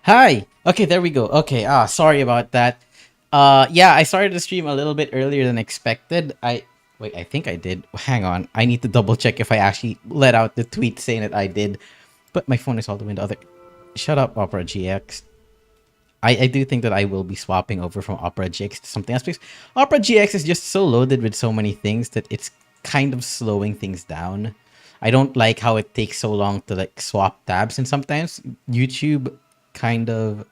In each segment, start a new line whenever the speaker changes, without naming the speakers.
Hi. Okay, there we go. Okay. Sorry about that. Yeah, I started the stream a little bit earlier than expected. I think I did. Hang on. I need to double check if I actually let out the tweet saying that I did. But my phone is all the way in the other. Shut up, Opera GX. I do think that I will be swapping over from Opera GX to something else because Opera GX is just so loaded with so many things that it's kind of slowing things down. I don't like how it takes so long to like swap tabs, and sometimes YouTube kind of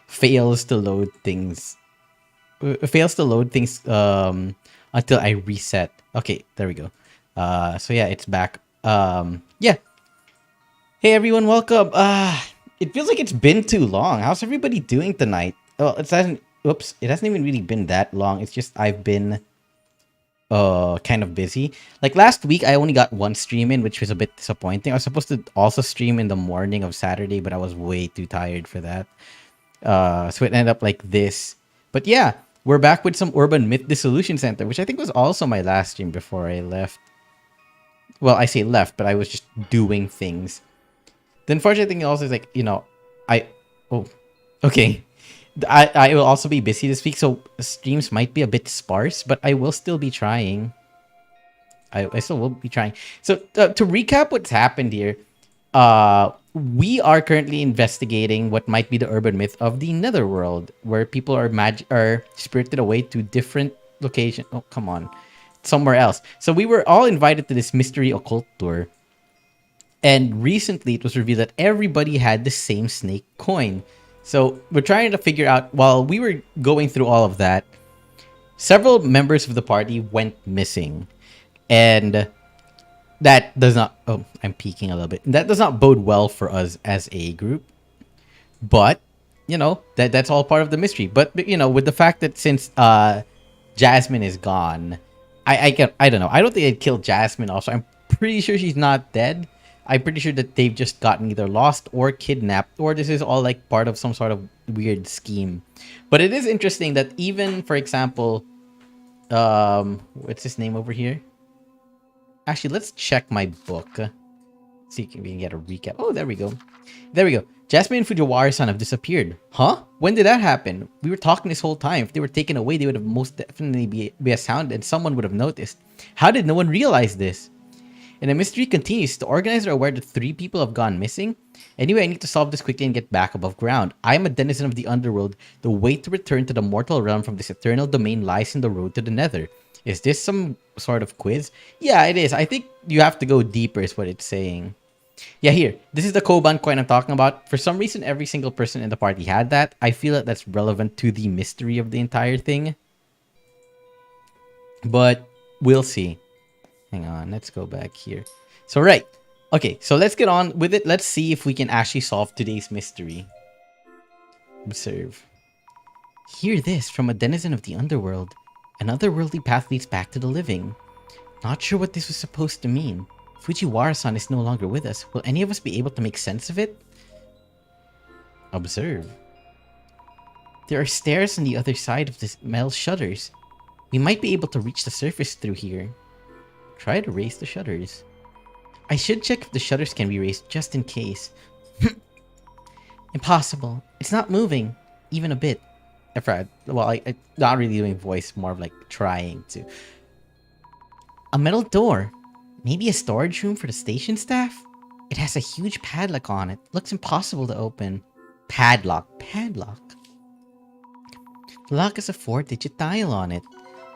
fails to load things fails to load things until I reset. Okay, there we go. So yeah, it's back. Yeah. Hey everyone, welcome. It feels like it's been too long. How's everybody doing tonight? Well, it hasn't. Oops, it hasn't even really been that long. It's just I've been kind of busy. Like last week, I only got one stream in, which was a bit disappointing. I was supposed to also stream in the morning of Saturday, but I was way too tired for that. So it ended up like this. But yeah, we're back with some Urban Myth Dissolution Center, which I think was also my last stream before I left. Well, I say left, but I was just doing things. The unfortunate thing also is like, oh, okay. I will also be busy this week, so streams might be a bit sparse, but I will still be trying. I still will be trying. So to recap what's happened here, we are currently investigating what might be the urban myth of the netherworld, where people are spirited away to different locations. Oh, come on, somewhere else. So we were all invited to this mystery occult tour, and recently it was revealed that everybody had the same snake coin. So we're trying to figure out, while we were going through all of that, several members of the party went missing. And that does not, oh, I'm peeking a little bit. That does not bode well for us as a group. But, that's all part of the mystery. But, with the fact that since Jasmine is gone, I don't know. I don't think I'd kill Jasmine also. I'm pretty sure she's not dead. I'm pretty sure that they've just gotten either lost or kidnapped, or this is all like part of some sort of weird scheme. But it is interesting that even, for example, what's his name over here? Actually, let's check my book. See if we can get a recap. Oh, there we go. There we go. Jasmine and Fujiwara-san have disappeared. Huh? When did that happen? We were talking this whole time. If they were taken away, they would have most definitely be a sound and someone would have noticed. How did no one realize this? And the mystery continues. The organizers are aware that 3 people have gone missing. Anyway, I need to solve this quickly and get back above ground. I am a denizen of the underworld. The way to return to the mortal realm from this eternal domain lies in the road to the nether. Is this some sort of quiz? Yeah, it is. I think you have to go deeper is what it's saying. Yeah, here. This is the Koban coin I'm talking about. For some reason, every single person in the party had that. I feel that that's relevant to the mystery of the entire thing. But we'll see. Hang on, let's go back here. So, right. Okay, so let's get on with it. Let's see if we can actually solve today's mystery. Observe. Hear this from a denizen of the underworld. An otherworldly path leads back to the living. Not sure what this was supposed to mean. Fujiwara-san is no longer with us. Will any of us be able to make sense of it? Observe. There are stairs on the other side of the metal shutters. We might be able to reach the surface through here. Try to raise the shutters. I should check if the shutters can be raised just in case. Impossible. It's not moving. Even a bit. Well, I not really doing voice, more of like trying to. A metal door. Maybe a storage room for the station staff? It has a huge padlock on it. Looks impossible to open. Padlock. The lock has a 4-digit dial on it.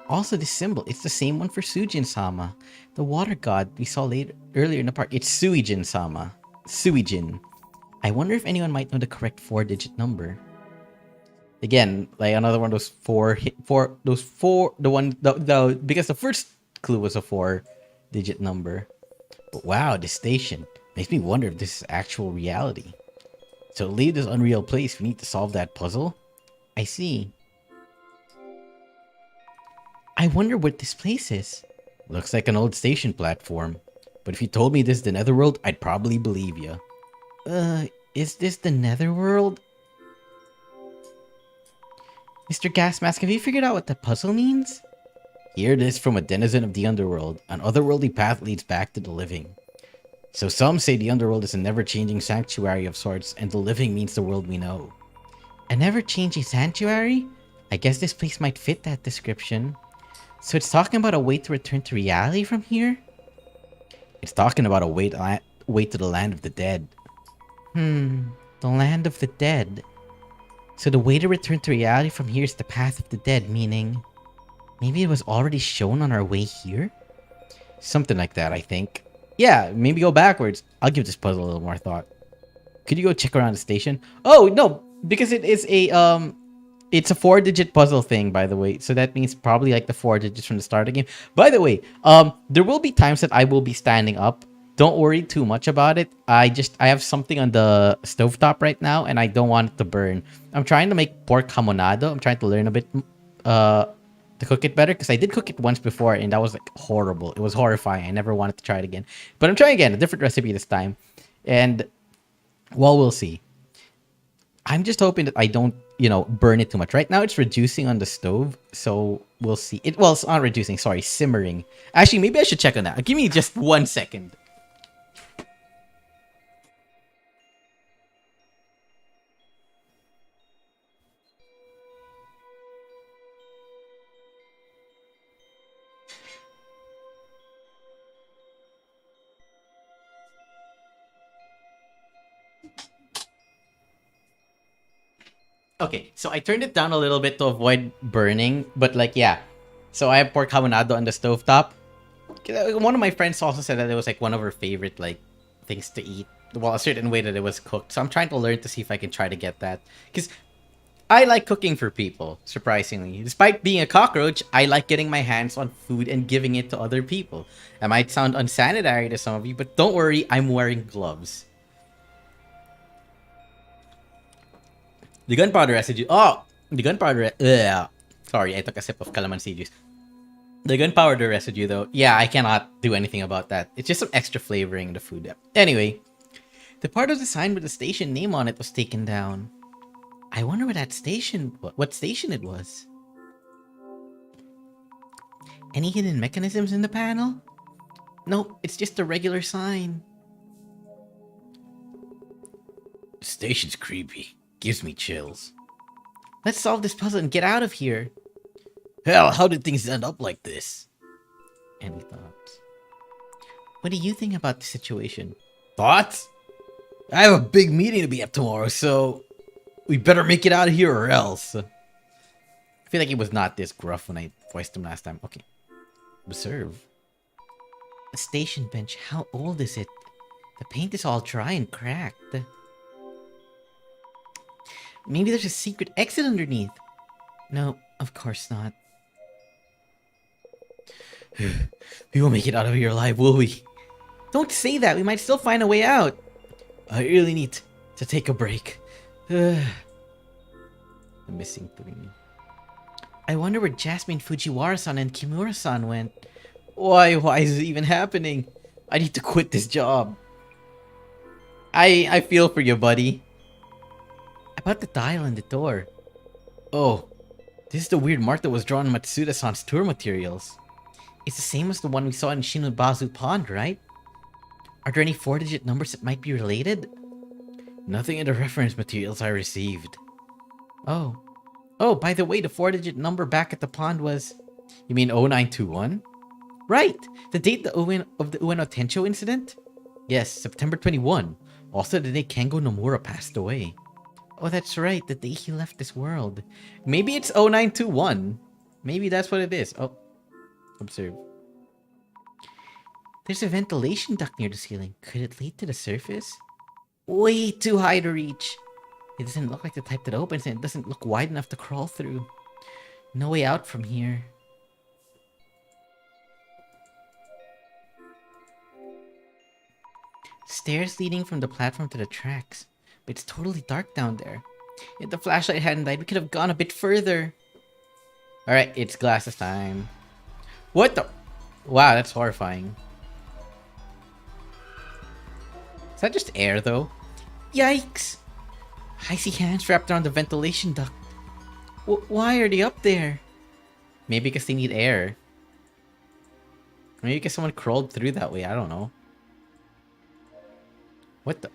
Also, this symbol, it's the same one for Sujin-sama, the water god we saw earlier in the park. It's Suijin-sama. Suijin. I wonder if anyone might know the correct 4-digit number. Again, like another one of those because the first clue was a 4-digit number. But wow, this station makes me wonder if this is actual reality. So to leave this unreal place, we need to solve that puzzle? I see. I wonder what this place is. Looks like an old station platform. But if you told me this is the netherworld, I'd probably believe you. Is this the netherworld? Mr. Gasmask, have you figured out what the puzzle means? Hear this from a denizen of the underworld. An otherworldly path leads back to the living. So some say the underworld is a never-changing sanctuary of sorts, and the living means the world we know. A never-changing sanctuary? I guess this place might fit that description. So it's talking about a way to return to reality from here? It's talking about a way to the land of the dead. The land of the dead. So the way to return to reality from here is the path of the dead, meaning maybe it was already shown on our way here? Something like that, I think. Yeah, maybe go backwards. I'll give this puzzle a little more thought. Could you go check around the station? Oh, no, because it is it's a 4-digit puzzle thing, by the way. So that means probably like the 4 digits from the start of the game. By the way, there will be times that I will be standing up. Don't worry too much about it. I have something on the stovetop right now, and I don't want it to burn. I'm trying to make pork hamonado. I'm trying to learn a bit to cook it better, because I did cook it once before, and that was like horrible. It was horrifying. I never wanted to try it again. But I'm trying again, a different recipe this time. And, well, we'll see. I'm just hoping that I don't, burn it too much. Right now, it's reducing on the stove, so we'll see. Well, it's not reducing, sorry, simmering. Actually, maybe I should check on that. Give me just 1 second. Okay, so I turned it down a little bit to avoid burning, but like, yeah. So I have pork habanado on the stovetop. One of my friends also said that it was like one of her favorite like things to eat. Well, a certain way that it was cooked. So I'm trying to learn to see if I can try to get that. Because I like cooking for people, surprisingly. Despite being a cockroach, I like getting my hands on food and giving it to other people. That might sound unsanitary to some of you, but don't worry, I'm wearing gloves. The gunpowder residue. Oh, the gunpowder. Sorry, I took a sip of calamansi juice. The gunpowder residue, though. Yeah, I cannot do anything about that. It's just some extra flavoring in the food. Anyway, the part of the sign with the station name on it was taken down. I wonder what station it was. Any hidden mechanisms in the panel? Nope, it's just a regular sign. The station's creepy. Gives me chills. Let's solve this puzzle and get out of here. Hell, how did things end up like this? Any thoughts? What do you think about the situation? Thoughts? I have a big meeting to be at tomorrow, so we better make it out of here or else. I feel like he was not this gruff when I voiced him last time. Okay. Observe. A station bench. How old is it? The paint is all dry and cracked. Maybe there's a secret exit underneath. No, of course not. We won't make it out of here alive, will we? Don't say that. We might still find a way out. I really need to take a break. The missing 3. I wonder where Jasmine, Fujiwara-san, and Kimura-san went. Why is this even happening? I need to quit this job. I feel for you, buddy. About the dial and the door. Oh, this is the weird mark that was drawn on Matsuda-san's tour materials. It's the same as the one we saw in Shinobazu Pond, right? Are there any 4-digit numbers that might be related? Nothing in the reference materials I received. Oh, by the way, the 4-digit number back at the pond was... You mean 0921? Right! The date of the Ueno Tencho incident? Yes, September 21. Also the day Kengo Nomura passed away. Oh, that's right, the day he left this world. Maybe it's 0921. Maybe that's what it is. Oh, observe. There's a ventilation duct near the ceiling. Could it lead to the surface? Way too high to reach. It doesn't look like the type that opens, and it doesn't look wide enough to crawl through. No way out from here. Stairs leading from the platform to the tracks. But it's totally dark down there. If the flashlight hadn't died, we could have gone a bit further. Alright, it's glasses time. What the? Wow, that's horrifying. Is that just air, though? Yikes! I see hands wrapped around the ventilation duct. Why are they up there? Maybe because they need air. Maybe because someone crawled through that way, I don't know. What the?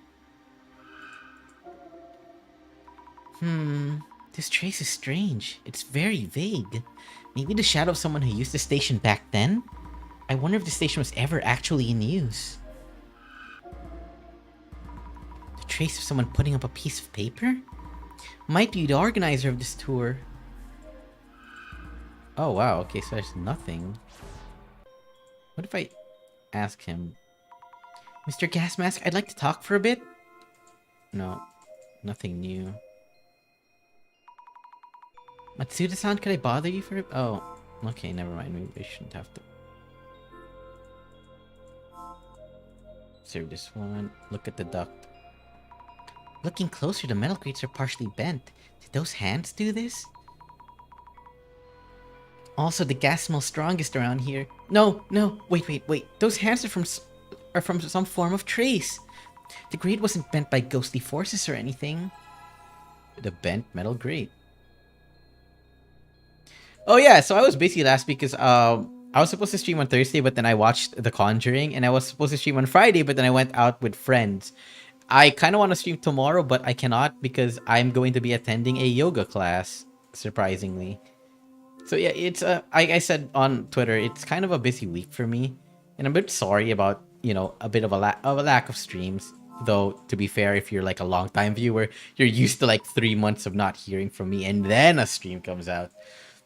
This trace is strange. It's very vague. Maybe the shadow of someone who used the station back then? I wonder if the station was ever actually in use. The trace of someone putting up a piece of paper? Might be the organizer of this tour. Oh wow, okay, so there's nothing. What if I ask him? Mr. Gas Mask, I'd like to talk for a bit. No, nothing new. Matsuda-san, could I bother you for... Oh, okay, never mind. Maybe I shouldn't have to. Serve this one. Look at the duct. Looking closer, the metal grates are partially bent. Did those hands do this? Also, the gas smells strongest around here. No, wait. Those hands are from some form of trace. The grate wasn't bent by ghostly forces or anything. The bent metal grate. Oh yeah, so I was busy last week because I was supposed to stream on Thursday, but then I watched The Conjuring, and I was supposed to stream on Friday, but then I went out with friends. I kind of want to stream tomorrow, but I cannot because I'm going to be attending a yoga class, surprisingly. So yeah, it's like I said on Twitter, it's kind of a busy week for me, and I'm a bit sorry about, you know, a bit of a lack of streams. Though, to be fair, if you're like a long time viewer, you're used to like 3 months of not hearing from me, and then a stream comes out.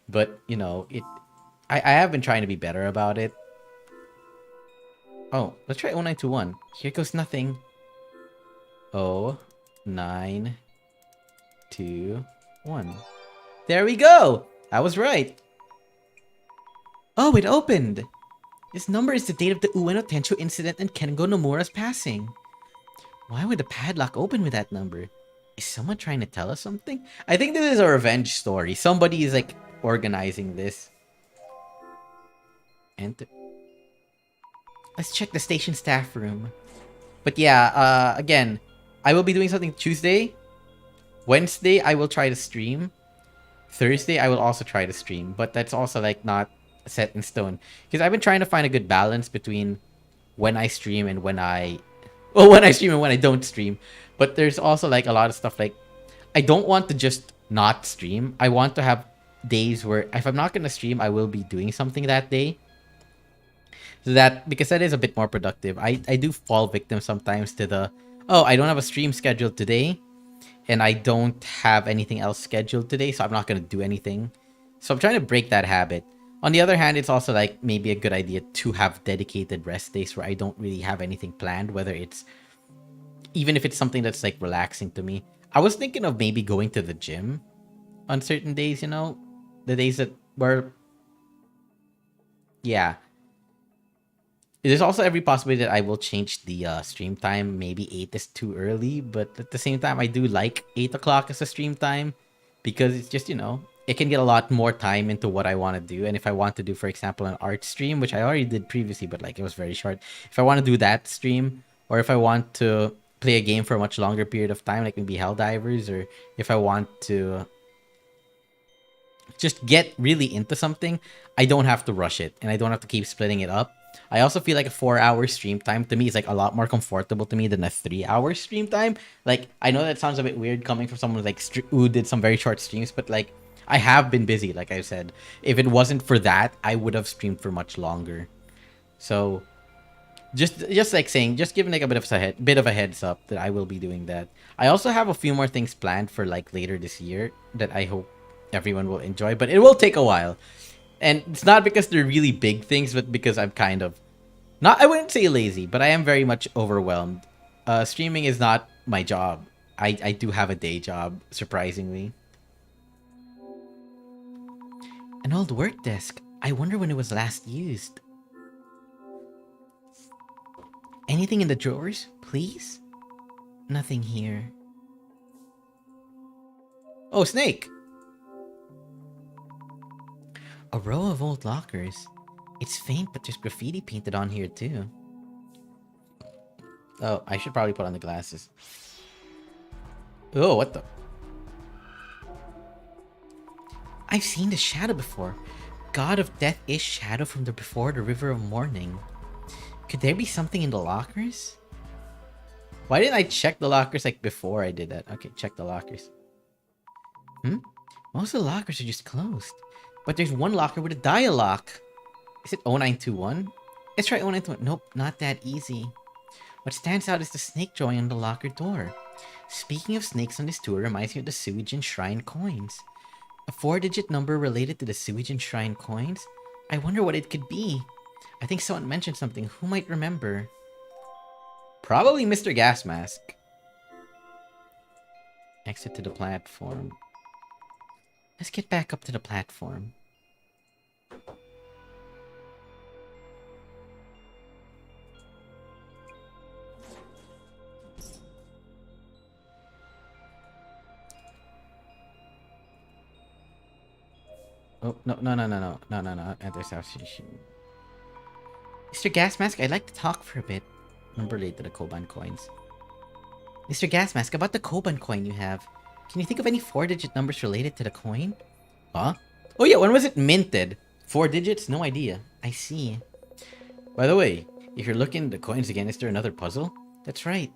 But, you know, I have been trying to be better about it. Oh, let's try 0921. Here goes nothing. 0921. There we go! I was right. Oh, it opened! This number is the date of the Ueno Tencho incident and Kengo Nomura's passing. Why would the padlock open with that number? Is someone trying to tell us something? I think this is a revenge story. Somebody is like organizing this. Enter. Let's check the station staff room. But yeah, again, I will be doing something Tuesday. Wednesday, I will try to stream. Thursday, I will also try to stream. But that's also like not set in stone. Because I've been trying to find a good balance between when I stream and when I... Well, when I stream and when I don't stream. But there's also like a lot of stuff like... I don't want to just not stream. I want to have days where if I'm not going to stream, I will be doing something that day. So that, because that is a bit more productive. I do fall victim sometimes to the, oh, I don't have a stream scheduled today, and I don't have anything else scheduled today, so I'm not going to do anything. So I'm trying to break that habit. On the other hand, it's also like maybe a good idea to have dedicated rest days where I don't really have anything planned, whether it's, even if it's something that's like relaxing to me. I was thinking of maybe going to the gym on certain days, you know, the days that were, yeah. There's also every possibility that I will change the stream time. Maybe 8 is too early, but at the same time, I do like 8 o'clock as a stream time because it's just, you know, it can get a lot more time into what I want to do. And if I want to do, for example, an art stream, which I already did previously, but like it was very short. If I want to do that stream, or if I want to play a game for a much longer period of time, like maybe Helldivers, or if I want to just get really into something, I don't have to rush it and I don't have to keep splitting it up. I also feel like a 4-hour stream time to me is like a lot more comfortable to me than a 3-hour stream time. Like, I know that sounds a bit weird coming from someone like who did some very short streams, but like I have been busy, like I said. If it wasn't for that, I would have streamed for much longer. So just like saying, just giving like a bit of a heads up that I will be doing that. I also have a few more things planned for like later this year that I hope everyone will enjoy, but it will take a while. And it's not because they're really big things, but because I'm kind of not, I wouldn't say lazy, but I am very much overwhelmed. Streaming is not my job. I do have a day job, surprisingly. An old work desk. I wonder when it was last used. Anything in the drawers, please? Nothing here. Oh, snake! A row of old lockers. It's faint, but there's graffiti painted on here too. Oh, I should probably put on the glasses. Oh, what the? I've seen the shadow before. God of death is shadow from the before the river of morning. Could there be something in the lockers? Why didn't I check the lockers like before I did that? Okay, check the lockers. Most of the lockers are just closed. But there's one locker with a dial lock. Is it 0921? Let's try 0921. Nope, not that easy. What stands out is the snake drawing on the locker door. Speaking of snakes on this tour reminds me of the sewage and shrine coins. A 4-digit number related to the sewage and shrine coins? I wonder what it could be. I think someone mentioned something. Who might remember? Probably Mr. Gas Mask. Exit to the platform. Let's get back up to the platform. Oh, no. Enter association. Mr. Gas Mask, I'd like to talk for a bit. Number related to the Koban coins. Mr. Gas Mask, about the Koban coin you have. Can you think of any 4-digit numbers related to the coin? Huh? Oh yeah, when was it minted? 4 digits? No idea. I see. By the way, if you're looking at the coins again, is there another puzzle? That's right.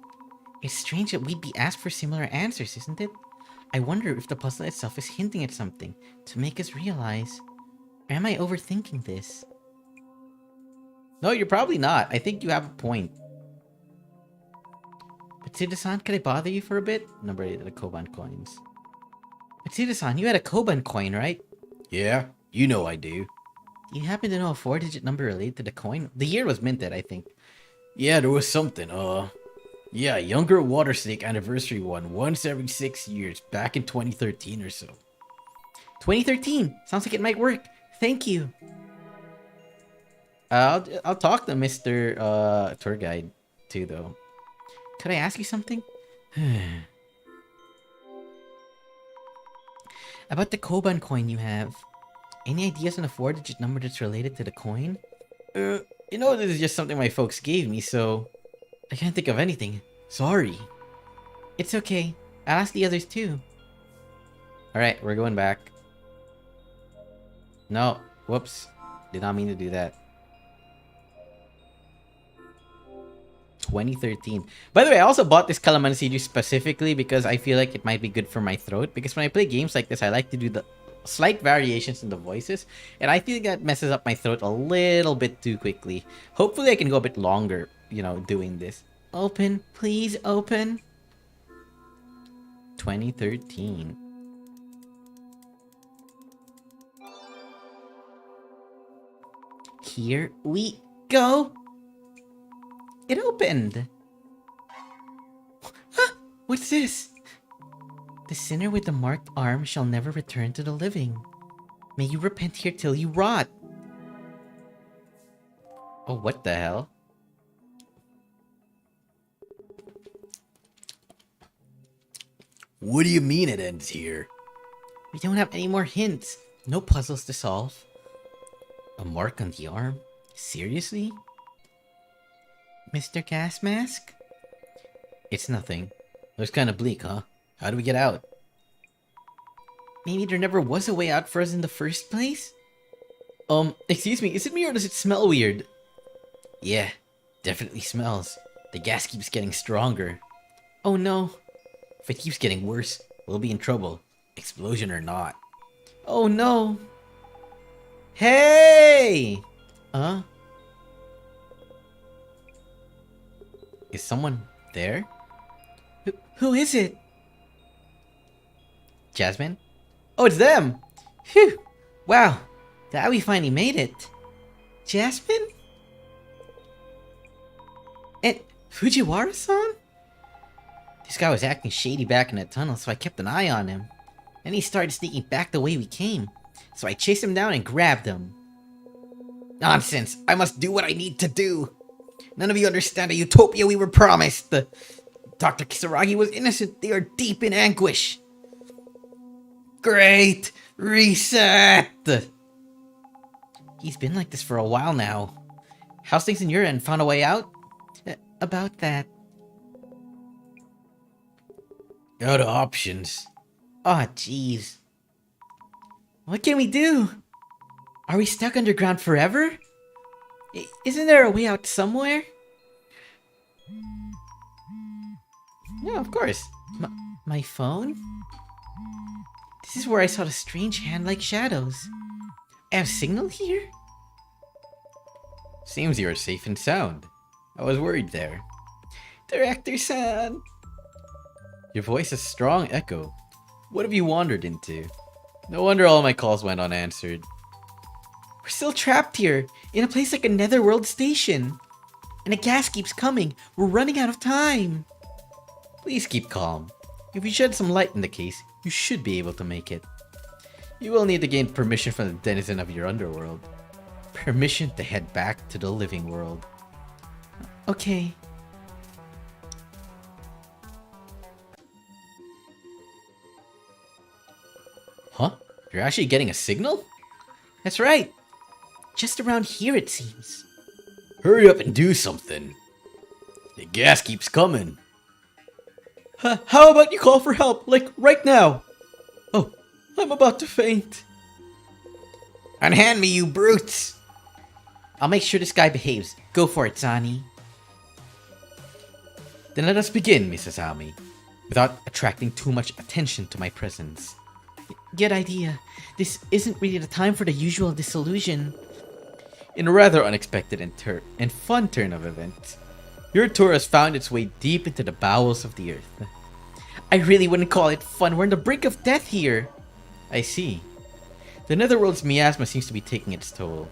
It's strange that we'd be asked for similar answers, isn't it? I wonder if the puzzle itself is hinting at something to make us realize. Or am I overthinking this? No, you're probably not. I think you have a point. Matsuda-san, could I bother you for a bit? Number 8 of the Koban coins. Matsuda-san, you had a Koban coin, right? Yeah, you know I do. Do you happen to know a 4-digit number related to the coin? The year was minted, I think. Yeah, there was something, yeah, younger water snake anniversary one, once every 6 years, back in 2013 or so. 2013? Sounds like it might work. Thank you. I'll talk to Mr. Tour Guide, too, though. Could I ask you something? About the Koban coin you have. Any ideas on a 4-digit number that's related to the coin? You know, this is just something my folks gave me, so I can't think of anything. Sorry. It's okay. I'll ask the others too. Alright, we're going back. No. Whoops. Did not mean to do that. 2013. By the way, I also bought this calamansi juice specifically because I feel like it might be good for my throat. Because when I play games like this, I like to do the slight variations in the voices. And I feel that messes up my throat a little bit too quickly. Hopefully I can go a bit longer, you know, doing this. Open. Please open. 2013. Here we go. It opened. Huh? What's this? The sinner with the marked arm shall never return to the living. May you repent here till you rot. Oh, what the hell? What do you mean it ends here? We don't have any more hints. No puzzles to solve. A mark on the arm? Seriously? Mr. Gas Mask? It's nothing. Looks kind of bleak, huh? How do we get out? Maybe there never was a way out for us in the first place? Excuse me, is it me or does it smell weird? Yeah, definitely smells. The gas keeps getting stronger. Oh no. If it keeps getting worse, we'll be in trouble. Explosion or not. Oh no. Hey! Is someone there? Who is it? Jasmine? Oh, it's them! Phew! Wow! Glad we finally made it. Jasmine? And Fujiwara-san? This guy was acting shady back in the tunnel, so I kept an eye on him. Then he started sneaking back the way we came. So I chased him down and grabbed him. Nonsense! I must do what I need to do! None of you understand the utopia we were promised! Dr. Kisaragi was innocent. They are deep in anguish. Great! Reset! He's been like this for a while now. How's things in your end? Found a way out? About that. Out of options. Aw, jeez. What can we do? Are we stuck underground forever? Isn't there a way out somewhere? Yeah, of course. My phone? This is where I saw the strange hand-like shadows. I have signal here? Seems you are safe and sound. I was worried there. Director-san! Your voice has strong echo. What have you wandered into? No wonder all my calls went unanswered. We're still trapped here, in a place like a netherworld station. And the gas keeps coming. We're running out of time. Please keep calm. If you shed some light in the case, you should be able to make it. You will need to gain permission from the denizen of your underworld. Permission to head back to the living world. Okay. Huh? You're actually getting a signal? That's right. Just around here, it seems. Hurry up and do something. The gas keeps coming. How about you call for help, like right now? Oh, I'm about to faint. Unhand me, you brutes! I'll make sure this guy behaves. Go for it, Zani. Then let us begin, Mrs. Ami, without attracting too much attention to my presence. Good idea. This isn't really the time for the usual dissolution. In a rather unexpected and fun turn of events, your tour has found its way deep into the bowels of the earth. I really wouldn't call it fun. We're on the brink of death here. I see. The netherworld's miasma seems to be taking its toll.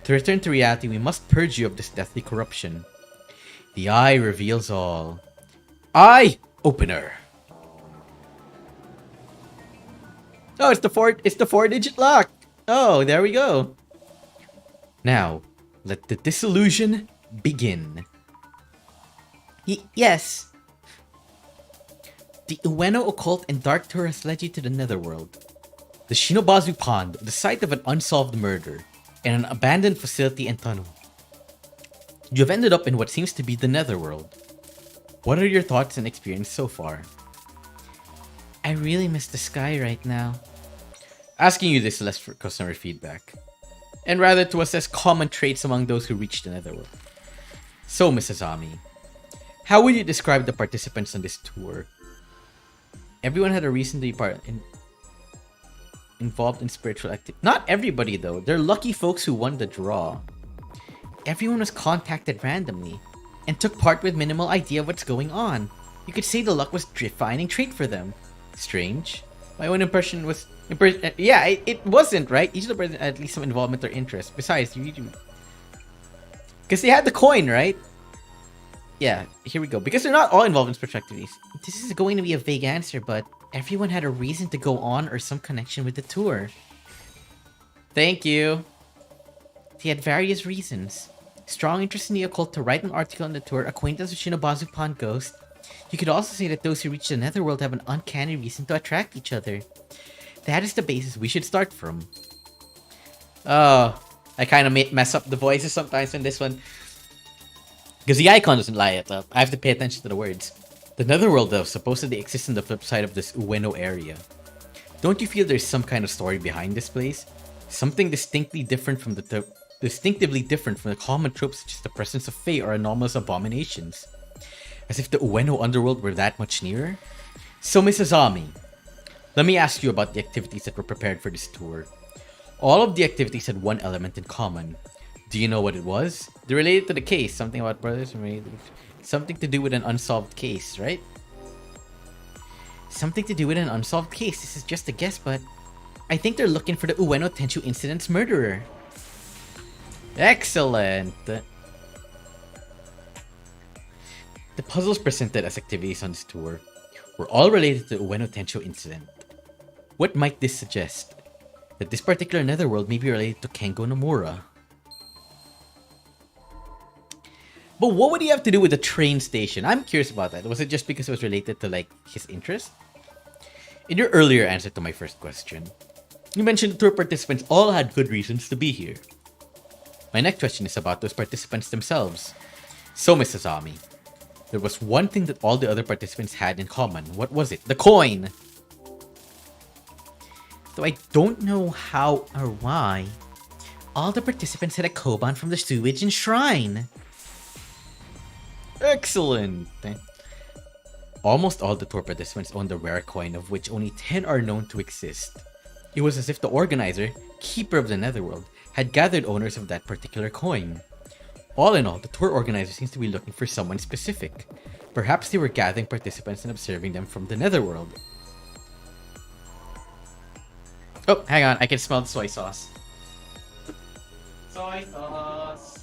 To return to reality, we must purge you of this deathly corruption. The eye reveals all. Eye opener. Oh, it's the 4-digit lock. Oh, there we go. Now, let the dissolution begin. Yes. The Ueno occult and dark tour has led you to the netherworld. The Shinobazu Pond, the site of an unsolved murder, and an abandoned facility and tunnel. You have ended up in what seems to be the netherworld. What are your thoughts and experience so far? I really miss the sky right now. Asking you this less for customer feedback, and rather to assess common traits among those who reach the netherworld. So, Mrs. Ami, how would you describe the participants on this tour? Everyone had a reason to be involved in spiritual activity. Not everybody, though. They're lucky folks who won the draw. Everyone was contacted randomly and took part with minimal idea of what's going on. You could say the luck was a defining trait for them. Strange. My own impression was... yeah, it wasn't, right? Each of the person had at least some involvement or interest. Besides, because they had the coin, right? Yeah, here we go. Because they're not all involved in spiritual activities. This is going to be a vague answer, but everyone had a reason to go on or some connection with the tour. Thank you. They had various reasons. Strong interest in the occult to write an article on the tour, acquaintance with Shinobazu Pond Ghost. You could also say that those who reach the netherworld have an uncanny reason to attract each other. That is the basis we should start from. Oh, I kind of mess up the voices sometimes in this one. Because the icon doesn't lie it up. I have to pay attention to the words. The netherworld, though, supposedly exists on the flip side of this Ueno area. Don't you feel there's some kind of story behind this place? Something distinctively different from the common tropes such as the presence of fae or anomalous abominations. As if the Ueno underworld were that much nearer? So, Mrs. Ami, let me ask you about the activities that were prepared for this tour. All of the activities had one element in common. Do you know what it was? They're related to the case. Something about brothers. Something to do with an unsolved case, right? Something to do with an unsolved case. This is just a guess, but I think they're looking for the Ueno Tenchu incident's murderer. Excellent! The puzzles presented as activities on this tour were all related to the Ueno Tenchu incident. What might this suggest? That this particular netherworld may be related to Kengo Nomura. But what would he have to do with the train station? I'm curious about that. Was it just because it was related to, like, his interest? In your earlier answer to my first question, you mentioned the tour participants all had good reasons to be here. My next question is about those participants themselves. So, Mrs. Ami, there was one thing that all the other participants had in common. What was it? The coin! Though I don't know how or why, all the participants had a koban from the sewage and shrine. Excellent! Almost all the tour participants owned a rare coin, of which only 10 are known to exist. It was as if the organizer, keeper of the netherworld, had gathered owners of that particular coin. All in all, the tour organizer seems to be looking for someone specific. Perhaps they were gathering participants and observing them from the netherworld. Oh, hang on, I can smell the soy sauce. Soy sauce.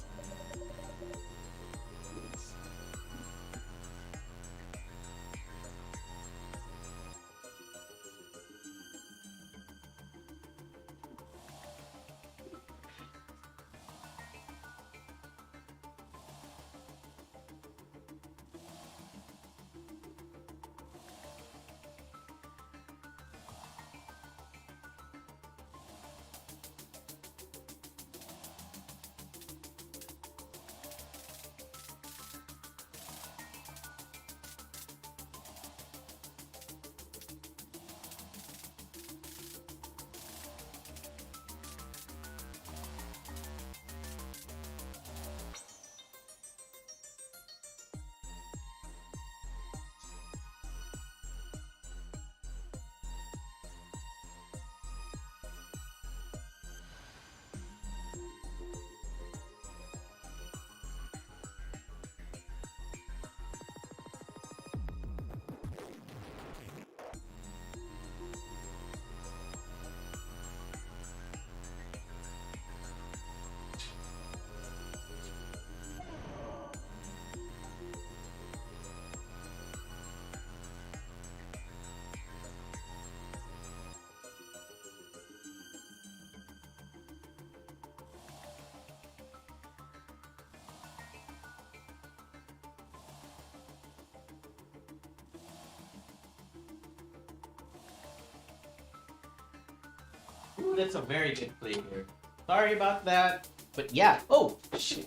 Ooh, that's a very good flavor. Sorry about that. But yeah. Oh, shit.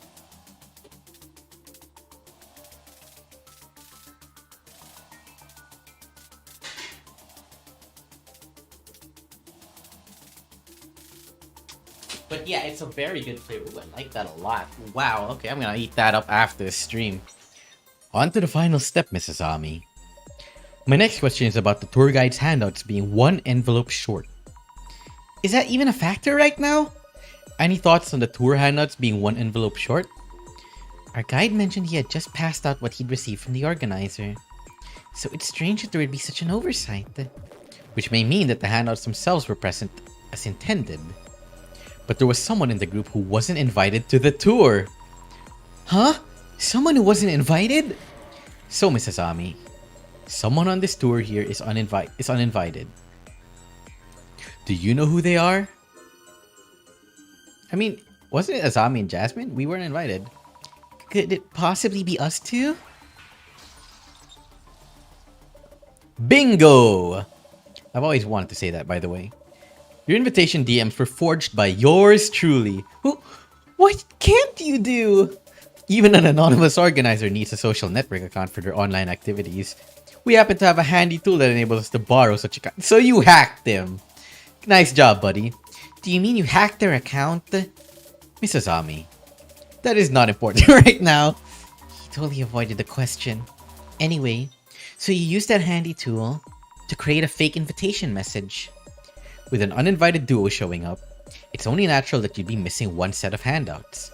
But yeah, it's a very good flavor. I like that a lot. Wow, okay, I'm gonna eat that up after the stream. On to the final step, Mrs. Ami. My next question is about the tour guide's handouts being one envelope short. Is that even a factor right now? Any thoughts on the tour handouts being one envelope short? Our guide mentioned he had just passed out what he'd received from the organizer. So it's strange that there would be such an oversight. Which may mean that the handouts themselves were present as intended. But there was someone in the group who wasn't invited to the tour. Huh? Someone who wasn't invited? So, Mrs. Ami, someone on this tour here is uninvited. Do you know who they are? I mean, wasn't it Azami and Jasmine? We weren't invited. Could it possibly be us two? Bingo! I've always wanted to say that, by the way. Your invitation DMs were forged by yours truly. What can't you do? Even an anonymous organizer needs a social network account for their online activities. We happen to have a handy tool that enables us to borrow such a account. So you hacked them. Nice job, buddy. Do you mean you hacked their account? Mrs. Ami, that is not important right now. He totally avoided the question. Anyway, so you used that handy tool to create a fake invitation message. With an uninvited duo showing up, it's only natural that you'd be missing one set of handouts.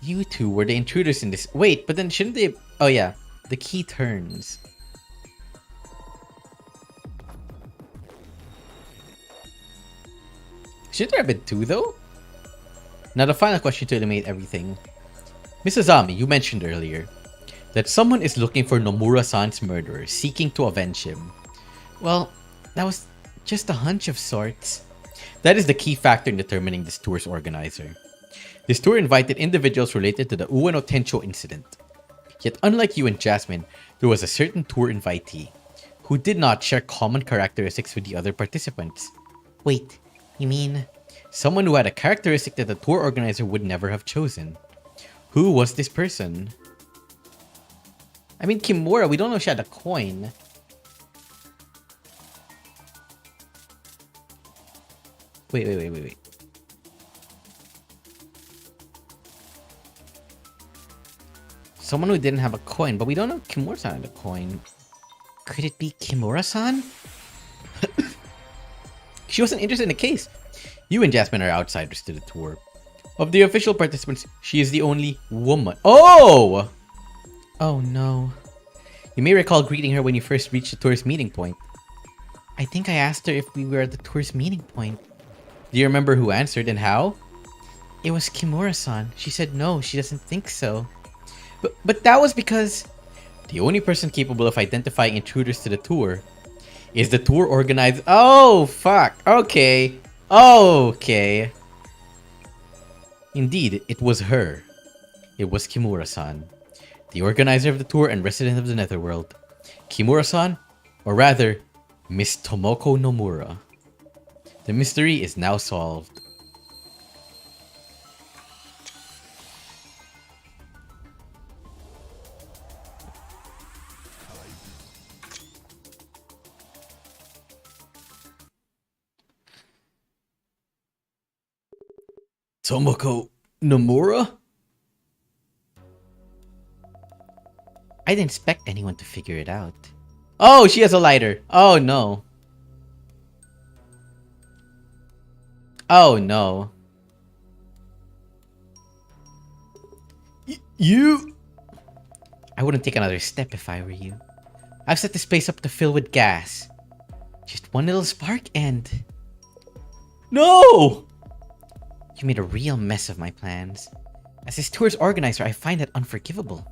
You two were the intruders in this. Wait, but then shouldn't they... Oh yeah, the key turns. Shouldn't there have been two though? Now the final question to eliminate everything. Mrs. Ami, you mentioned earlier that someone is looking for Nomura-san's murderer, seeking to avenge him. Well, that was just a hunch of sorts. That is the key factor in determining this tour's organizer. This tour invited individuals related to the Ueno Tencho incident. Yet unlike you and Jasmine, there was a certain tour invitee who did not share common characteristics with the other participants. Wait, you mean someone who had a characteristic that the tour organizer would never have chosen? Who was this person? I mean, Kimura, we don't know if she had a coin. Wait. Someone who didn't have a coin, but we don't know Kimura-san had a coin. Could it be Kimura-san? She wasn't interested in the case. You and Jasmine are outsiders to the tour. Of the official participants, she is the only woman. Oh! Oh no. You may recall greeting her when you first reached the tour's meeting point. I think I asked her if we were at the tour's meeting point. Do you remember who answered and how? It was Kimura-san. She said no, she doesn't think so. But that was because... The only person capable of identifying intruders to the tour is the tour organizer. Oh, fuck. Okay. Okay. Indeed, it was her. It was Kimura-san, the organizer of the tour and resident of the Netherworld. Kimura-san, or rather, Miss Tomoko Nomura. The mystery is now solved. Tomoko Nomura? I didn't expect anyone to figure it out. Oh, she has a lighter. Oh no. Oh no. You? I wouldn't take another step if I were you. I've set this place up to fill with gas. Just one little spark and... No! You made a real mess of my plans. As this tour's organizer, I find that unforgivable.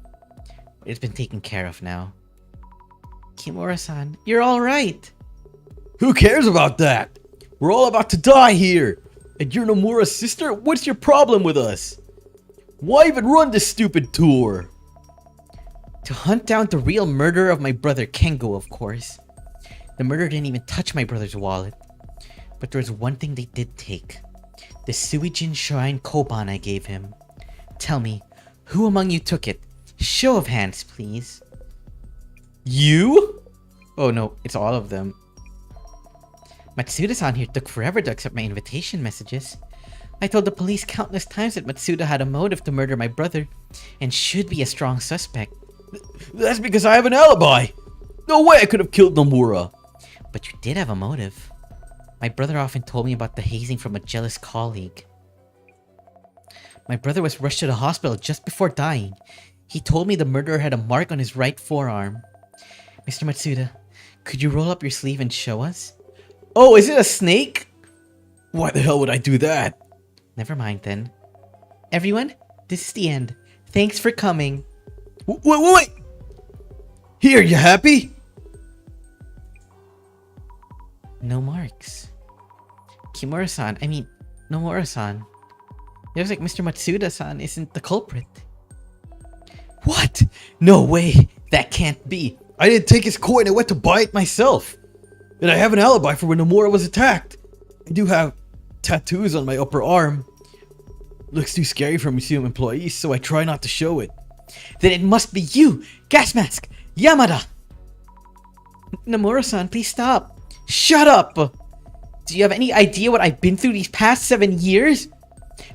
But it's been taken care of now. Kimura-san, you're alright! Who cares about that? We're all about to die here! And you're Nomura's sister? What's your problem with us? Why even run this stupid tour? To hunt down the real murderer of my brother Kengo, of course. The murderer didn't even touch my brother's wallet. But there was one thing they did take. The Suijin Shrine Koban I gave him. Tell me, who among you took it? Show of hands, please. You? Oh no, it's all of them. Matsuda-san here took forever to accept my invitation messages. I told the police countless times that Matsuda had a motive to murder my brother and should be a strong suspect. That's because I have an alibi! No way I could have killed Nomura! But you did have a motive. My brother often told me about the hazing from a jealous colleague. My brother was rushed to the hospital just before dying. He told me the murderer had a mark on his right forearm. Mr. Matsuda, could you roll up your sleeve and show us? Oh, is it a snake? Why the hell would I do that? Never mind then. Everyone, this is the end. Thanks for coming. Wait! Here, you happy? No marks. Kimura-san, I mean, Nomura-san. It looks like Mr. Matsuda-san isn't the culprit. What? No way! That can't be! I didn't take his coin, I went to buy it myself! And I have an alibi for when Nomura was attacked! I do have tattoos on my upper arm. Looks too scary for museum employees, so I try not to show it. Then it must be you! Gas mask! Yamada! Nomura-san, please stop! Shut up! Do you have any idea what I've been through these past 7 years?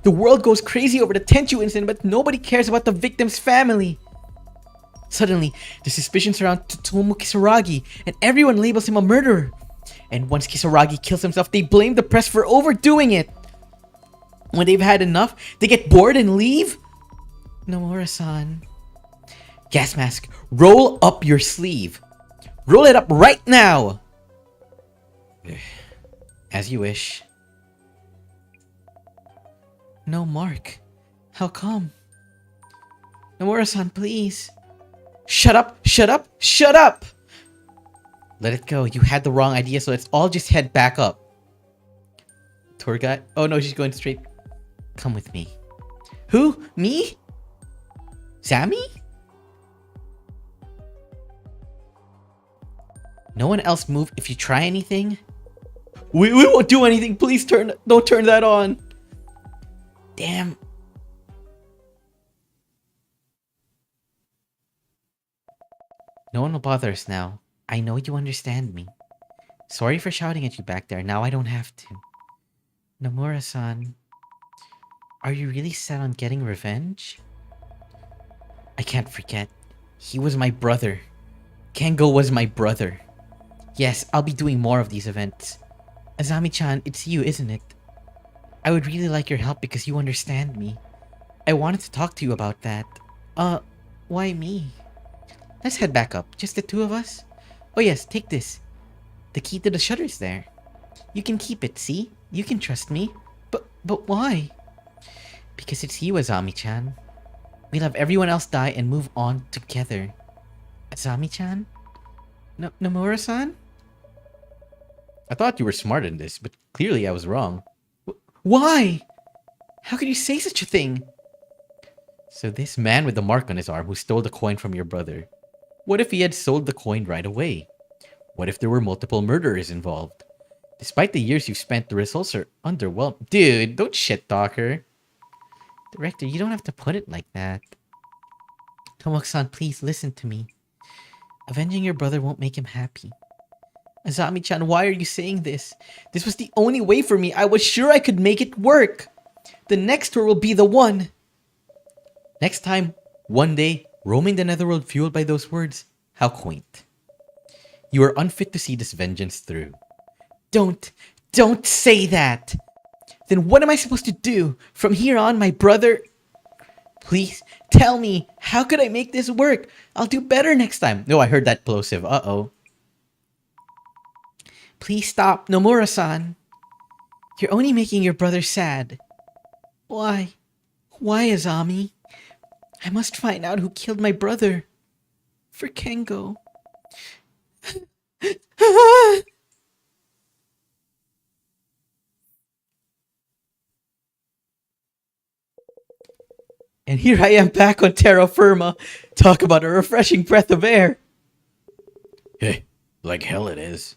The world goes crazy over the Tenchu incident, but nobody cares about the victim's family. Suddenly, the suspicions surround Tomo Kisaragi, and everyone labels him a murderer. And once Kisaragi kills himself, they blame the press for overdoing it. When they've had enough, they get bored and leave? Nomura-san. Gas mask, roll up your sleeve. Roll it up right now! As you wish. No mark. How come? Nomura-san, please. Shut up! Shut up! Shut up! Let it go. You had the wrong idea, so let's all just head back up. Tour guide? Oh no, she's going straight. Come with me. Who? Me? Sammy? No one else move if you try anything? We won't do anything. Please don't turn that on. Damn. No one will bother us now. I know you understand me. Sorry for shouting at you back there. Now I don't have to. Nomura-san, are you really set on getting revenge? I can't forget. He was my brother. Kengo was my brother. Yes, I'll be doing more of these events. Azami-chan, it's you, isn't it? I would really like your help because you understand me. I wanted to talk to you about that. Why me? Let's head back up. Just the two of us? Oh yes, take this. The key to the shutter's there. You can keep it, see? You can trust me. But why? Because it's you, Azami-chan. We'll have everyone else die and move on together. Azami-chan? Nomura-san? I thought you were smart in this, but clearly I was wrong. Why? How could you say such a thing? So this man with the mark on his arm who stole the coin from your brother. What if he had sold the coin right away? What if there were multiple murderers involved? Despite the years you've spent, the results are underwhelming. Dude, don't shit-talk her. Director, you don't have to put it like that. Tomoki-san, please listen to me. Avenging your brother won't make him happy. Azami-chan, why are you saying this? This was the only way for me. I was sure I could make it work. The next tour will be the one. Next time, one day, roaming the netherworld fueled by those words. How quaint. You are unfit to see this vengeance through. Don't say that. Then what am I supposed to do? From here on, my brother... Please, tell me, how could I make this work? I'll do better next time. No, I heard that plosive. Uh-oh. Please stop, Nomura-san. You're only making your brother sad. Why? Why, Azami? I must find out who killed my brother. For Kengo. And here I am back on terra firma. Talk about a refreshing breath of air. Hey, like hell it is.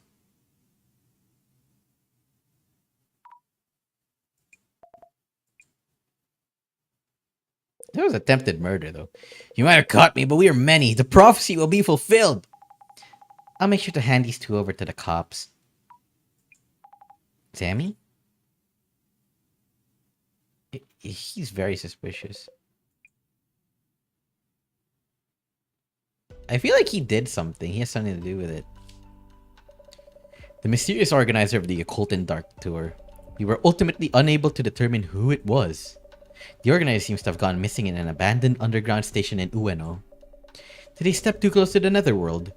That was attempted murder, though. You might have caught me, but we are many. The prophecy will be fulfilled. I'll make sure to hand these two over to the cops. Sammy? He's very suspicious. I feel like he did something. He has something to do with it. The mysterious organizer of the Occult and Dark Tour. We were ultimately unable to determine who it was. The organizer seems to have gone missing in an abandoned underground station in Ueno. Did they step too close to the netherworld?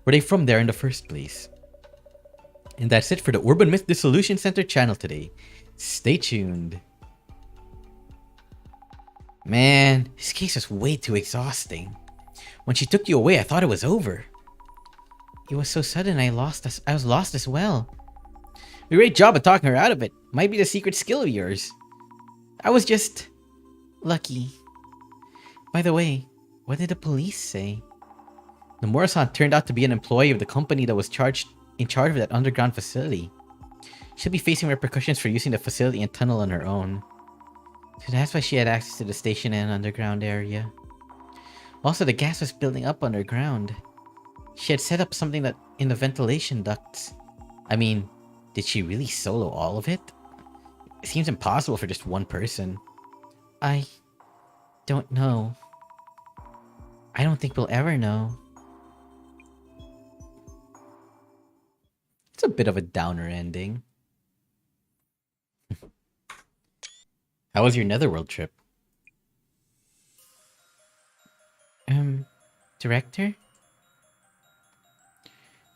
Were they from there in the first place? And that's it for the Urban Myth Dissolution Center channel today. Stay tuned. Man, this case is way too exhausting. When she took you away, I thought it was over. It was so sudden I was lost as well. A great job of talking her out of it. Might be the secret skill of yours. I was just... lucky. By the way, what did the police say? Nomura-san turned out to be an employee of the company that was in charge of that underground facility. She'll be facing repercussions for using the facility and tunnel on her own. So that's why she had access to the station and underground area. Also, the gas was building up underground. She had set up something that in the ventilation ducts. I mean, did she really solo all of it? It seems impossible for just one person. I don't know. I don't think we'll ever know. It's a bit of a downer ending. How was your netherworld trip? Director?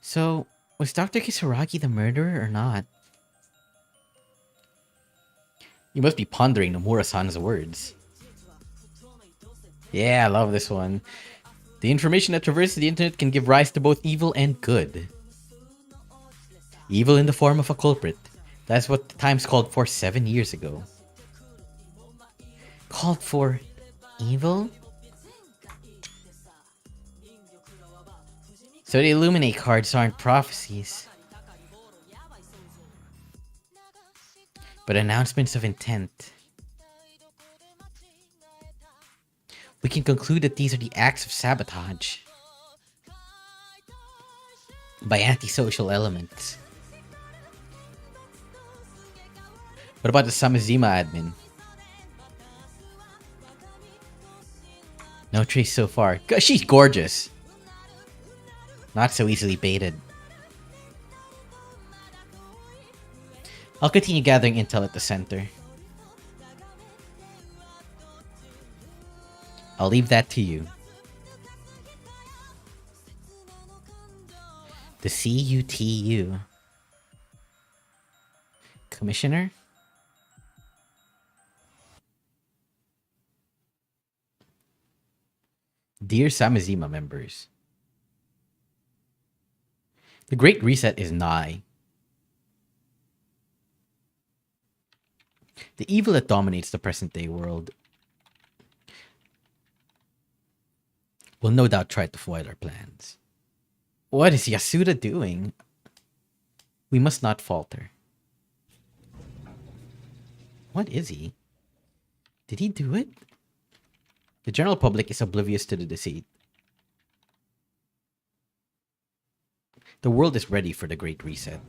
So, was Dr. Kisaragi the murderer or not? You must be pondering Nomura-san's words. Yeah, I love this one. The information that traverses the internet can give rise to both evil and good. Evil in the form of a culprit. That's what the Times called for 7 years ago. Called for evil? So the Illuminate cards aren't prophecies, but announcements of intent. We can conclude that these are the acts of sabotage by antisocial elements. What about the Samizima admin? No trace so far. She's gorgeous. Not so easily baited. I'll continue gathering intel at the center. I'll leave that to you. The CUTU. Commissioner? Dear Samazima members, the Great Reset is nigh. The evil that dominates the present-day world will no doubt try to foil our plans. What is Yasuda doing? We must not falter. What is he? Did he do it? The general public is oblivious to the deceit. The world is ready for the Great Reset.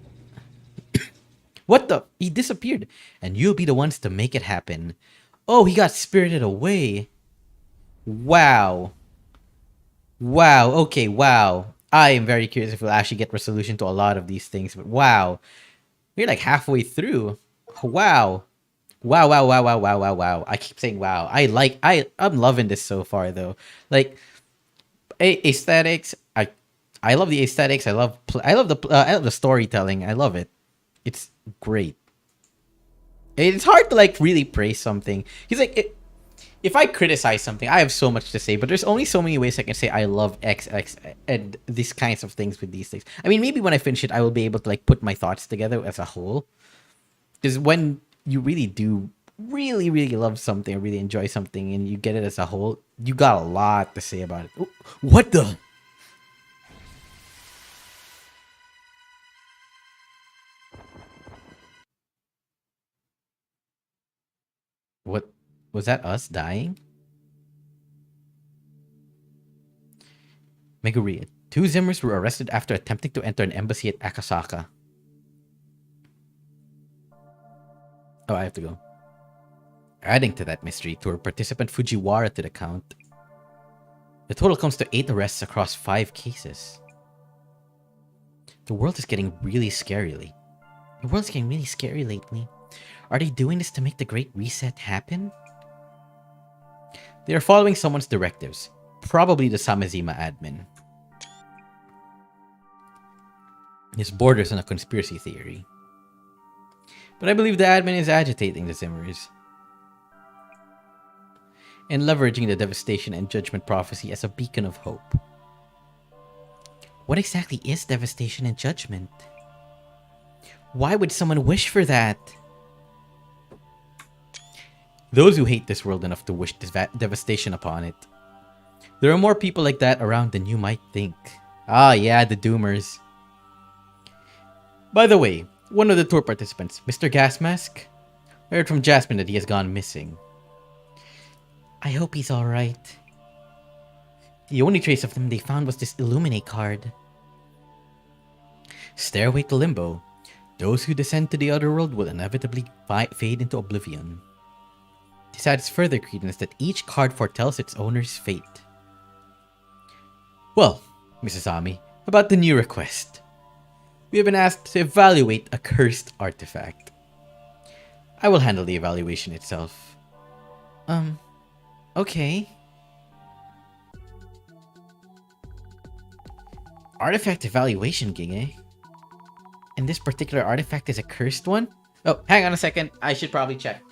What the? He disappeared. And you'll be the ones to make it happen. Oh, he got spirited away. Wow. Wow. Okay, wow. I am very curious if we'll actually get resolution to a lot of these things. But wow. We're like halfway through. Wow. Wow, wow, wow, wow, wow, wow, wow. I keep saying wow. I'm loving this so far though. Like aesthetics, I love the aesthetics. I love the storytelling. I love it. It's great. It's hard to like really praise something. He's like if I criticize something, I have so much to say, but there's only so many ways I can say I love XX and these kinds of things with these things. I mean, maybe when I finish it, I will be able to like put my thoughts together as a whole. Because when you really do really, really love something or really enjoy something and you get it as a whole, you got a lot to say about it. Ooh, what the? What? Was that us dying? Meguri, 2 Zimmers were arrested after attempting to enter an embassy at Akasaka. Oh, I have to go. Adding to that mystery, tour participant Fujiwara to the count. The total comes to 8 arrests across 5 cases. The world is getting really scary. The world's getting really scary lately. Are they doing this to make the Great Reset happen? They are following someone's directives. Probably the Samazima admin. This borders on a conspiracy theory. But I believe the admin is agitating the Zimmers and leveraging the devastation and judgment prophecy as a beacon of hope. What exactly is devastation and judgment? Why would someone wish for that? Those who hate this world enough to wish devastation upon it. There are more people like that around than you might think. Ah, yeah, the Doomers. By the way, one of the tour participants, Mr. Gasmask, I heard from Jasmine that he has gone missing. I hope he's alright. The only trace of him they found was this Illuminate card. Stairway to Limbo. Those who descend to the other world will inevitably fade into oblivion. This adds further credence that each card foretells its owner's fate. Well, Mrs. Ami, about the new request. We have been asked to evaluate a cursed artifact. I will handle the evaluation itself. Okay. Artifact evaluation, Ginge. And this particular artifact is a cursed one? Oh, hang on a second. I should probably check.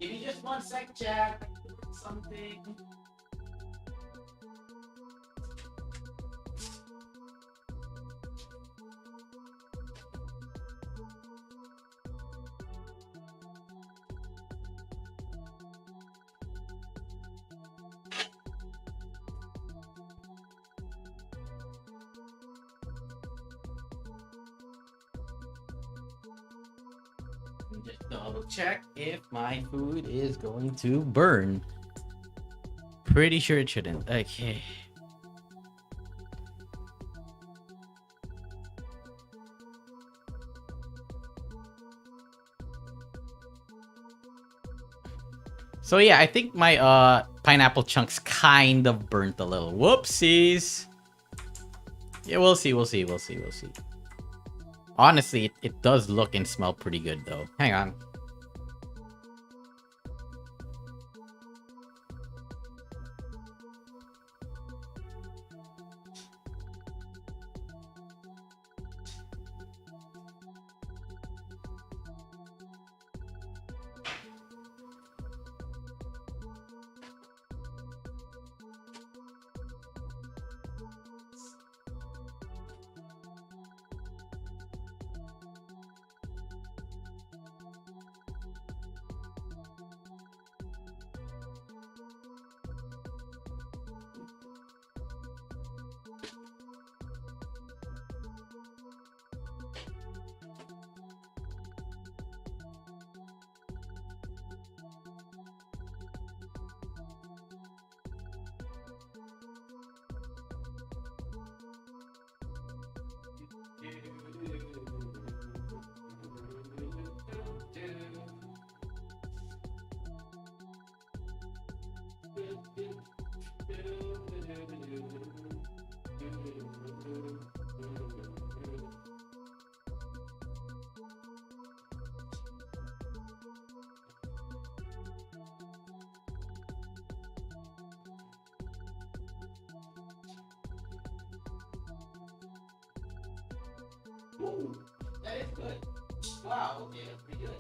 Give me just one sec, Jack. Something. Just double check if my food is going to burn. Pretty sure it shouldn't. Okay. So yeah, I think my pineapple chunks kind of burnt a little. Whoopsies. Yeah, we'll see. Honestly, it does look and smell pretty good though. Hang on. Ooh, that is good. Wow, okay, that's pretty good.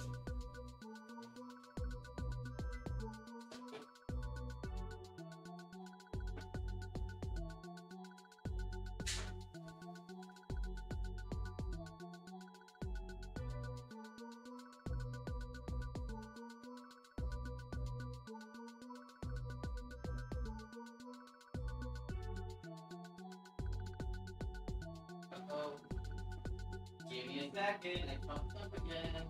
Uh-oh. Give me a second, I pumped up again.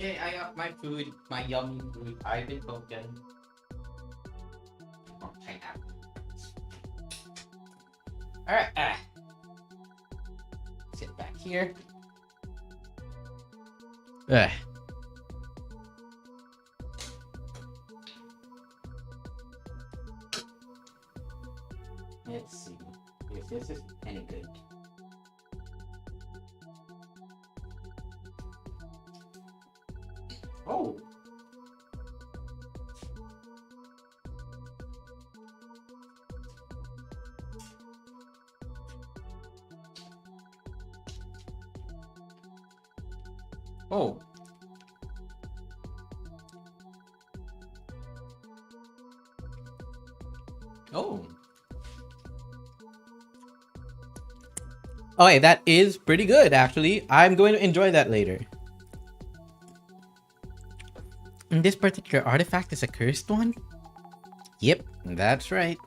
Okay, I got my food, my yummy food. I've been cooking. Oh, pineapple. Alright, sit back here. Ugh. Let's see if this is any good. Oh! Oh! Okay, that is pretty good, actually. I'm going to enjoy that later. And this particular artifact is a cursed one? Yep, that's right.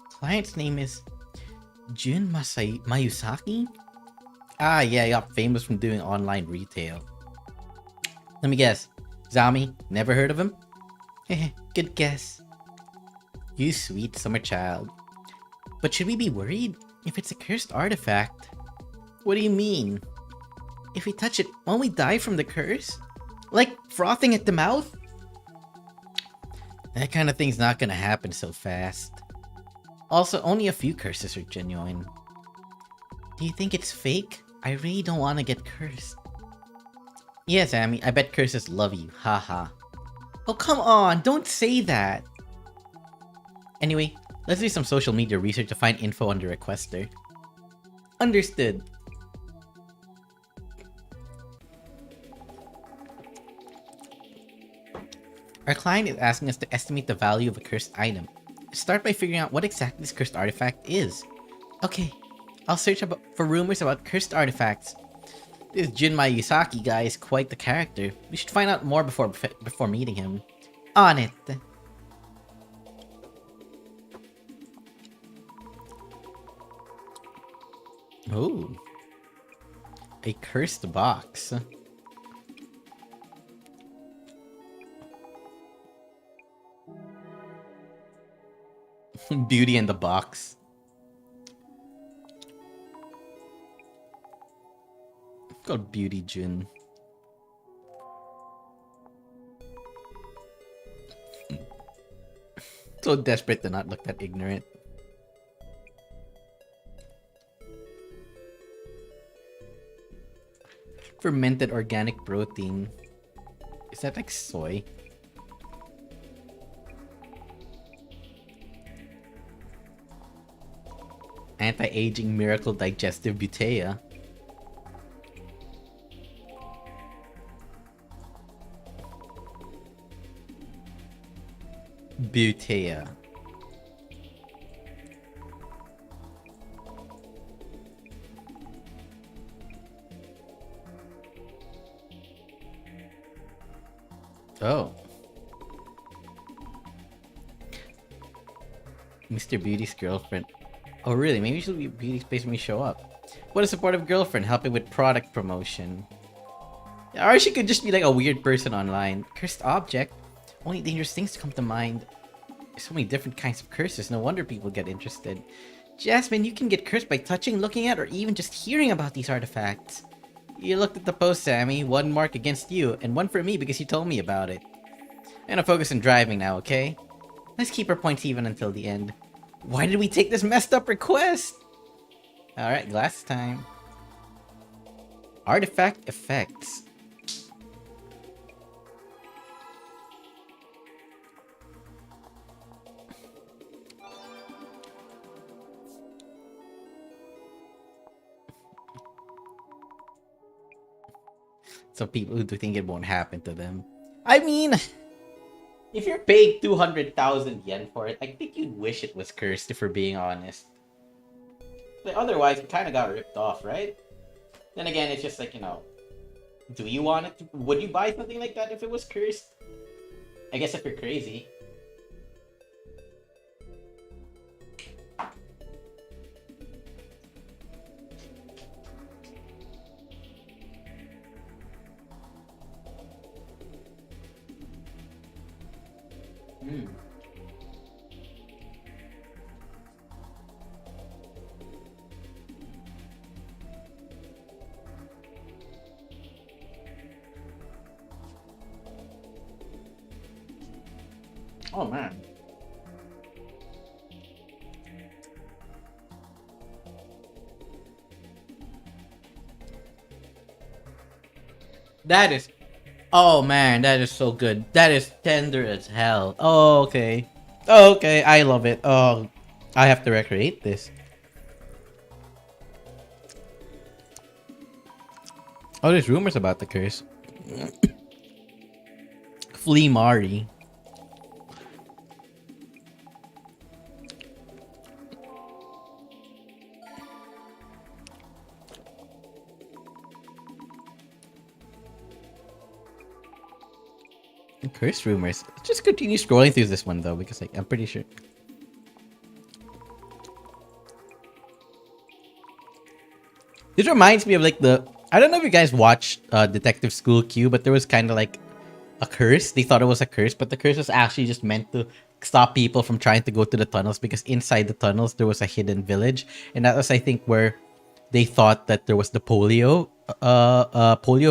Client's name is Mayusaki? Ah, yeah, got famous from doing online retail. Let me guess. Zami, never heard of him? Heh, good guess. You sweet summer child. But should we be worried if it's a cursed artifact? What do you mean? If we touch it, won't we die from the curse? Like frothing at the mouth? That kind of thing's not gonna happen so fast. Also, only a few curses are genuine. Do you think it's fake? I really don't want to get cursed. Yes, Amy, I bet curses love you, haha. Oh, come on, don't say that! Anyway, let's do some social media research to find info on the requester. Understood. Our client is asking us to estimate the value of a cursed item. Start by figuring out what exactly this cursed artifact is. Okay, I'll search for rumors about cursed artifacts. This Junmai Yusaki guy is quite the character. We should find out more before meeting him. On it! Ooh. A cursed box. Beauty in the box. It's called Beauty Jun. So desperate to not look that ignorant. Fermented organic protein. Is that like soy? Anti-aging miracle digestive butea. Butea. Oh. Mr. Beauty's girlfriend. Oh really? Maybe she'll be Beauty's place when we show up. What a supportive girlfriend helping with product promotion. Or she could just be like a weird person online. Cursed object? Only dangerous things to come to mind. There's so many different kinds of curses, no wonder people get interested. Jasmine, you can get cursed by touching, looking at, or even just hearing about these artifacts. You looked at the post, Sammy. One mark against you, and one for me because you told me about it. I'm gonna focus on driving now, okay? Let's keep our points even until the end. Why did we take this messed up request? Alright, glass time. Artifact effects. Some people who do think it won't happen to them. I mean, if you're paying 200,000 yen for it, I think you'd wish it was cursed, if we're being honest. But otherwise, it kind of got ripped off, right? Then again, it's just like, you know, do you want it? Would you buy something like that if it was cursed? I guess if you're crazy. Hmm. Oh man. That is... Oh man, that is so good. That is tender as hell. Oh, okay. Oh, okay, I love it. Oh, I have to recreate this. Oh, there's rumors about the curse. Flea Mari. Curse rumors. Let's just continue scrolling through this one though, because like I'm pretty sure. This reminds me of like the. I don't know if you guys watched Detective School Q, but there was kind of like a curse. They thought it was a curse, but the curse was actually just meant to stop people from trying to go to the tunnels, because inside the tunnels there was a hidden village, and that was, I think, where they thought that there was the polio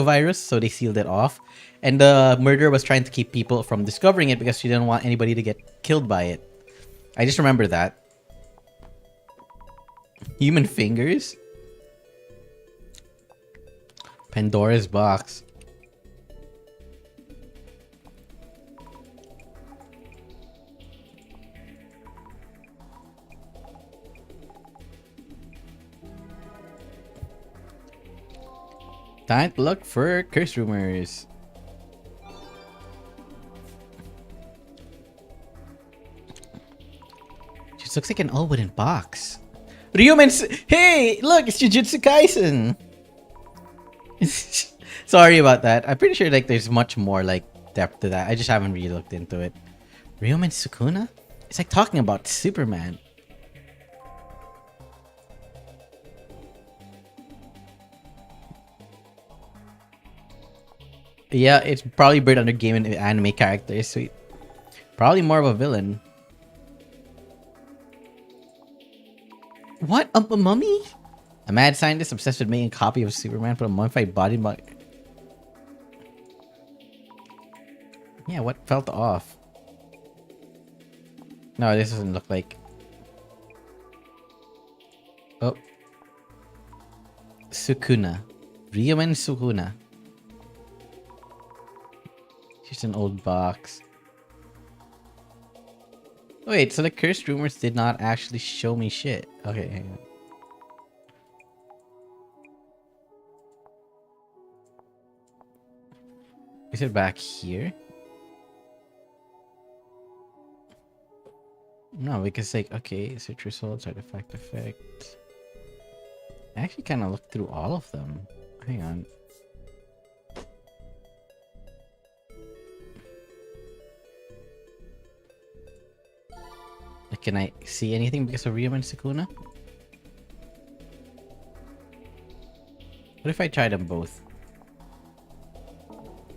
virus, so they sealed it off. And the murderer was trying to keep people from discovering it because she didn't want anybody to get killed by it. I just remember that. Human fingers? Pandora's box. Time to look for curse rumors. Just looks like an all wooden box. Ryumen's. Hey, look, it's Jujutsu Kaisen. Sorry about that. I'm pretty sure like there's much more like depth to that. I just haven't really looked into it. Ryumen Sukuna? It's like talking about Superman. Yeah, it's probably buried under game and anime characters. Sweet. Probably more of a villain. What? A mummy? A mad scientist obsessed with making a copy of Superman for a mummified body. Yeah, what felt off? No, this doesn't look like. Oh. Sukuna. Ryumen Sukuna. Just an old box. Wait, so the cursed rumors did not actually show me shit. Okay, hang on. Is it back here? No, because like, okay, search results, artifact effect. I actually kind of looked through all of them. Hang on. Like, can I see anything because of Ryumen Sukuna? What if I try them both?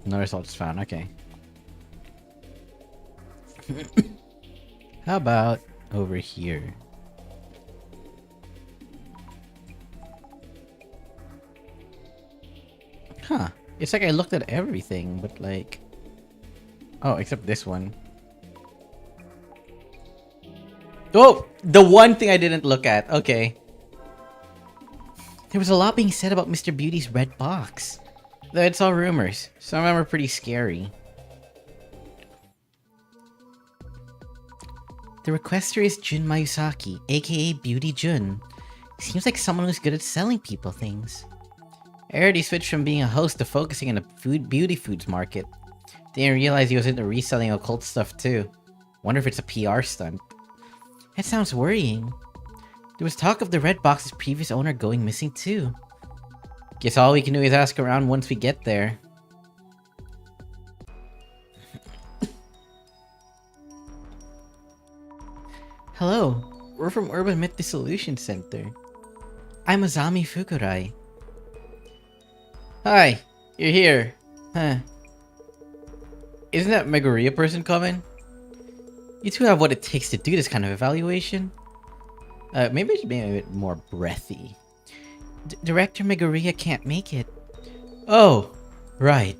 No results found, okay. How about over here? Huh. It's like I looked at everything, but like... Oh, except this one. Oh! The one thing I didn't look at. Okay. There was a lot being said about Mr. Beauty's red box. Though it's all rumors. Some of them are pretty scary. The requester is Jun Mayusaki, aka Beauty Jun. Seems like someone who's good at selling people things. I already switched from being a host to focusing on the beauty foods market. Didn't realize he was into reselling occult stuff too. Wonder if it's a PR stunt. That sounds worrying. There was talk of the red box's previous owner going missing too. Guess all we can do is ask around once we get there. Hello, we're from Urban Myth Dissolution Center. I'm Azami Fukurai. Hi, you're here. Huh. Isn't that Megoria person coming? You two have what it takes to do this kind of evaluation? Maybe I should be a bit more breathy. Director Megoria can't make it. Oh, right.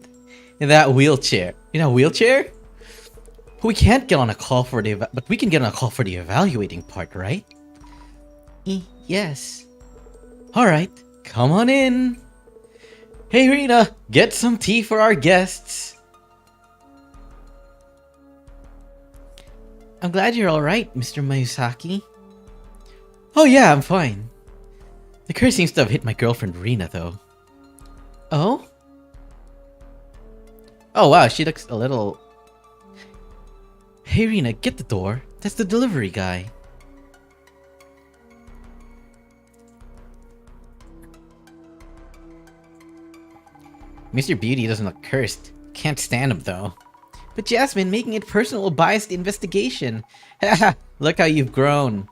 In that wheelchair. In a wheelchair? We can't get on a call for the but we can get on a call for the evaluating part, right? Yes. Alright, come on in. Hey Rina, get some tea for our guests. I'm glad you're alright, Mr. Mayusaki. Oh yeah, I'm fine. The curse seems to have hit my girlfriend Rina, though. Oh? Oh wow, she looks a little... Hey Rina, get the door. That's the delivery guy. Mr. Beauty doesn't look cursed. Can't stand him, though. But Jasmine, making it personal will bias the investigation. Haha, look how you've grown.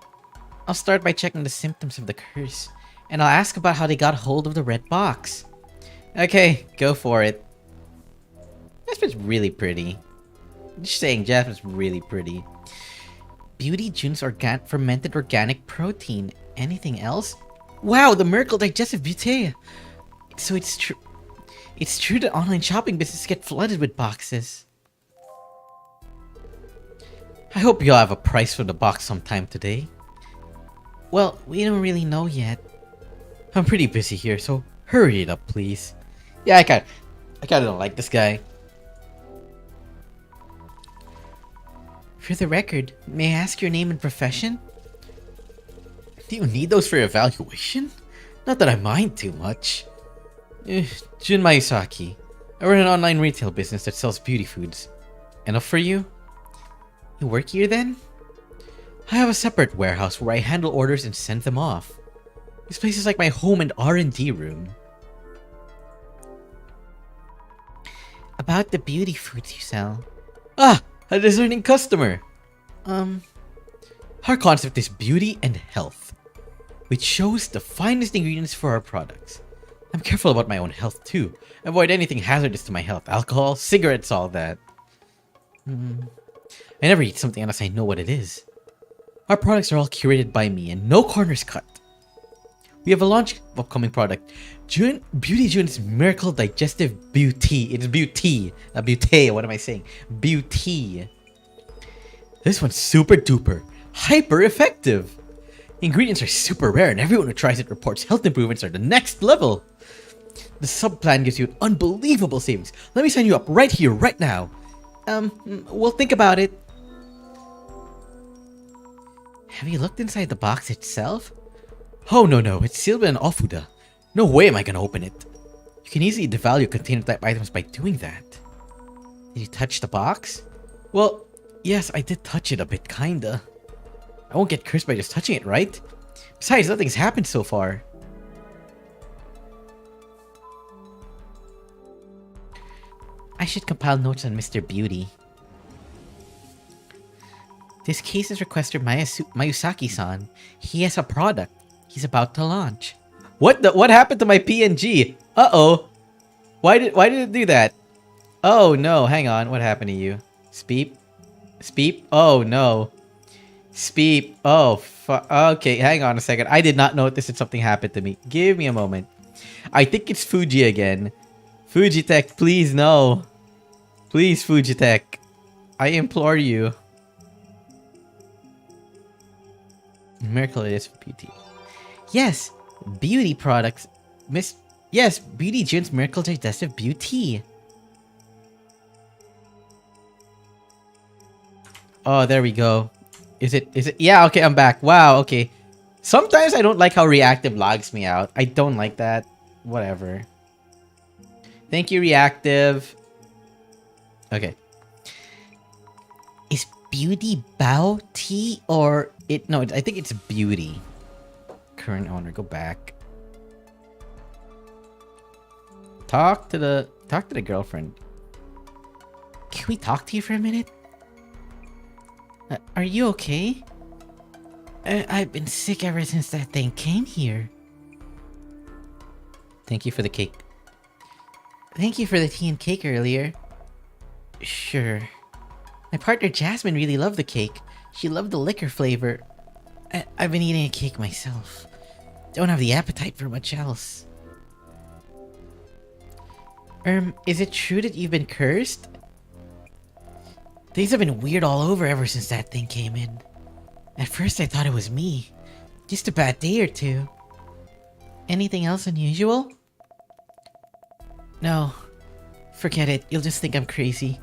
I'll start by checking the symptoms of the curse, and I'll ask about how they got hold of the red box. Okay, go for it. Jasmine's really pretty. Just saying, Jasmine's really pretty. Beauty June's fermented organic protein. Anything else? Wow, the miracle digestive beauty. So it's true. It's true that online shopping businesses get flooded with boxes. I hope you'll have a price for the box sometime today. Well, we don't really know yet. I'm pretty busy here, so hurry it up, please. Yeah, I kinda don't like this guy. For the record, may I ask your name and profession? Do you need those for evaluation? Not that I mind too much. Jun Mayusaki. I run an online retail business that sells beauty foods. Enough for you? You work here then? I have a separate warehouse where I handle orders and send them off. This place is like my home and R&D room. About the beauty foods you sell. Ah! A discerning customer! Our concept is beauty and health, which shows the finest ingredients for our products. I'm careful about my own health too. Avoid anything hazardous to my health. Alcohol, cigarettes, all that. I never eat something unless I know what it is. Our products are all curated by me and no corners cut. We have a launch upcoming product. Beauty June's Miracle Digestive Beauty. It's beauty. Beauty, what am I saying? Beauty. This one's super duper. Hyper effective. Ingredients are super rare and everyone who tries it reports health improvements are the next level. The sub-plan gives you an unbelievable savings. Let me sign you up right here, right now. We'll think about it. Have you looked inside the box itself? Oh, no, it's sealed with an ofuda. No way am I gonna open it. You can easily devalue container-type items by doing that. Did you touch the box? Well, yes, I did touch it a bit, kinda. I won't get cursed by just touching it, right? Besides, nothing's happened so far. I should compile notes on Mr. Beauty. This case is requester Mayusaki-san. He has a product he's about to launch. What happened to my PNG? Uh-oh. Why did it do that? Oh no, hang on. What happened to you? Speep? Speep? Oh no. Speep. Oh, okay, hang on a second. I did not notice that something happened to me. Give me a moment. I think it's Fuji again. Fujitech, please no. Please, Fujitech. I implore you. Miracle it is for beauty. Yes, beauty products. Yes, Beauty June's Miracle Digestive Beauty. Oh, there we go. Is it? Yeah, okay, I'm back. Wow, okay. Sometimes I don't like how reactive logs me out. I don't like that. Whatever. Thank you, reactive. Okay. Is beauty Bao tea or it? No, I think it's beauty. Current owner, go back. Talk to the girlfriend. Can we talk to you for a minute? Are you okay? I've been sick ever since that thing came here. Thank you for the cake. Thank you for the tea and cake earlier. Sure. My partner Jasmine really loved the cake. She loved the liquor flavor. I've been eating a cake myself. Don't have the appetite for much else. Is it true that you've been cursed? Things have been weird all over ever since that thing came in. At first I thought it was me. Just a bad day or two. Anything else unusual? No. Forget it. You'll just think I'm crazy.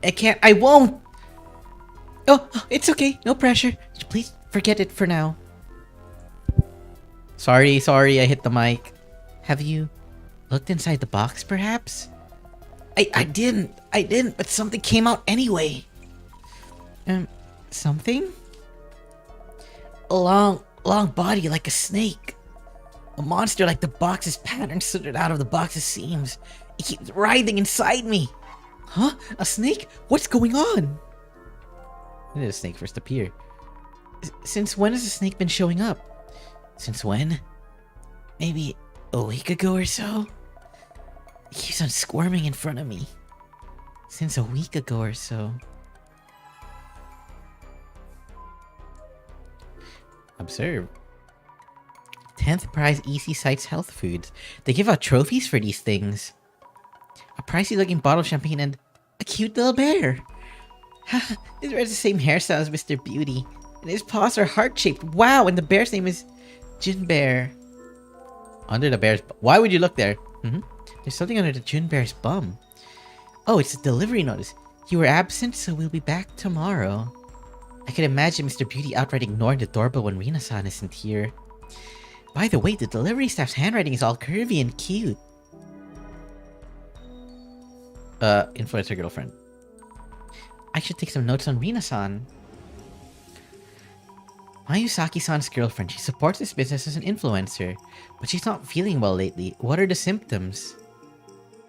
I won't! Oh, it's okay. No pressure. Please forget it for now. Sorry, I hit the mic. Have you looked inside the box, perhaps? I didn't, but something came out anyway. Something? A long body like a snake. A monster like the box's pattern slithered out of the box's seams. It keeps writhing inside me. Huh? A snake? What's going on? When did a snake first appear? Since when has a snake been showing up? Since when? Maybe a week ago or so? It keeps on squirming in front of me. Since a week ago or so. Observe. 10th prize EC Sites Health Foods. They give out trophies for these things. A pricey looking bottle of champagne and a cute little bear. This wears the same hairstyle as Mr. Beauty. And his paws are heart-shaped. Wow, and the bear's name is Jun Bear. Under the bear's... Why would you look there? There's something under the Jun Bear's bum. Oh, it's a delivery notice. You were absent, so we'll be back tomorrow. I could imagine Mr. Beauty outright ignoring the doorbell when Rina-san isn't here. By the way, the delivery staff's handwriting is all curvy and cute. Influencer girlfriend. I should take some notes on Rina-san. Mayusaki-san's girlfriend. She supports this business as an influencer, but she's not feeling well lately. What are the symptoms?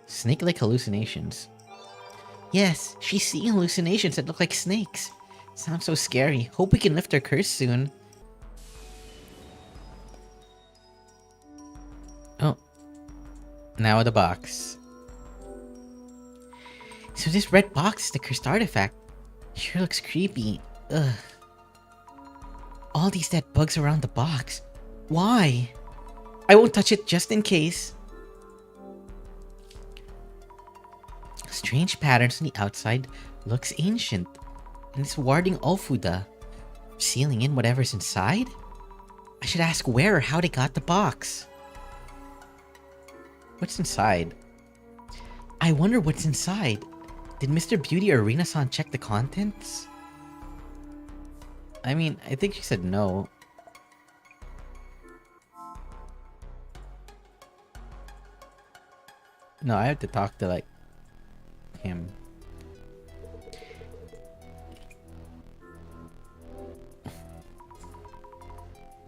Snake-like hallucinations. Yes, she's seeing hallucinations that look like snakes. Sounds so scary. Hope we can lift her curse soon. Oh. Now the box. So this red box is the cursed artifact. Sure looks creepy. Ugh. All these dead bugs around the box. Why? I won't touch it just in case. Strange patterns on the outside. Looks ancient. And it's warding Ofuda. Sealing in whatever's inside? I should ask where or how they got the box. What's inside? I wonder what's inside. Did Mr. Beauty or Rina-san check the contents? I mean, I think she said no. No, I have to talk to, like, him.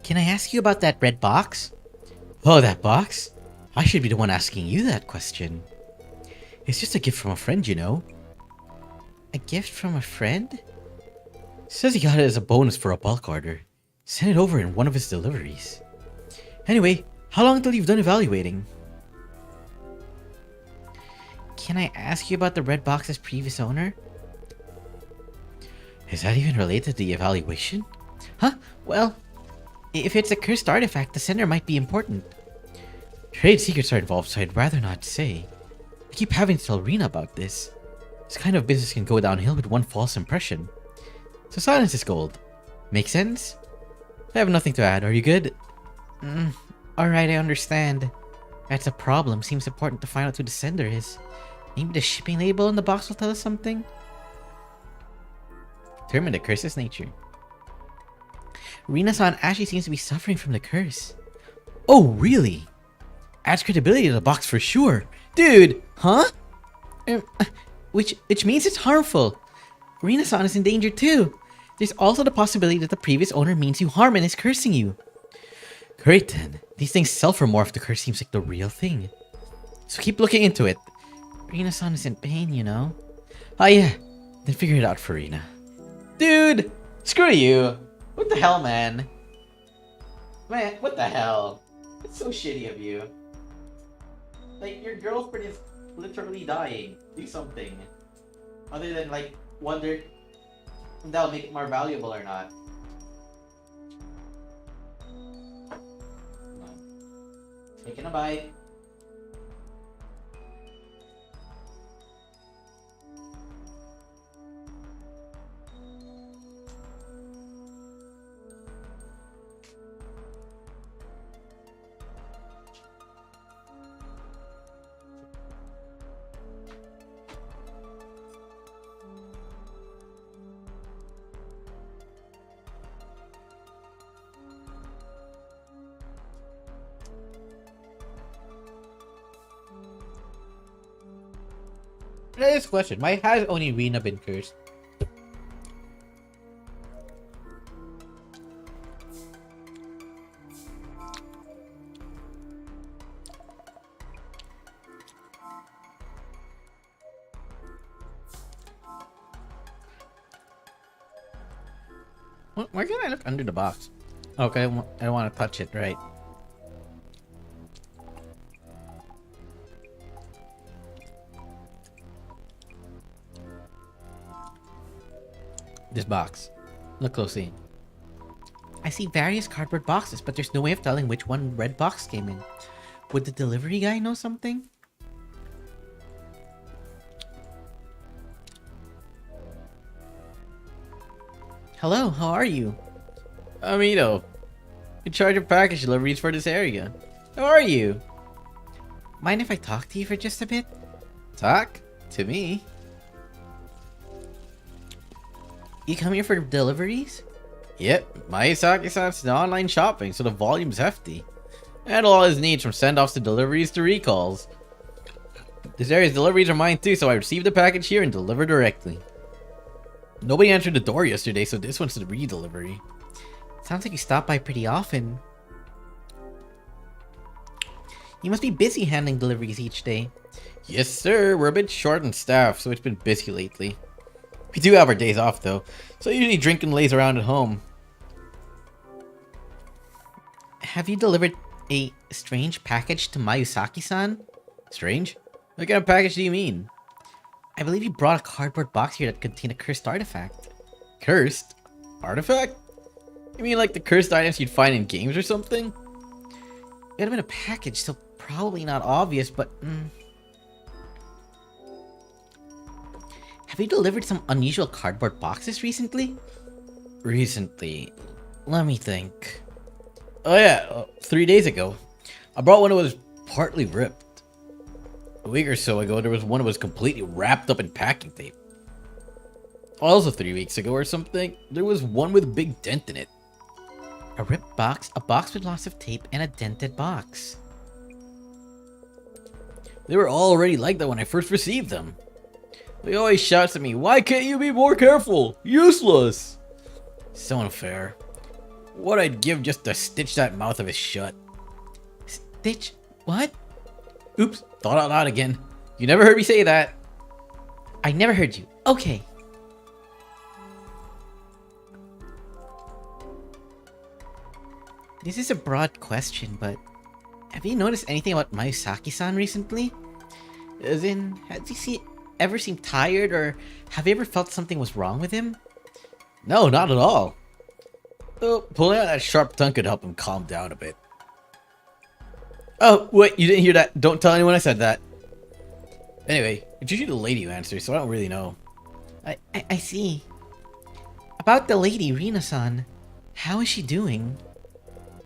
Can I ask you about that red box? Oh, that box? I should be the one asking you that question. It's just a gift from a friend, you know. A gift from a friend? Says he got it as a bonus for a bulk order. Sent it over in one of his deliveries. Anyway, how long till you've done evaluating? Can I ask you about the red box's previous owner? Is that even related to the evaluation? Huh? Well, if it's a cursed artifact, the sender might be important. Trade secrets are involved, so I'd rather not say. I keep having to tell Rina about this. This kind of business can go downhill with one false impression. So silence is gold. Make sense? I have nothing to add. Are you good? Alright, I understand. That's a problem. Seems important to find out who the sender is. Maybe the shipping label on the box will tell us something? Determine the curse's nature. Rina-san actually seems to be suffering from the curse. Oh, really? Adds credibility to the box for sure. Dude! Huh? Which means it's harmful. Rina-san is in danger too. There's also the possibility that the previous owner means you harm and is cursing you. Great then. These things self-remorph. The curse seems like the real thing. So keep looking into it. Rina-san is in pain, you know. Oh yeah. Then figure it out for Rina. Dude! Screw you! What the hell, man? Man, what the hell? It's so shitty of you. Like, your girlfriend is literally dying. Do something. Other than, like, wonder if that'll make it more valuable or not. Come on. Taking a bite. This question, why has only Rina been cursed? Why can't I look under the box? Okay, I don't want to touch it, right? This box. Look closely. I see various cardboard boxes, but there's no way of telling which one red box came in. Would the delivery guy know something? Hello, how are you? Amito, in charge of package deliveries for this area. How are you? Mind if I talk to you for just a bit? Talk? To me? You come here for deliveries? Yep, Mayasaki-san's in online shopping, so the volume's hefty. Handle all his needs from send-offs to deliveries to recalls. This area's deliveries are mine too, so I received the package here and deliver directly. Nobody answered the door yesterday, so this one's the re-delivery. Sounds like you stop by pretty often. You must be busy handling deliveries each day. Yes, sir. We're a bit short on staff, so it's been busy lately. We do have our days off, though, so I usually drink and laze around at home. Have you delivered a strange package to Mayusaki-san? Strange? What kind of package do you mean? I believe you brought a cardboard box here that contained a cursed artifact. Cursed? Artifact? You mean like the cursed items you'd find in games or something? It would have been a package, so probably not obvious, but... Have you delivered some unusual cardboard boxes recently? Recently? Let me think. Oh yeah, 3 days ago. I brought one that was partly ripped. A week or so ago, there was one that was completely wrapped up in packing tape. Also 3 weeks ago or something, there was one with a big dent in it. A ripped box, a box with lots of tape, and a dented box. They were all already like that when I first received them. He always shouts at me, "Why can't you be more careful? Useless!" So unfair. What I'd give just to stitch that mouth of his shut. Stitch? What? Oops, thought out loud again. You never heard me say that. I never heard you. Okay. This is a broad question, but have you noticed anything about Mayusaki-san recently? As in, has he ever seemed tired, or have you ever felt something was wrong with him? No, not at all. Oh, pulling out that sharp tongue could help him calm down a bit. Oh, wait, you didn't hear that. Don't tell anyone I said that. Anyway, it's usually the lady who answers, so I don't really know. I see. About the lady, Rina-san. How is she doing?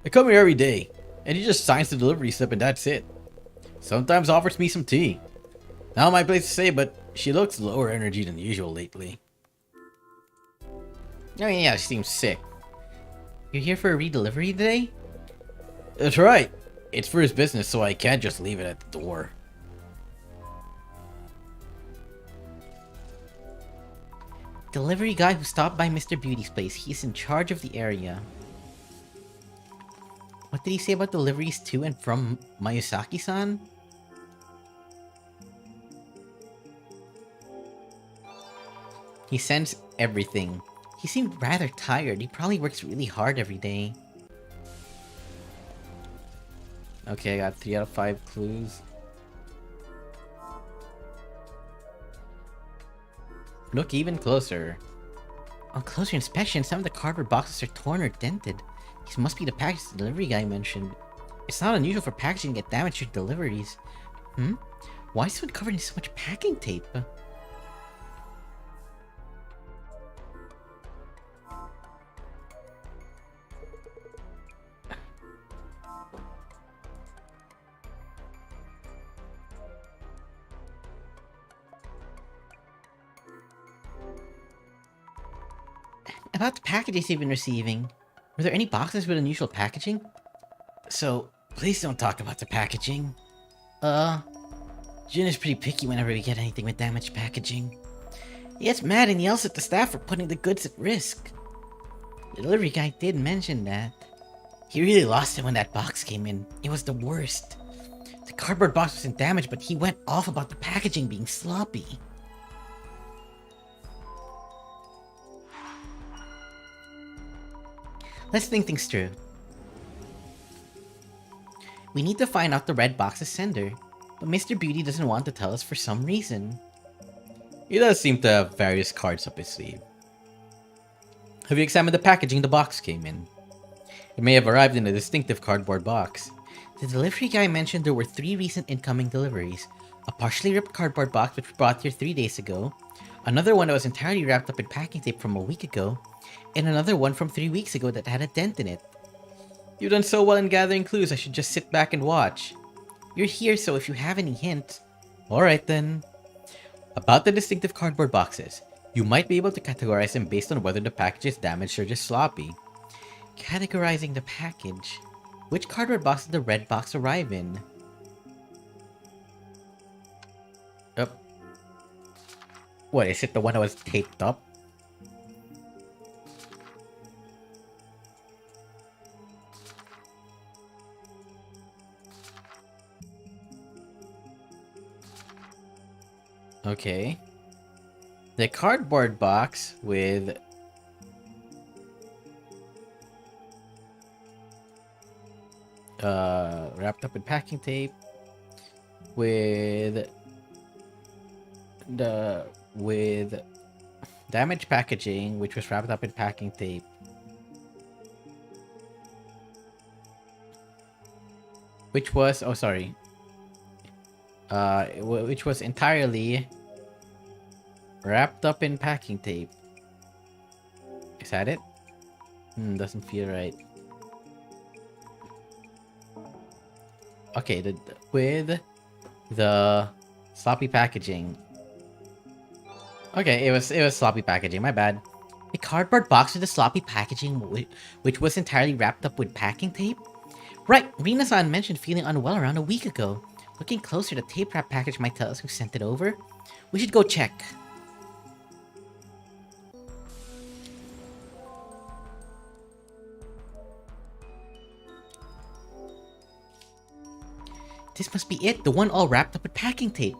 I come here every day, and he just signs the delivery slip and that's it. Sometimes offers me some tea. Not my place to say, but she looks lower energy than usual lately. I mean, yeah, she seems sick. You're here for a redelivery today? That's right. It's for his business, so I can't just leave it at the door. Delivery guy who stopped by Mr. Beauty's place. He's in charge of the area. What did he say about deliveries to and from Mayusaki-san? He sends everything. He seemed rather tired. He probably works really hard every day. Okay, I got 3 out of 5 clues. Look even closer. On closer inspection, some of the cardboard boxes are torn or dented. These must be the package the delivery guy mentioned. It's not unusual for packaging to get damaged during deliveries. Why is this one covered in so much packing tape? About the packages you've been receiving, were there any boxes with unusual packaging? So, please don't talk about the packaging. Jin is pretty picky whenever we get anything with damaged packaging. He gets mad and yells at the staff for putting the goods at risk. The delivery guy did mention that. He really lost it when that box came in. It was the worst. The cardboard box wasn't damaged, but he went off about the packaging being sloppy. Let's think things through. We need to find out the red box's sender, but Mr. Beauty doesn't want to tell us for some reason. He does seem to have various cards up his sleeve. Have you examined the packaging the box came in? It may have arrived in a distinctive cardboard box. The delivery guy mentioned there were 3 recent incoming deliveries. A partially ripped cardboard box which we brought here 3 days ago, another one that was entirely wrapped up in packing tape from a week ago, and another one from 3 weeks ago that had a dent in it. You've done so well in gathering clues, I should just sit back and watch. You're here, so if you have any hints... Alright then. About the distinctive cardboard boxes, you might be able to categorize them based on whether the package is damaged or just sloppy. Categorizing the package. Which cardboard box did the red box arrive in? What, is it the one that was taped up? Okay. The cardboard box with... wrapped up in packing tape. With damaged packaging, which was wrapped up in packing tape. Which was... Oh, sorry. Which was entirely wrapped up in packing tape. Is that it? Doesn't feel right. Okay, with the sloppy packaging. Okay, it was sloppy packaging. My bad. A cardboard box with the sloppy packaging, which was entirely wrapped up with packing tape. Right, Rina-san mentioned feeling unwell around a week ago. Looking closer, the tape wrap package might tell us who sent it over. We should go check. This must be it, the one all wrapped up with packing tape.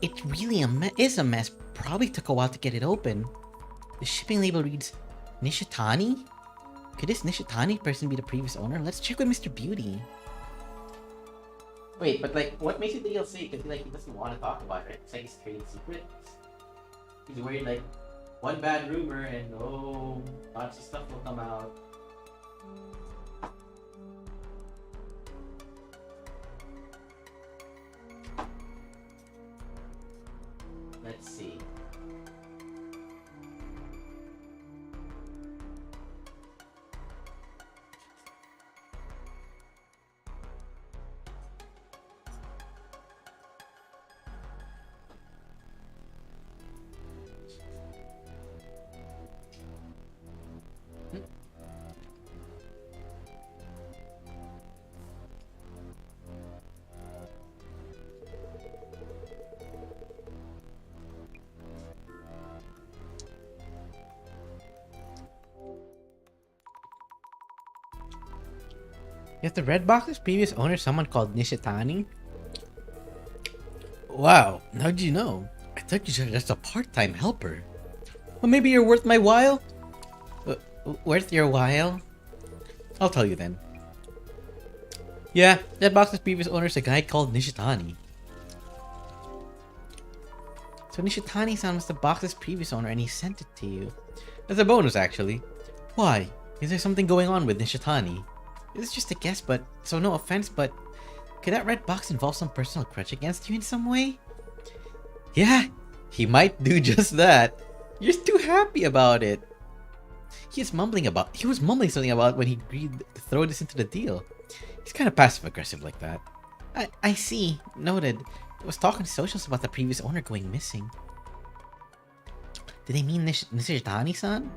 It really is a mess. Probably took a while to get it open. The shipping label reads Nishitani? Could this Nishitani person be the previous owner? Let's check with Mr. Beauty. Wait, but like, what makes you think he'll say? Because he doesn't want to talk about it, right? It's like he's trading secrets. He's worried like one bad rumor and lots of stuff will come out. Let's see. Is the red box's previous owner someone called Nishitani? Wow, how'd you know? I thought you were just a part-time helper. Well, maybe you're worth my while? Worth your while? I'll tell you then. Yeah, that box's previous owner is a guy called Nishitani. So Nishitani-san was the box's previous owner and he sent it to you. As a bonus, actually. Why? Is there something going on with Nishitani? It's just a guess, but so no offense, but could that red box involve some personal grudge against you in some way? Yeah, he might do just that. You're too happy about it. He was mumbling something about when he agreed to throw this into the deal. He's kind of passive-aggressive like that. I see. Noted. I was talking to socials about the previous owner going missing. Did they mean Nishitani-san?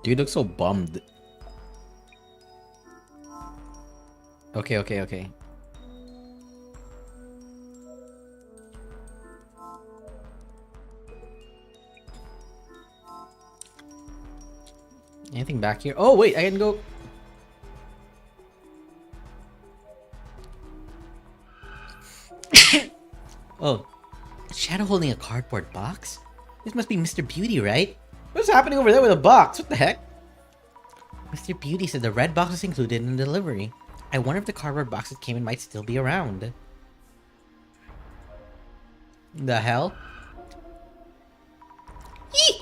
Dude looks so bummed. Okay. Anything back here? Oh, wait, I can go... Oh, Shadow holding a cardboard box? This must be Mr. Beauty, right? What's happening over there with a box? What the heck? Mr. Beauty said the red box was included in the delivery. I wonder if the cardboard box that came in might still be around. The hell? Eee!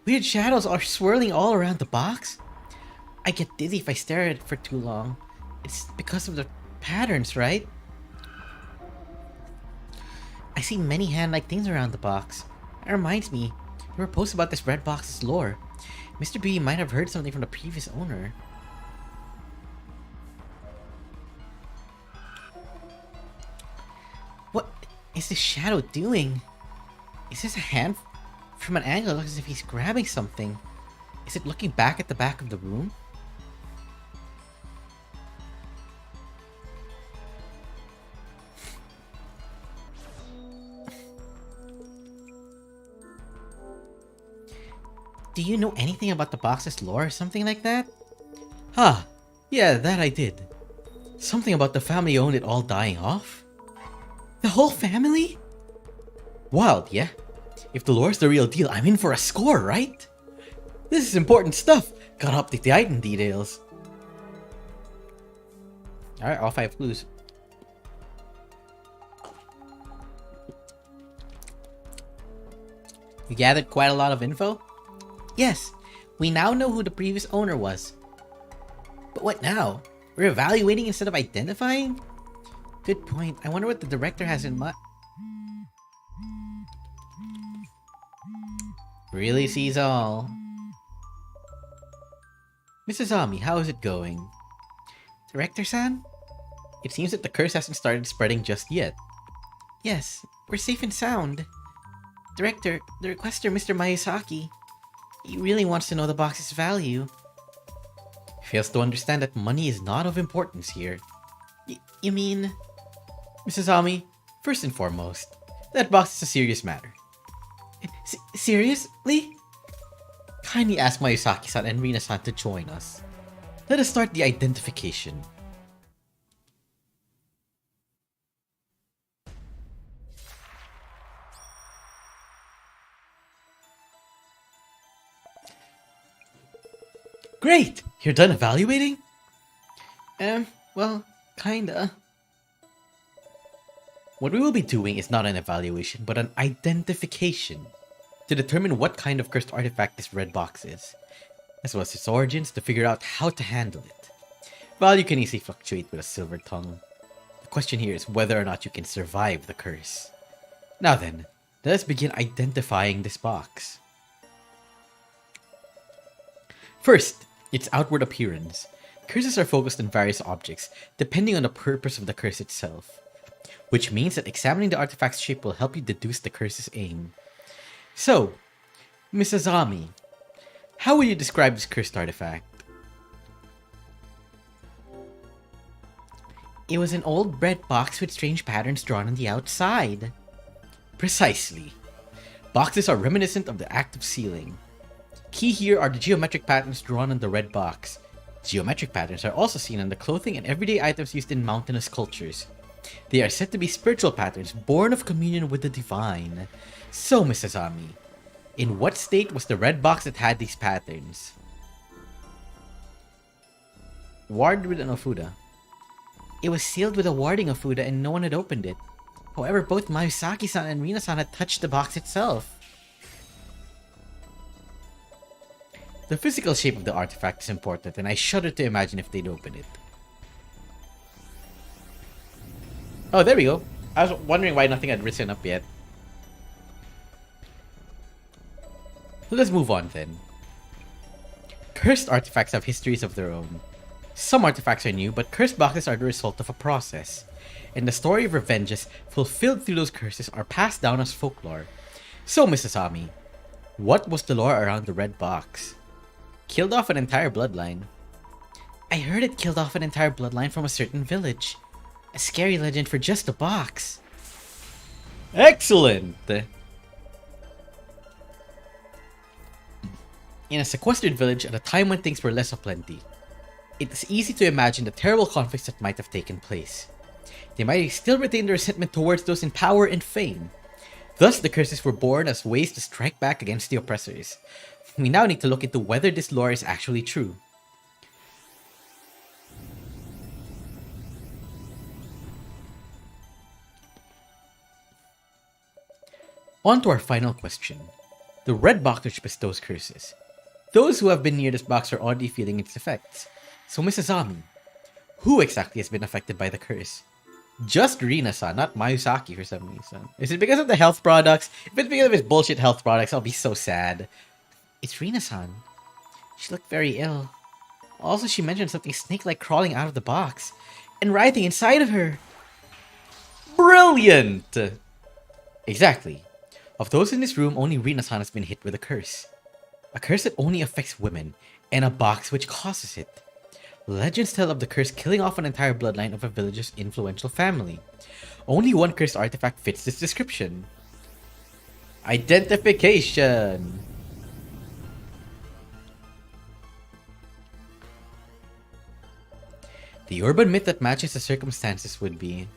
Weird shadows are swirling all around the box. I get dizzy if I stare at it for too long. It's because of the patterns, right? I see many hand-like things around the box. That reminds me, we were posted about this red box's lore. Mr. B might have heard something from the previous owner. What is this shadow doing? Is this a hand? From an angle, it looks as if he's grabbing something. Is it looking back at the back of the room? Do you know anything about the box's lore or something like that? Ah, yeah, that I did. Something about the family who owned it all dying off? The whole family? Wild, yeah? If the lore's the real deal, I'm in for a score, right? This is important stuff. Gotta update the item details. Alright, all 5 clues. You gathered quite a lot of info? Yes, we now know who the previous owner was. But what now? We're evaluating instead of identifying? Good point. I wonder what the director has in mind. Really sees all. Mrs. Ami, how is it going? Director-san? It seems that the curse hasn't started spreading just yet. Yes, we're safe and sound. Director, the requester, Mr. Miyazaki. He really wants to know the box's value. He fails to understand that money is not of importance here. You mean... Mrs. Ami, first and foremost, that box is a serious matter. Seriously? Kindly ask Miyazaki-san and Rina-san to join us. Let us start the identification. Great! You're done evaluating? Well, kinda. What we will be doing is not an evaluation, but an identification, to determine what kind of cursed artifact this red box is, as well as its origins, to figure out how to handle it. Value can easily fluctuate with a silver tongue. The question here is whether or not you can survive the curse. Now then, let us begin identifying this box. First, its outward appearance. Curses are focused on various objects, depending on the purpose of the curse itself, which means that examining the artifact's shape will help you deduce the curse's aim. So, Mrs. Ami, how would you describe this cursed artifact? It was an old red box with strange patterns drawn on the outside. Precisely. Boxes are reminiscent of the act of sealing. Key here are the geometric patterns drawn on the red box. Geometric patterns are also seen on the clothing and everyday items used in mountainous cultures. They are said to be spiritual patterns born of communion with the divine. So, Mrs. Ami, in what state was the red box that had these patterns? Warded with an Ofuda. It was sealed with a warding Ofuda and no one had opened it. However, both Miyazaki-san and Rina-san had touched the box itself. The physical shape of the artifact is important, and I shudder to imagine if they'd open it. Oh, there we go. I was wondering why nothing had risen up yet. Let's move on then. Cursed artifacts have histories of their own. Some artifacts are new, but cursed boxes are the result of a process. And the story of revenges fulfilled through those curses are passed down as folklore. So, Mrs. Ami, what was the lore around the red box? Killed off an entire bloodline. I heard it killed off an entire bloodline from a certain village. A scary legend for just a box. Excellent! In a sequestered village at a time when things were less aplenty, it is easy to imagine the terrible conflicts that might have taken place. They might still retain their resentment towards those in power and fame. Thus, the curses were born as ways to strike back against the oppressors. We now need to look into whether this lore is actually true. On to our final question. The red box which bestows curses. Those who have been near this box are already feeling its effects. So Mrs. Ami, who exactly has been affected by the curse? Just Rina-san, not Mayusaki for some reason. Is it because of the health products? If it's because of his bullshit health products, I'll be so sad. It's Rina-san. She looked very ill. Also, she mentioned something snake-like crawling out of the box and writhing inside of her. Brilliant! Exactly. Of those in this room, only Rina-san has been hit with a curse. A curse that only affects women, and a box which causes it. Legends tell of the curse killing off an entire bloodline of a village's influential family. Only one cursed artifact fits this description. Identification! The urban myth that matches the circumstances would be...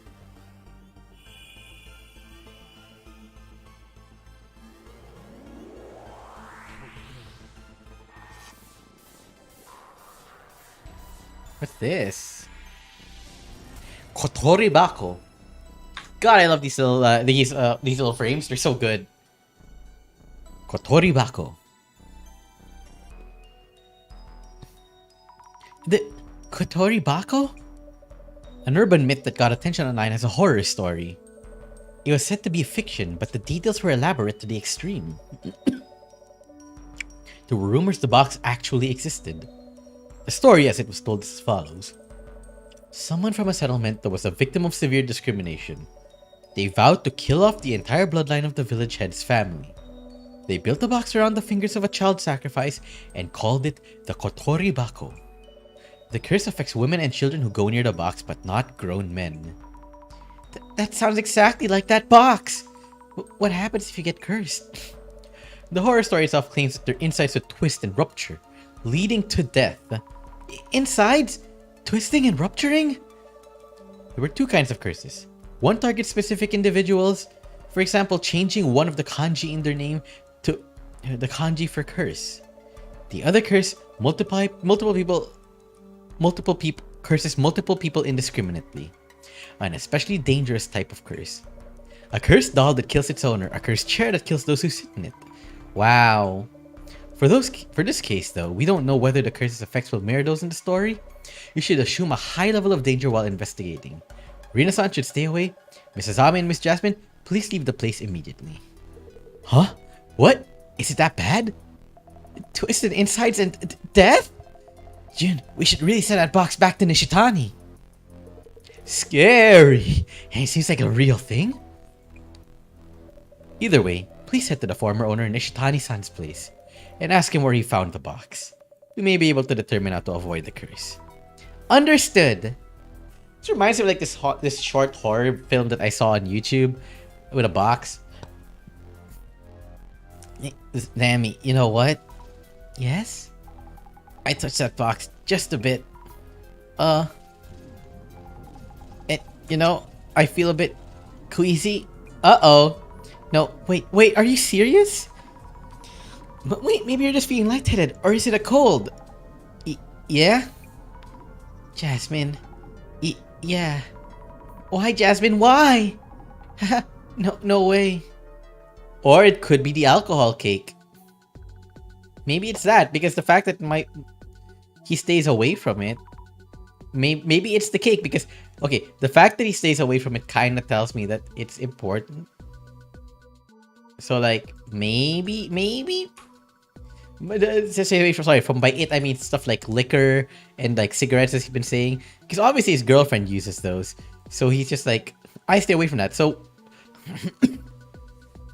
What's this? Kotori Bako. God, I love these little frames. They're so good. Kotori Bako. The Kotori Bako? An urban myth that got attention online as a horror story. It was said to be fiction, but the details were elaborate to the extreme. There were rumors the box actually existed. The story, as it was told, is as follows. Someone from a settlement that was a victim of severe discrimination. They vowed to kill off the entire bloodline of the village head's family. They built a box around the fingers of a child sacrifice and called it the Kotori Bako. The curse affects women and children who go near the box, but not grown men. That sounds exactly like that box! What happens if you get cursed? The horror story itself claims that their insides would twist and rupture, leading to death. Insides? Twisting and rupturing? There were two kinds of curses. One targets specific individuals, for example, changing one of the kanji in their name to the kanji for curse. The other curse curses multiple people indiscriminately. An especially dangerous type of curse. A cursed doll that kills its owner, a cursed chair that kills those who sit in it. Wow. For this case though, we don't know whether the curse's effects will mirror those in the story. You should assume a high level of danger while investigating. Rina-san should stay away. Mrs. Ami and Miss Jasmine, please leave the place immediately. Huh? What? Is it that bad? Twisted insides and death? Jun, we should really send that box back to Nishitani. Scary. And it seems like a real thing. Either way, please head to the former owner Nishitani-san's place and ask him where he found the box. We may be able to determine how to avoid the curse. Understood. This reminds me of like this short horror film that I saw on YouTube with a box. Nami, you know what? Yes? I touched that box just a bit. And, you know, I feel a bit queasy. Uh-oh. No, wait, are you serious? But wait, maybe you're just feeling lightheaded, or is it a cold? Yeah? Jasmine. Yeah. Why, Jasmine, why? No way. Or it could be the alcohol cake. Maybe it's that, because the fact that he stays away from it. Maybe it's the cake, because, okay, the fact that he stays away from it kind of tells me that it's important. So, like, maybe? But from by it, I mean stuff like liquor and like cigarettes, as he's been saying. Because obviously his girlfriend uses those. So he's just like, I stay away from that. So,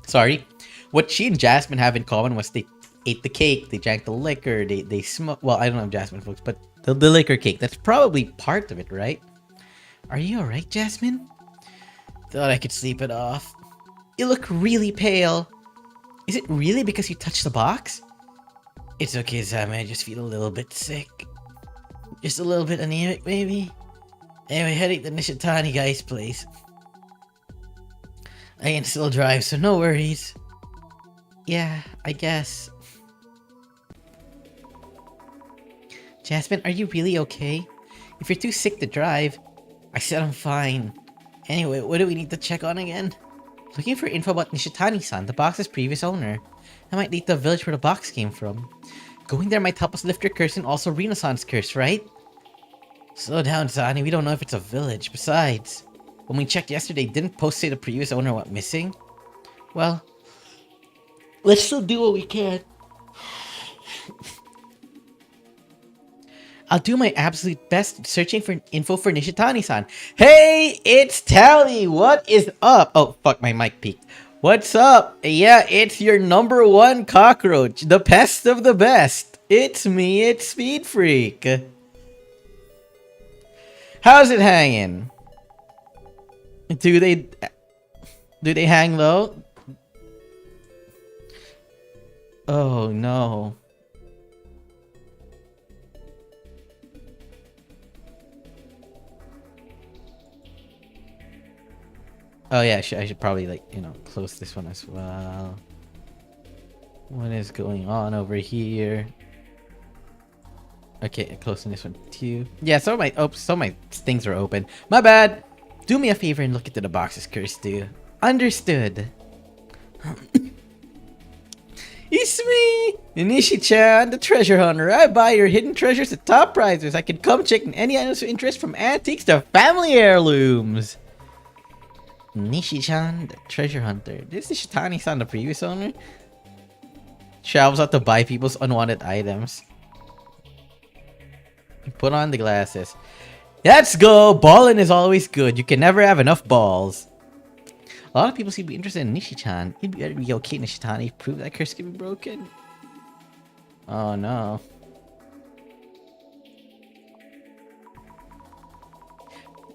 sorry. What she and Jasmine have in common was they ate the cake, they drank the liquor, they smoked. Well, I don't know Jasmine, folks, but the liquor cake, that's probably part of it, right? Are you alright, Jasmine? Thought I could sleep it off. You look really pale. Is it really because you touched the box? It's okay, Sammy. I just feel a little bit sick. Just a little bit anemic, maybe. Anyway, heading to Nishitani guy's place. I can still drive, so no worries. Yeah, I guess. Jasmine, are you really okay? If you're too sick to drive... I said I'm fine. Anyway, what do we need to check on again? Looking for info about Nishitani-san, the box's previous owner. I might lead the village where the box came from. Going there might help us lift your curse and also Rena-san's curse, right? Slow down, Zani. We don't know if it's a village. Besides, when we checked yesterday, didn't Post say the previous owner went missing? Well, let's still do what we can. I'll do my absolute best searching for info for Nishitani-san. Hey, it's Tally! What is up? Oh, fuck, my mic peaked. What's up? Yeah, it's your #1 cockroach, the pest of the best. It's me, it's Speed Freak. How's it hanging? Do they hang low? Oh no. Oh yeah, I should probably, like, you know, close this one as well. What is going on over here? Okay, closing this one too. Yeah, some of my things are open. My bad. Do me a favor and look into the box's curse too. Understood. It's me, Nishi-chan, the treasure hunter. I buy your hidden treasures at top prices. I can come check any items of interest from antiques to family heirlooms. Nishi-chan, the treasure hunter. This is Shitani-san, the previous owner. Travels out to buy people's unwanted items. Put on the glasses. Let's go! Ballin' is always good. You can never have enough balls. A lot of people seem to be interested in Nishi-chan. He'd better be okay, Nishitani. Prove that curse can be broken. Oh no.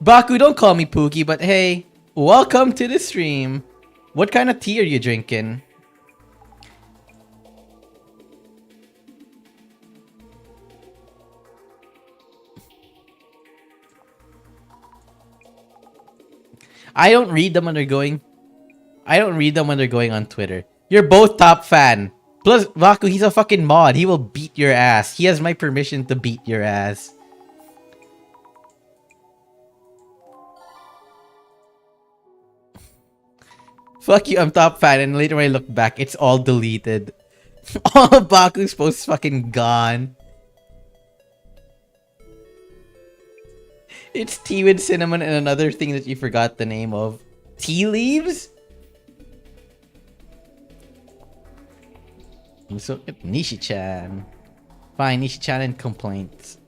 Baku, don't call me Pookie, but hey, welcome to the stream. What kind of tea are you drinking? I don't read them when they're going on Twitter. You're both top fan. Plus, Baku, he's a fucking mod. He will beat your ass. He has my permission to beat your ass. Fuck you, I'm top fan, and later when I look back, it's all deleted. All of Baku's posts fucking gone. It's tea with cinnamon and another thing that you forgot the name of. Tea leaves? So, Nishi-chan. Fine, Nishi-chan and complaints.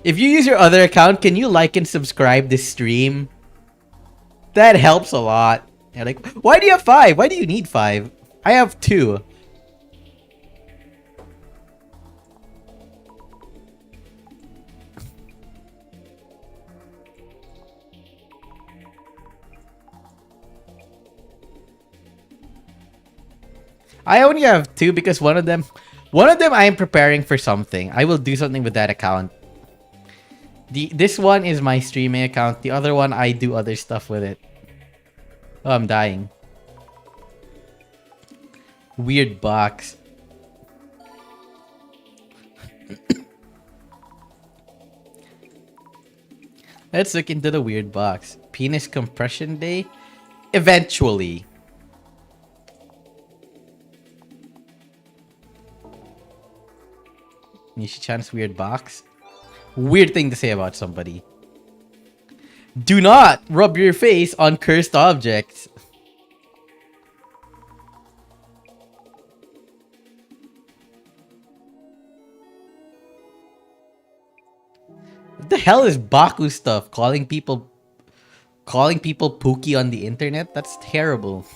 If you use your other account, can you like and subscribe this stream? That helps a lot. You're like, why do you have 5? Why do you need 5? I have 2. I only have 2 because one of them I am preparing for something. I will do something with that account. This one is my streaming account. The other one, I do other stuff with it. Oh, I'm dying. Weird box. Let's look into the weird box. Penis compression day? Eventually. Nishi-chan's weird box? Weird thing to say about somebody. Do not rub your face on cursed objects. What the hell is Baku stuff? Calling people Pookie on the internet? That's terrible.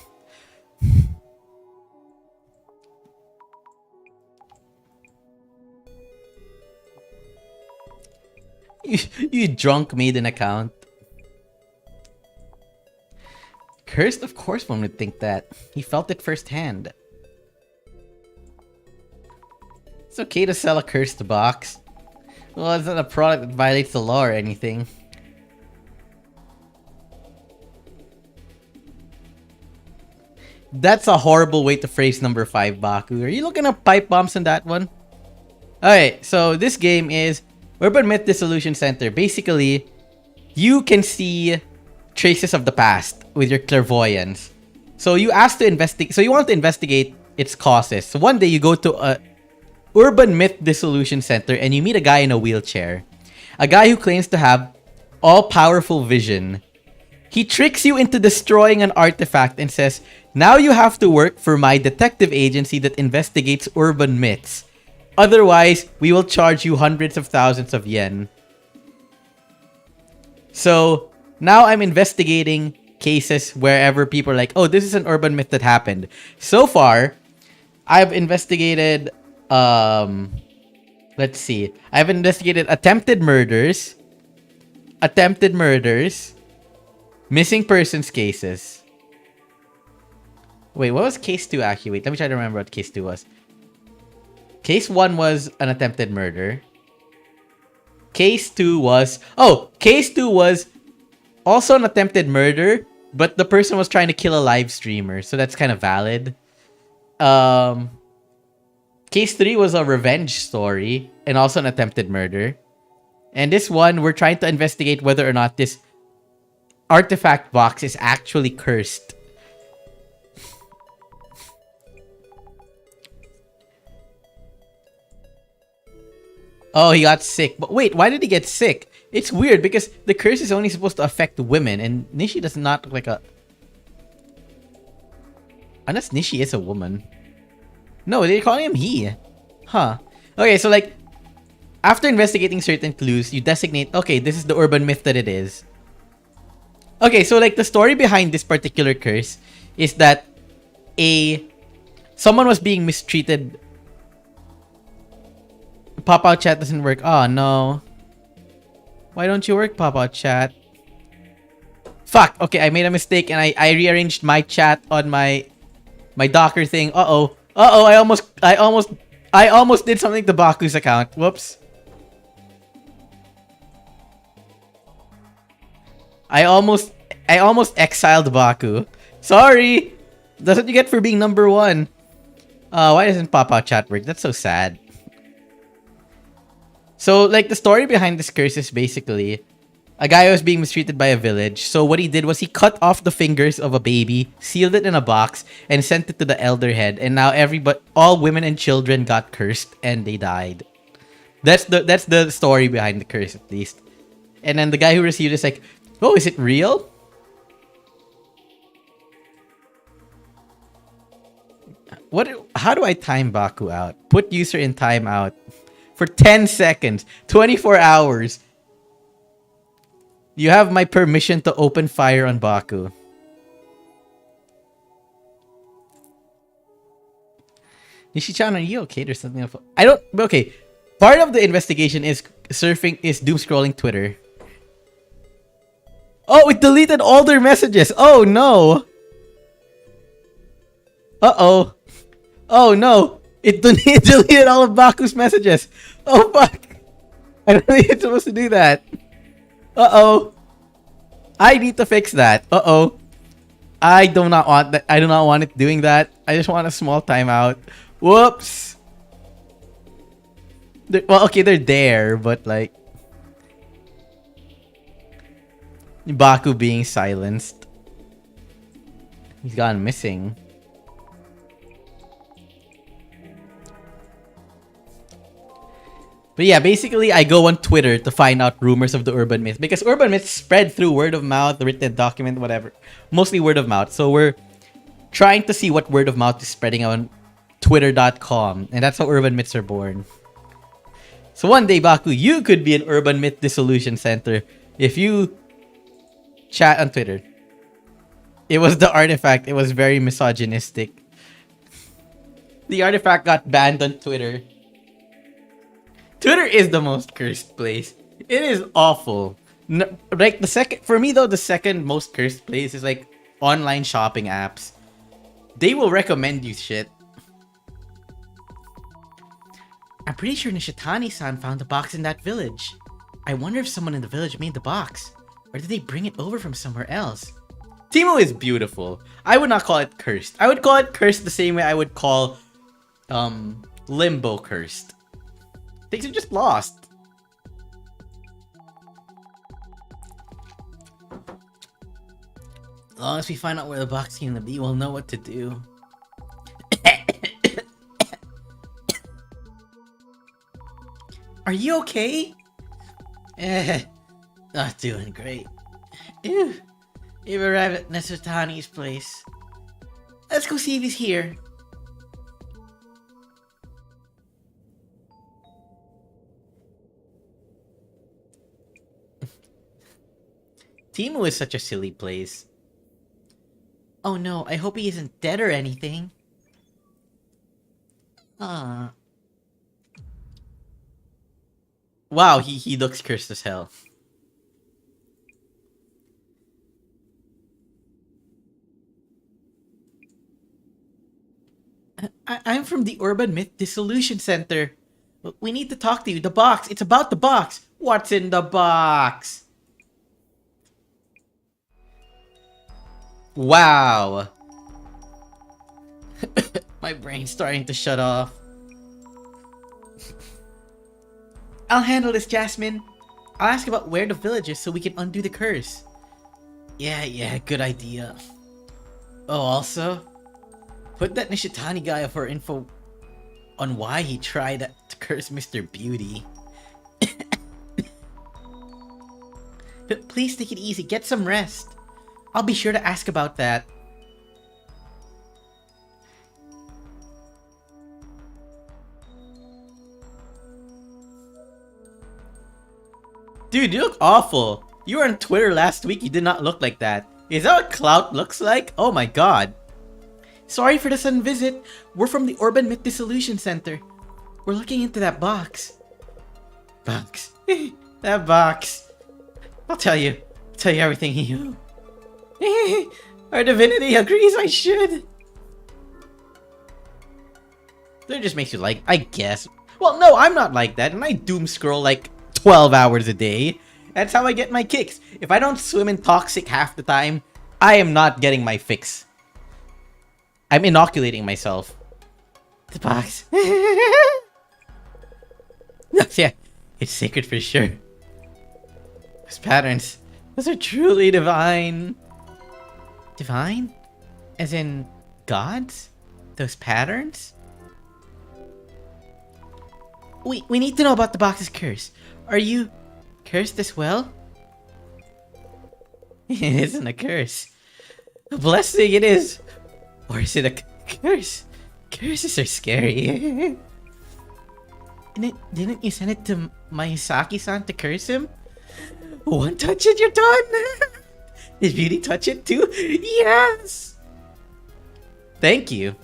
You drunk made an account. Cursed? Of course one would think that. He felt it firsthand. It's okay to sell a cursed box. Well, it's not a product that violates the law or anything. That's a horrible way to phrase number 5, Baku. Are you looking at pipe bombs in that one? Alright, so this game is Urban Myth Dissolution Center. Basically, you can see traces of the past with your clairvoyance. So you ask to investigate. So you want to investigate its causes. So one day you go to a Urban Myth Dissolution Center and you meet a guy in a wheelchair. A guy who claims to have all-powerful vision. He tricks you into destroying an artifact and says, now you have to work for my detective agency that investigates urban myths. Otherwise, we will charge you hundreds of thousands of yen. So, now I'm investigating cases wherever people are like, oh, this is an urban myth that happened. So far, I've investigated, let's see. I've investigated attempted murders, missing persons cases. Wait, what was case 2 actually? Wait, let me try to remember what case 2 was. Case 1 was an attempted murder. Case 2 was... Oh! Case 2 was also an attempted murder, but the person was trying to kill a live streamer, so that's kind of valid. Case 3 was a revenge story, and also an attempted murder. And this one, we're trying to investigate whether or not this artifact box is actually cursed. Oh, he got sick. But wait, why did he get sick? It's weird because the curse is only supposed to affect women, and Nishi does not look like a... Unless Nishi is a woman. No, they're calling him he. Huh. Okay, so like, after investigating certain clues, you designate, okay, this is the urban myth that it is. Okay, so like the story behind this particular curse is that someone was being mistreated. Pop-out chat doesn't work. Oh no. Why don't you work, pop-out chat? Fuck. Okay, I made a mistake and I rearranged my chat on my Docker thing. Uh-oh. Uh-oh, I almost did something to Baku's account. Whoops. I almost exiled Baku. Sorry. That's what you get for being number 1. Why doesn't pop-out chat work? That's so sad. So, like, the story behind this curse is basically a guy was being mistreated by a village. So what he did was he cut off the fingers of a baby, sealed it in a box, and sent it to the elder head. And now all women and children got cursed and they died. That's the story behind the curse, at least. And then the guy who received it is like, oh, is it real? How do I time Baku out? Put user in timeout. For 10 seconds. 24 hours. You have my permission to open fire on Baku. Nishi-chan, are you okay? There's something... I don't... Okay. Part of the investigation is doom scrolling Twitter. Oh, it deleted all their messages. Oh, no. Uh-oh. Oh, no. It deleted all of Baku's messages. Oh, fuck. I don't think it's supposed to do that. Uh-oh. I need to fix that. Uh-oh. I do not want that. I do not want it doing that. I just want a small timeout. Whoops. Well, okay, they're there, but like... Baku being silenced. He's gone missing. But yeah, basically, I go on Twitter to find out rumors of the urban myth. Because urban myths spread through word of mouth, written document, whatever. Mostly word of mouth. So we're trying to see what word of mouth is spreading on Twitter.com. And that's how urban myths are born. So one day, Baku, you could be an urban myth dissolution center if you chat on Twitter. It was the artifact. It was very misogynistic. The artifact got banned on Twitter. Twitter is the most cursed place. It is awful. Like for me though, the second most cursed place is like online shopping apps. They will recommend you shit. I'm pretty sure Nishitani-san found the box in that village. I wonder if someone in the village made the box. Or did they bring it over from somewhere else? Teemo is beautiful. I would not call it cursed. I would call it cursed the same way I would call Limbo cursed. Things are just lost. As long as we find out where the box is gonna be, we'll know what to do. Are you okay? Not doing great. Ew. You've arrived at Nesutani's place. Let's go see if he's here. Teemo is such a silly place. Oh no, I hope he isn't dead or anything. Wow, he looks cursed as hell. I'm from the Urban Myth Dissolution Center. We need to talk to you. The box. It's about the box. What's in the box? Wow. My brain's starting to shut off. I'll handle this, Jasmine. I'll ask about where the village is so we can undo the curse. Yeah, good idea. Oh, also, put that Nishitani guy up for info on why he tried to curse Mr. Beauty. But please take it easy, get some rest. I'll be sure to ask about that. Dude, you look awful. You were on Twitter last week, you did not look like that. Is that what clout looks like? Oh my god. Sorry for the sudden visit. We're from the Urban Myth Dissolution Center. We're looking into that box. Box. That box. I'll tell you everything you know. Our divinity agrees I should. That just makes you like, I guess. Well, no, I'm not like that, and I doom scroll like 12 hours a day. That's how I get my kicks. If I don't swim in toxic half the time, I am not getting my fix. I'm inoculating myself. The box. Yeah, it's sacred for sure. Those patterns, those are truly divine. Divine? As in gods? Those patterns? We need to know about the box's curse. Are you cursed as well? It isn't a curse. A blessing it is. Or is it a curse? Curses are scary. Didn't you send it to Mayasaki-san to curse him? One touch and you're done! Did Beauty touch it too? Yes! Thank you.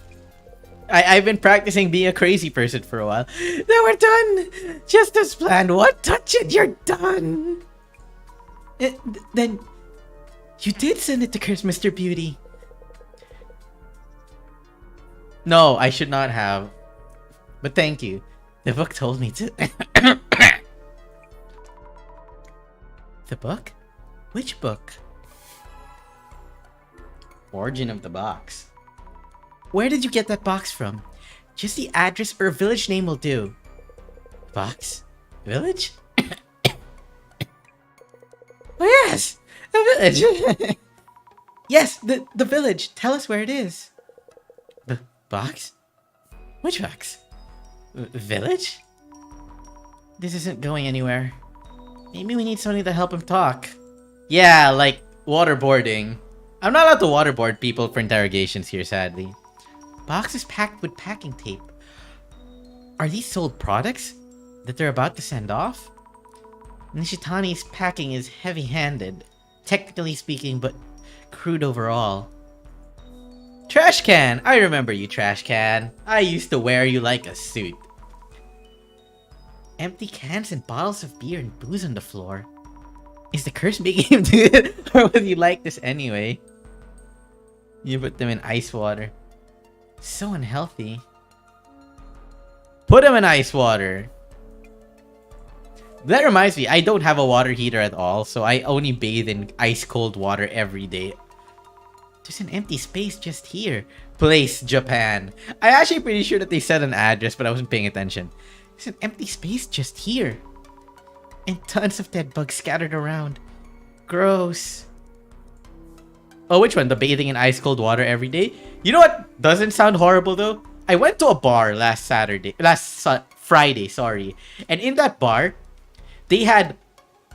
I've been practicing being a crazy person for a while. Now we're done! Just as planned. One touch and you're done! Then, you did send it to curse Mr. Beauty. No, I should not have. But thank you. The book told me to. The book? Which book? Origin of the box. Where did you get that box from? Just the address or village name will do. Box? Village? Oh yes! The village! Yes, the village. Tell us where it is. Box? Which box? Village? This isn't going anywhere. Maybe we need somebody to help him talk. Yeah, like waterboarding. I'm not allowed to waterboard people for interrogations here, sadly. Box is packed with packing tape. Are these sold products that they're about to send off? Nishitani's packing is heavy-handed, technically speaking, but crude overall. Trash can! I remember you, trash can. I used to wear you like a suit. Empty cans and bottles of beer and booze on the floor. Is the curse making him do it? Or would you like this anyway? You put them in ice water. So unhealthy. Put them in ice water. That reminds me, I don't have a water heater at all, so I only bathe in ice cold water every day. There's an empty space just here. Place, Japan. I actually pretty sure that they said an address, but I wasn't paying attention. There's an empty space just here. And tons of dead bugs scattered around. Gross. Oh, which one? The bathing in ice cold water every day? You know what doesn't sound horrible though? I went to a bar last Friday, sorry. And in that bar, they had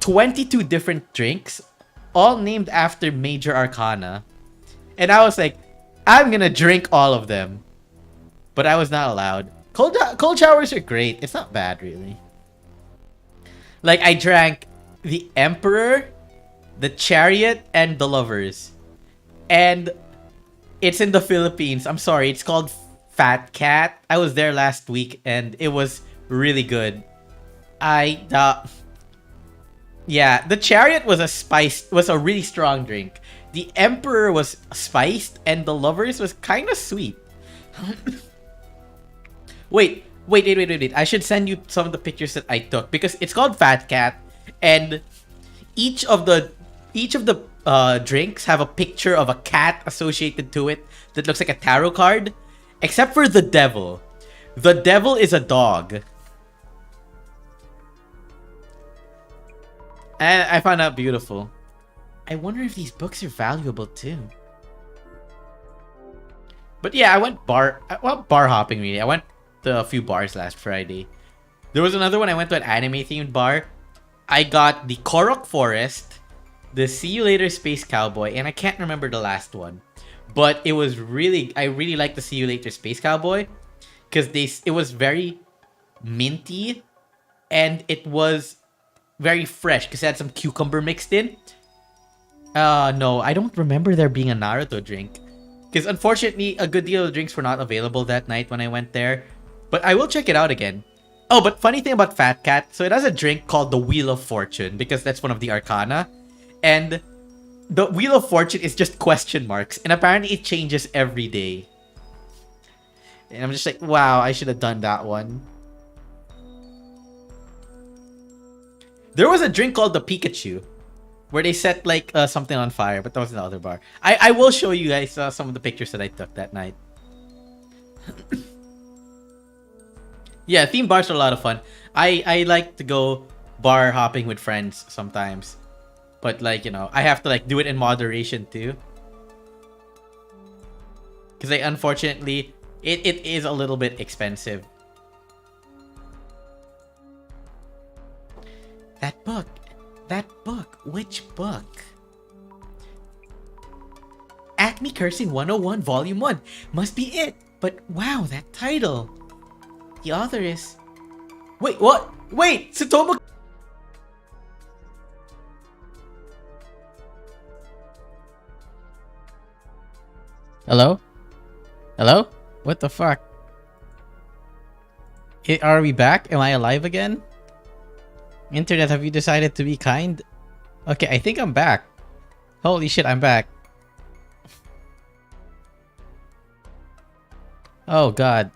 22 different drinks, all named after major arcana. And I was like, I'm gonna drink all of them. But I was not allowed. Cold showers are great. It's not bad, really. Like, I drank the Emperor, the Chariot, and the Lovers. And it's in the Philippines. I'm sorry, it's called Fat Cat. I was there last week, and it was really good. Yeah, the Chariot was a really strong drink. The Emperor was spiced, and the Lovers was kind of sweet. Wait. I should send you some of the pictures that I took because it's called Fat Cat, and each of the drinks have a picture of a cat associated to it that looks like a tarot card, except for the devil. The devil is a dog. And I found that beautiful. I wonder if these books are valuable too. But yeah, I went bar hopping really. I went to a few bars last Friday. There was another one. I went to an anime themed bar. I got the Korok Forest, the See You Later Space Cowboy, and I can't remember the last one. But it was I really liked the See You Later Space Cowboy because it was very minty and it was very fresh because it had some cucumber mixed in. No, I don't remember there being a Naruto drink. Because unfortunately, a good deal of drinks were not available that night when I went there. But I will check it out again. Oh, but funny thing about Fat Cat, so it has a drink called the Wheel of Fortune because that's one of the arcana. And the Wheel of Fortune is just question marks. And apparently it changes every day. And I'm just like, wow, I should have done that one. There was a drink called the Pikachu, where they set like something on fire, but that was the other bar. I will show you guys some of the pictures that I took that night. Yeah, theme bars are a lot of fun. I like to go bar hopping with friends sometimes, but like, you know, I have to like do it in moderation too, because like, unfortunately it is a little bit expensive. That book, which book? Acme Cursing 101 Volume 1 must be it. But wow, that title. The author is... Wait, what? Wait, Tsutomu... Hello? Hello? What the fuck? Are we back? Am I alive again? Internet, have you decided to be kind? Okay, I think I'm back. Holy shit, I'm back. Oh god.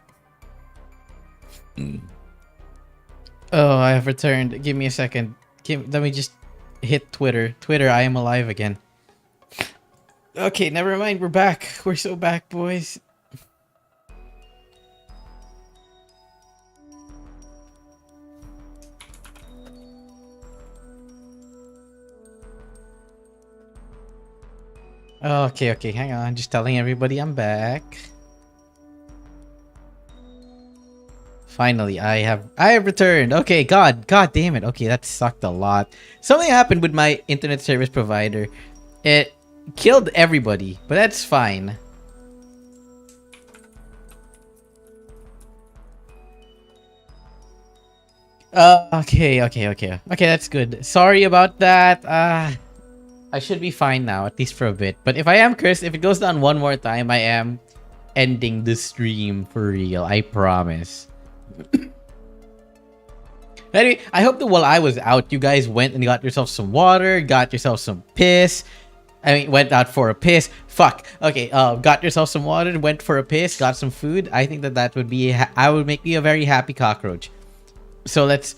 Oh, I have returned. Give me a second. Let me just hit Twitter. Twitter, I am alive again. Okay, never mind. We're back. We're so back, boys. Okay, hang on. Just telling everybody I'm back. Finally, I have returned. Okay, god damn it. Okay, that sucked a lot. Something happened with my internet service provider. It killed everybody, but that's fine. Okay, that's good. Sorry about that. I should be fine now, at least for a bit. But if I am cursed, if it goes down one more time, I am ending the stream for real. I promise. Anyway, I hope that while I was out, you guys went and got yourself some water, got yourself some piss, I mean, went out for a piss. Fuck. Okay. Got yourself some water. Went for a piss. Got some food. I think that would be. I would make me a very happy cockroach. So let's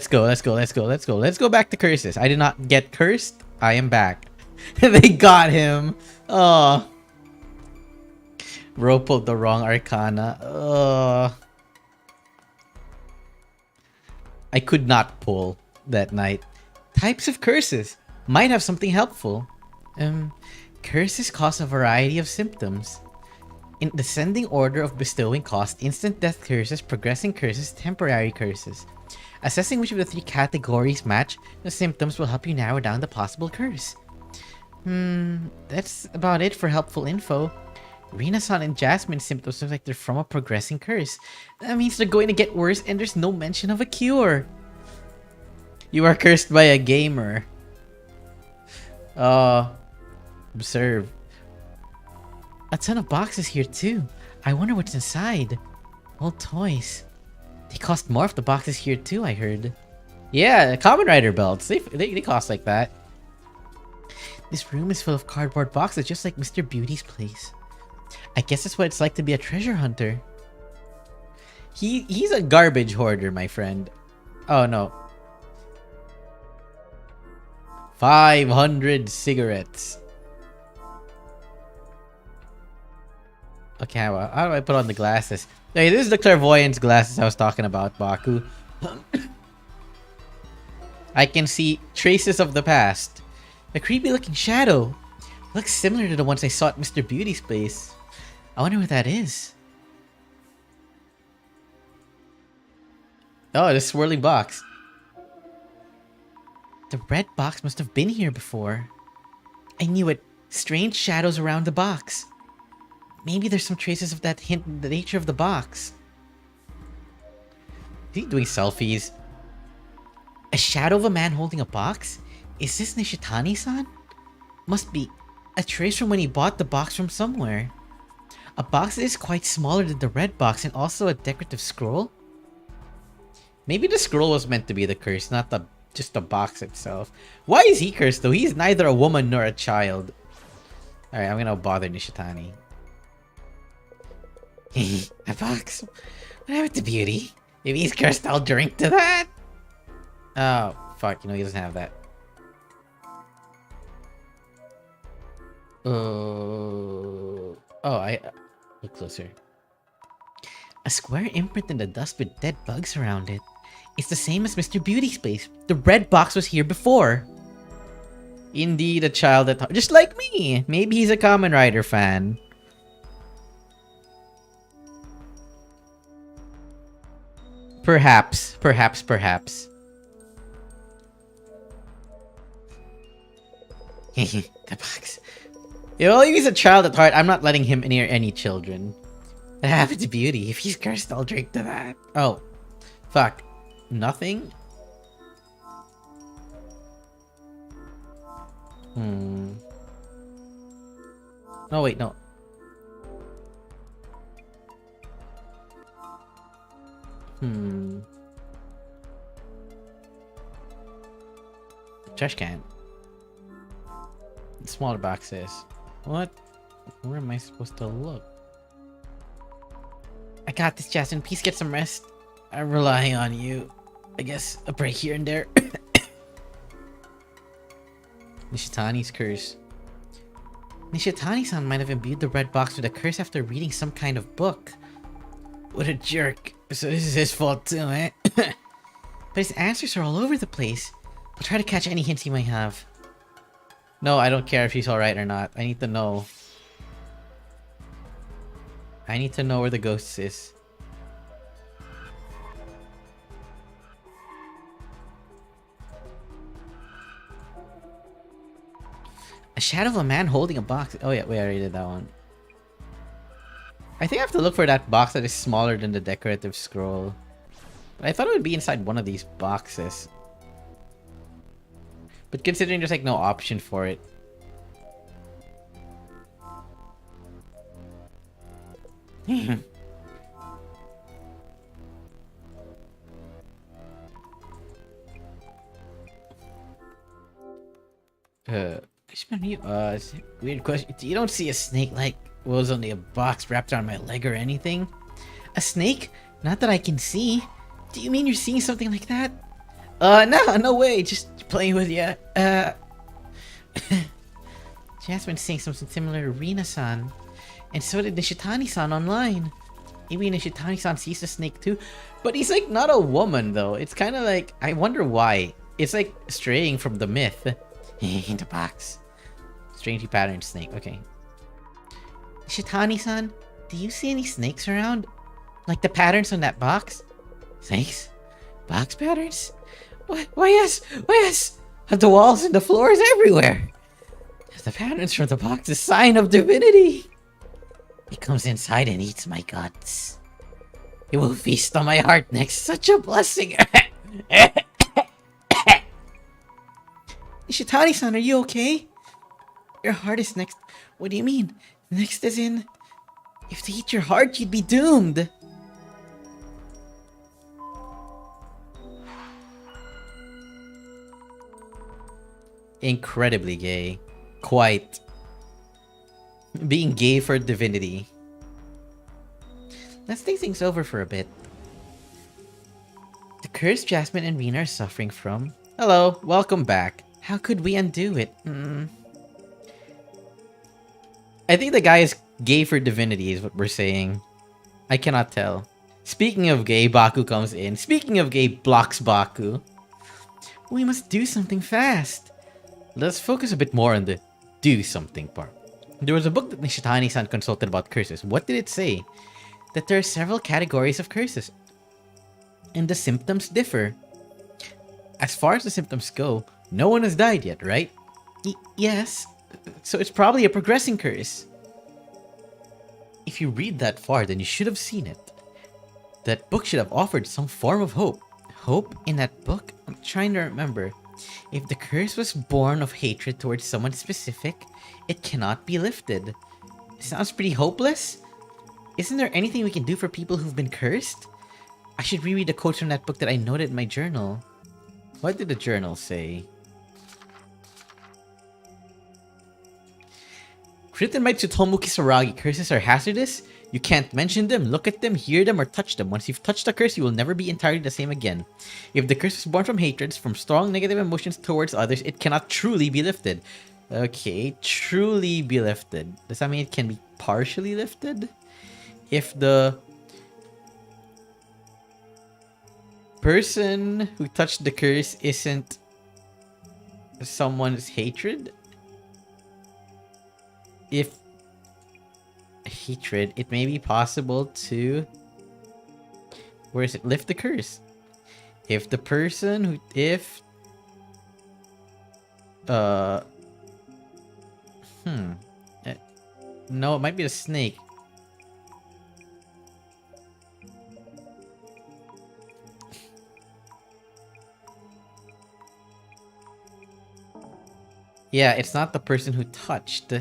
go. Let's go back to curses. I did not get cursed. I am back. They got him. Oh. Bro pulled the wrong arcana. I could not pull that night. Types of curses. Might have something helpful. Curses cause a variety of symptoms. In descending order of bestowing cost, instant death curses, progressing curses, temporary curses. Assessing which of the 3 categories match the symptoms will help you narrow down the possible curse. That's about it for helpful info. Renaissance and Jasmine's symptoms look like they're from a progressing curse. That means they're going to get worse and there's no mention of a cure. You are cursed by a gamer. Observe. A ton of boxes here too. I wonder what's inside. Old toys. They cost more if the boxes here too, I heard. Yeah, Kamen Rider belts. They cost like that. This room is full of cardboard boxes just like Mr. Beauty's place. I guess that's what it's like to be a treasure hunter. He's a garbage hoarder, my friend. Oh no. 500 cigarettes. Okay, how do I put on the glasses? Hey, this is the clairvoyance glasses I was talking about, Baku. I can see traces of the past. A creepy looking shadow. Looks similar to the ones I saw at Mr. Beauty's place. I wonder what that is. Oh, this swirling box. The red box must have been here before. I knew it. Strange shadows around the box. Maybe there's some traces of that hint in the nature of the box. Is he doing selfies? A shadow of a man holding a box? Is this Nishitani-san? Must be a trace from when he bought the box from somewhere. A box that is quite smaller than the red box and also a decorative scroll? Maybe the scroll was meant to be the curse, not just the box itself. Why is he cursed though? He's neither a woman nor a child. Alright, I'm gonna bother Nishitani. A box? What happened to Beauty? If he's cursed, I'll drink to that. Oh, fuck. You know, he doesn't have that. I look closer. A square imprint in the dust with dead bugs around it. It's the same as Mr. Beauty's place. The red box was here before. Indeed, a child at heart. Just like me. Maybe he's a Kamen Rider fan. Perhaps. The box. Yeah, well, if he's a child at heart, I'm not letting him near any children. What happened to Beauty? If he's cursed, I'll drink to that. Oh. Fuck. Nothing? Oh, wait, no. Trash can. Smaller boxes. What? Where am I supposed to look? I got this, Jasmine. Please get some rest. I'm relying on you. I guess a break here and there. Nishitani's curse. Nishitani-san might have imbued the red box with a curse after reading some kind of book. What a jerk. So this is his fault too, eh? But his answers are all over the place. I'll try to catch any hints he might have. No, I don't care if he's alright or not. I need to know. I need to know where the ghost is. A shadow of a man holding a box. Oh yeah, we already did that one. I think I have to look for that box that is smaller than the decorative scroll. But I thought it would be inside one of these boxes. But considering there's like no option for it. Weird question. You don't see a snake like was only a box wrapped around my leg or anything? A snake? Not that I can see. Do you mean you're seeing something like that? No way. Just playing with you. Jasmine's saying something similar to Rina-san. And so did Nishitani-san online. Maybe Nishitani-san sees the snake too. But he's like not a woman though. It's kind of like, I wonder why. It's like straying from the myth. In the box. Strangely patterned snake. Okay. Nishitani-san, do you see any snakes around? Like the patterns on that box? Snakes? Box patterns? Why yes! Why yes! The walls and the floors everywhere! The patterns from the box is sign of divinity! It comes inside and eats my guts. It will feast on my heart next. Such a blessing! Nishitani-san, are you okay? Your heart is next. What do you mean? Next as in... If they eat your heart, you'd be doomed! Incredibly gay. Quite. Being gay for divinity. Let's think things over for a bit. The curse Jasmine and Rena are suffering from. Hello, welcome back. How could we undo it? I think the guy is gay for divinity is what we're saying. I cannot tell. Speaking of gay, Baku comes in. Speaking of gay, blocks Baku. We must do something fast. Let's focus a bit more on the do something part. There was a book that Nishitani-san consulted about curses. What did it say? That there are several categories of curses. And the symptoms differ. As far as the symptoms go, no one has died yet, right? Yes. So it's probably a progressing curse. If you read that far, then you should have seen it. That book should have offered some form of hope. Hope in that book? I'm trying to remember. If the curse was born of hatred towards someone specific, it cannot be lifted. Sounds pretty hopeless? Isn't there anything we can do for people who've been cursed? I should reread the quotes from that book that I noted in my journal. What did the journal say? Written by Tsutomu Kisaragi, curses are hazardous. You can't mention them, look at them, hear them, or touch them. Once you've touched a curse, you will never be entirely the same again. If the curse is born from hatreds, from strong negative emotions towards others, it cannot truly be lifted. Okay, truly be lifted. Does that mean it can be partially lifted? If the person who touched the curse isn't someone's hatred? If hatred, it may be possible to... Where is it? Lift the curse. If the person who... No, it might be a snake. Yeah, it's not the person who touched.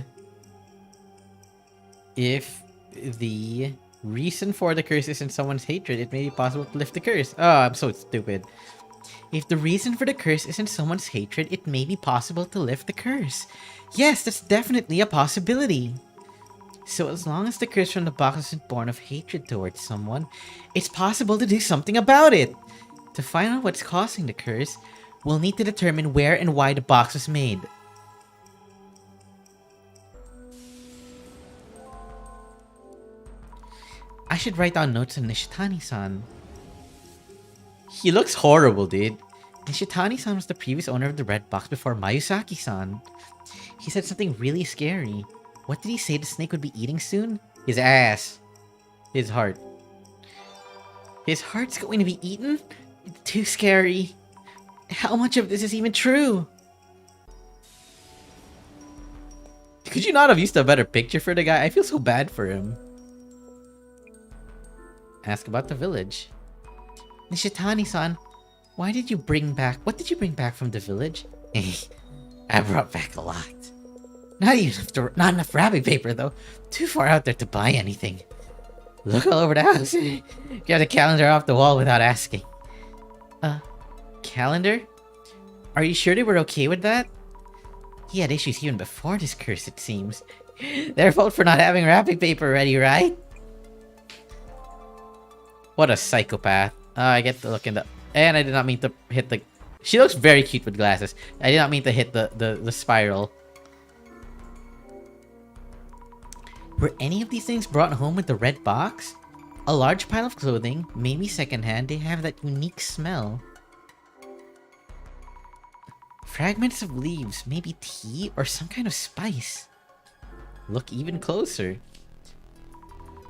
If the reason for the curse isn't someone's hatred, it may be possible to lift the curse. Oh, I'm so stupid. If the reason for the curse isn't someone's hatred, it may be possible to lift the curse. Yes, that's definitely a possibility. So as long as the curse from the box isn't born of hatred towards someone, it's possible to do something about it. To find out what's causing the curse, we'll need to determine where and why the box was made. I should write down notes on Nishitani-san. He looks horrible, dude. Nishitani-san was the previous owner of the red box before Mayusaki-san. He said something really scary. What did he say the snake would be eating soon? His ass. His heart. His heart's going to be eaten? It's too scary. How much of this is even true? Could you not have used a better picture for the guy? I feel so bad for him. Ask about the village. Nishitani-san, what did you bring back from the village? I brought back a lot. Not enough wrapping paper though. Too far out there to buy anything. Look all over the house. Get a calendar off the wall without asking. Calendar? Are you sure they were okay with that? He had issues even before this curse, it seems. Their fault for not having wrapping paper ready, right? What a psychopath. I get to look in the... And I did not mean to hit the... She looks very cute with glasses. I did not mean to hit the spiral. Were any of these things brought home with the red box? A large pile of clothing, maybe secondhand, they have that unique smell. Fragments of leaves, maybe tea or some kind of spice. Look even closer.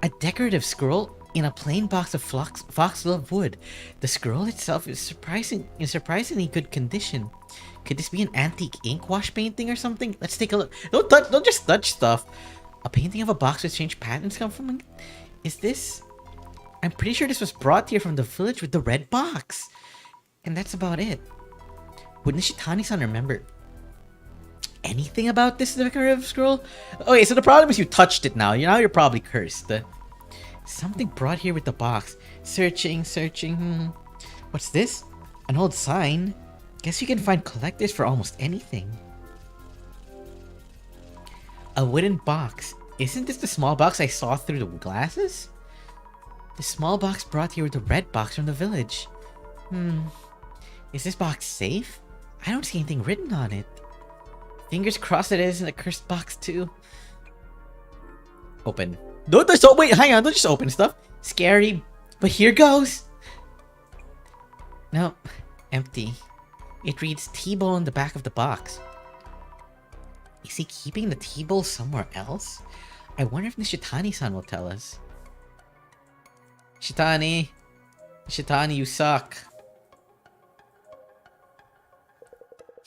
A decorative scroll in a plain box of foxglove wood. The scroll itself is in surprisingly good condition. Could this be an antique ink wash painting or something? Let's take a look. Don't just touch stuff. A painting of a box with strange patterns come from it? Is this... I'm pretty sure this was brought here from the village with the red box. And that's about it. Would Nishitani-san remember anything about this decorative scroll? Okay, so the problem is you touched it now. You're probably cursed. Something brought here with the box. Searching. What's this? An old sign? Guess you can find collectors for almost anything. A wooden box. Isn't this the small box I saw through the glasses? The small box brought here with the red box from the village. Is this box safe? I don't see anything written on it. Fingers crossed it isn't a cursed box too. Open. Wait, hang on, don't just open stuff. Scary, but here goes. Nope, empty. It reads tea bowl in the back of the box. Is he keeping the tea bowl somewhere else? I wonder if Nishitani-san will tell us. Nishitani, you suck.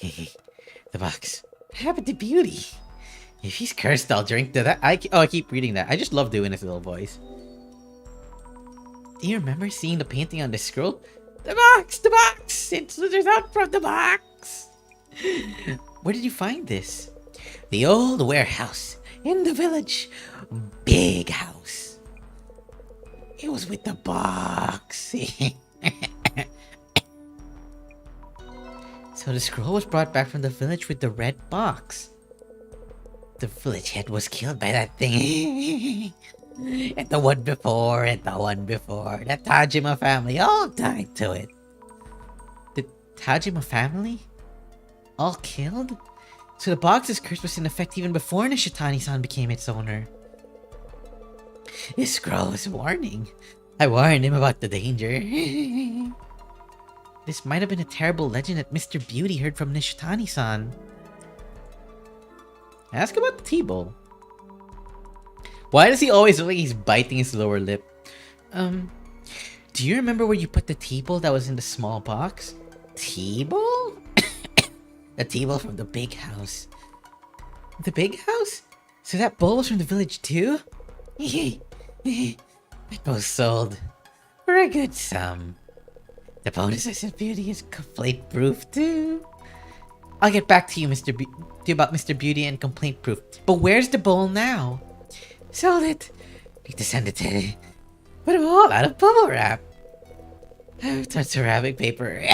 The box. What happened to Beauty? If he's cursed, I'll drink to that. I keep reading that. I just love doing this little voice. Do you remember seeing the painting on the scroll? The box! It slithers out from the box! Where did you find this? The old warehouse in the village. Big house. It was with the box. So the scroll was brought back from the village with the red box. The village head was killed by that thing. And the one before, The Tajima family all died to it. The Tajima family? All killed? So the box's curse was in effect even before Nishitani-san became its owner. This scroll was a warning. I warned him about the danger. This might have been a terrible legend that Mr. Beauty heard from Nishitani-san. Ask about the tea bowl. Why does he always look like he's biting his lower lip? Do you remember where you put the tea bowl that was in the small box? Tea bowl? The tea bowl from the big house. The big house? So that bowl was from the village too? That bowl sold for a good sum. The bonus of Beauty is complaint proof too. I'll get back to you, about Mr. Beauty and complaint proof. But where's the bowl now? Sold it. Need to send it to... But I'm all out of bubble wrap. I've touched ceramic paper.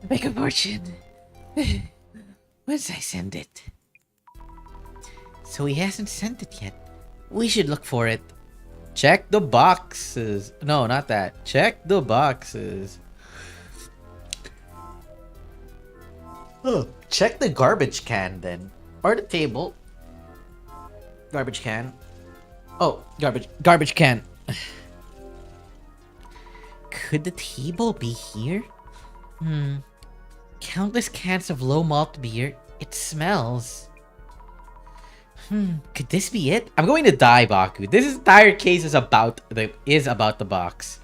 Make a fortune. Once I send it. So he hasn't sent it yet. We should look for it. Check the boxes. No, not that. Check the boxes. Oh, check the garbage can then. Or the table. Garbage can. Oh, garbage can. Could the table be here? Countless cans of low malt beer. It smells. Could this be it? I'm going to die, Baku. This entire case is about the box.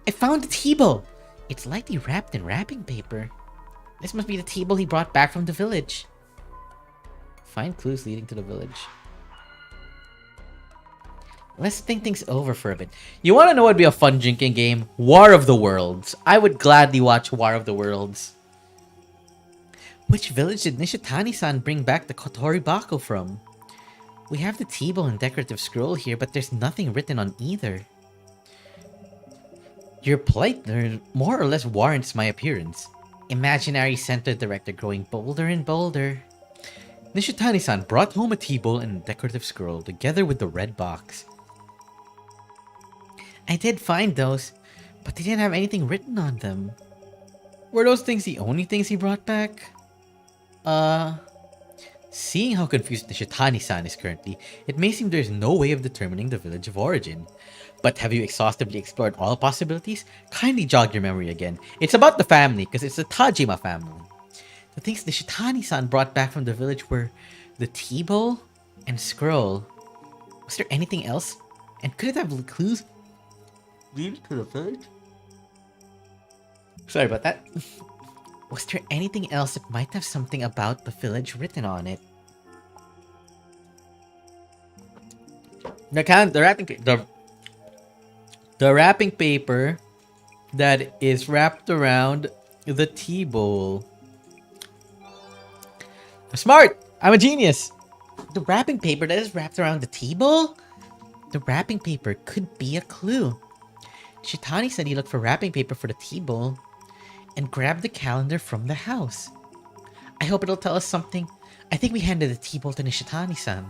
I found the table. It's lightly wrapped in wrapping paper. This must be the table he brought back from the village. Find clues leading to the village. Let's think things over for a bit. You want to know what would be a fun drinking game? War of the Worlds. I would gladly watch War of the Worlds. Which village did Nishitani-san bring back the Kotori Bako from? We have the tea-bowl and decorative scroll here, but there's nothing written on either. Your plight more or less warrants my appearance. Imaginary center director growing bolder and bolder. Nishitani-san brought home a tea bowl and a decorative scroll together with the red box. I did find those, but they didn't have anything written on them. Were those things the only things he brought back? Seeing how confused Nishitani-san is currently, it may seem there's no way of determining the village of origin. But have you exhaustively explored all possibilities? Kindly jog your memory again. It's about the family, because it's the Tajima family. The things Nishitani-san brought back from the village were the tea bowl and scroll. Was there anything else? And could it have clues leading to the village? Sorry about that. Was there anything else that might have something about the village written on it? The wrapping paper that is wrapped around the tea bowl. Smart! I'm a genius! The wrapping paper that is wrapped around the tea bowl? The wrapping paper could be a clue. Shitani said he looked for wrapping paper for the tea bowl and grabbed the calendar from the house. I hope it'll tell us something. I think we handed the tea bowl to Nishitani-san.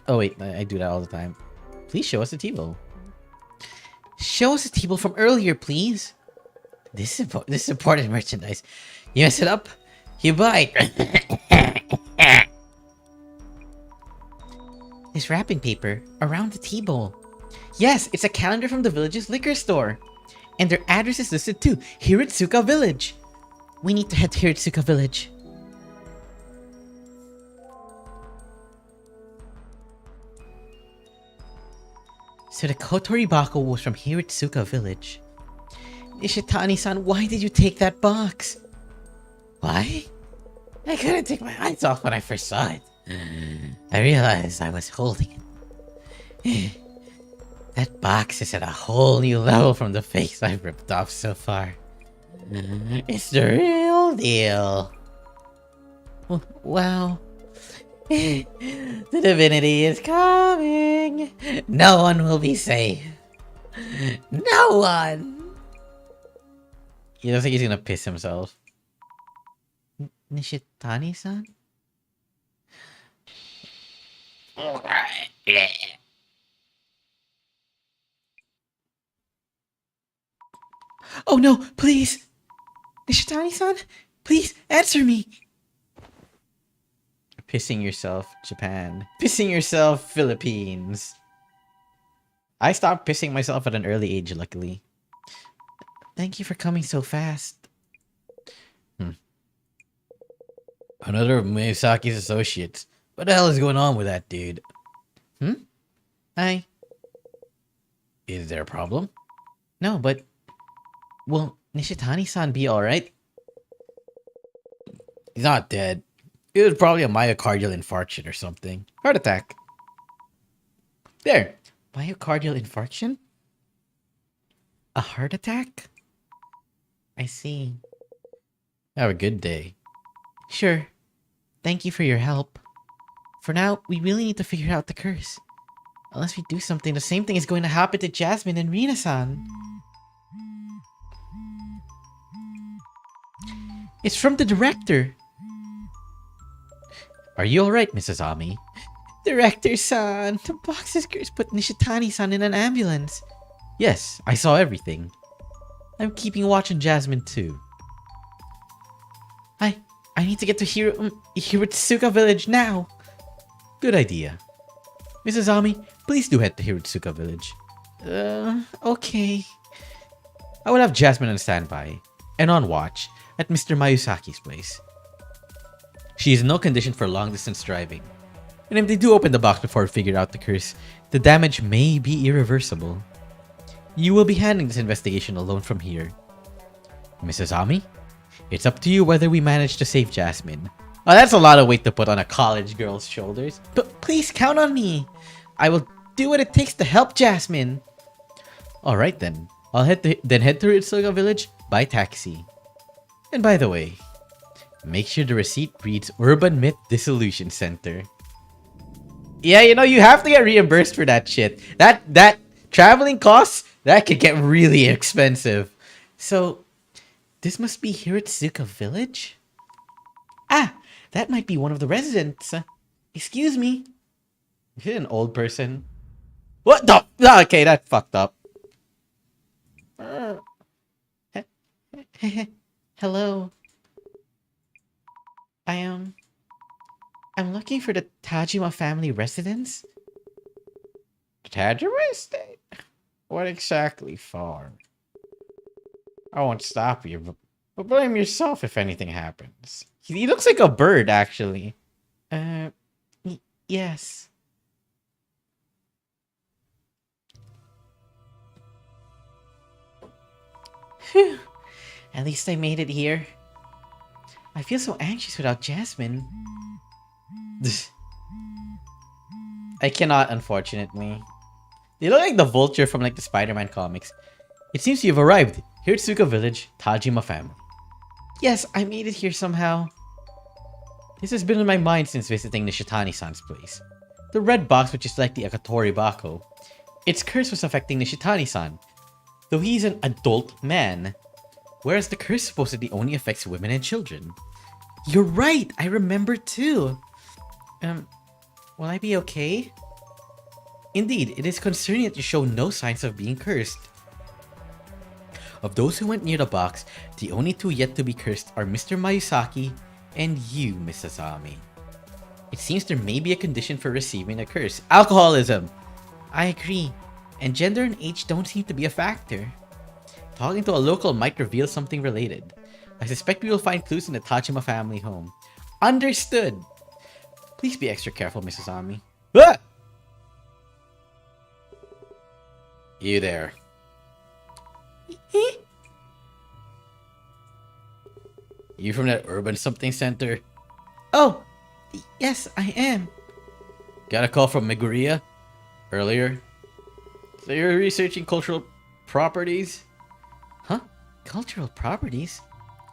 Oh wait, I do that all the time. Please show us the tea bowl. Show us the tea bowl from earlier, please. This is important merchandise. You mess it up, you buy it. This wrapping paper around the tea bowl. Yes, it's a calendar from the village's liquor store. And their address is listed too. Hiritsuka Village. We need to head to Hiritsuka Village. So the Kotori Bako was from Hiritsuka Village. Ishitani-san, why did you take that box? Why? I couldn't take my eyes off when I first saw it. I realized I was holding it. That box is at a whole new level from the face I've ripped off so far. It's the real deal. Wow. The divinity is coming. No one will be safe. No one. You don't think he's gonna piss himself? Nishitani-san? Oh no, please! Nishitani-san? Please, answer me! Pissing yourself, Japan. Pissing yourself, Philippines. I stopped pissing myself at an early age, luckily. Thank you for coming so fast. Another of Miyazaki's associates. What the hell is going on with that dude? Hi. Is there a problem? No, but... Will Nishitani-san be alright? He's not dead. It was probably a myocardial infarction or something. Heart attack. There. Myocardial infarction? A heart attack? I see. Have a good day. Sure. Thank you for your help. For now, we really need to figure out the curse. Unless we do something, the same thing is going to happen to Jasmine and Rina-san. It's from the director. Are you alright, Mrs. Ami? Director-san, the box's curse put Nishitani-san in an ambulance. Yes, I saw everything. I'm keeping watch on Jasmine too. I need to get to Hiritsuka Village now. Good idea. Mrs. Ami, please do head to Hiritsuka Village. Okay. I will have Jasmine on standby and on watch at Mr. Mayusaki's place. She is in no condition for long-distance driving. And if they do open the box before we figure out the curse, the damage may be irreversible. You will be handling this investigation alone from here. Mrs. Ami, it's up to you whether we manage to save Jasmine. Oh, that's a lot of weight to put on a college girl's shoulders. But please count on me. I will do what it takes to help Jasmine. Alright then. I'll head to Hiritsuka Village by taxi. And by the way, make sure the receipt reads Urban Myth Dissolution Center. Yeah, you know, you have to get reimbursed for that shit. That Traveling costs? That could get really expensive. So, this must be Hiratsuka Village? Ah, that might be one of the residents. Excuse me. Is it an old person? What the? Okay, that fucked up. Hello. I am. I'm looking for the Tajima family residence. Tajima estate? What exactly for? I won't stop you, but blame yourself if anything happens. He looks like a bird, actually. Yes. Phew. At least I made it here. I feel so anxious without Jasmine. I cannot, unfortunately. They look like the vulture from like the Spider-Man comics. It seems you've arrived. Hiratsuka Village, Tajima family. Yes, I made it here somehow. This has been on my mind since visiting Nishitani-san's place. The red box, which is like the Akatori Bako. Its curse was affecting Nishitani-san, though he's an adult man. Whereas the curse supposedly only affects women and children. You're right, I remember too. Will I be okay? Indeed, it is concerning that you show no signs of being cursed. Of those who went near the box, the only two yet to be cursed are Mr. Mayusaki and you, Miss Asami. It seems there may be a condition for receiving a curse. Alcoholism! I agree. And gender and age don't seem to be a factor. Talking to a local might reveal something related. I suspect we will find clues in the Tajima family home. Understood! Please be extra careful, Miss Asami. Ah! You there. You from that urban something center? Oh, yes, I am. Got a call from Meguriya earlier. So you're researching cultural properties? Huh? Cultural properties?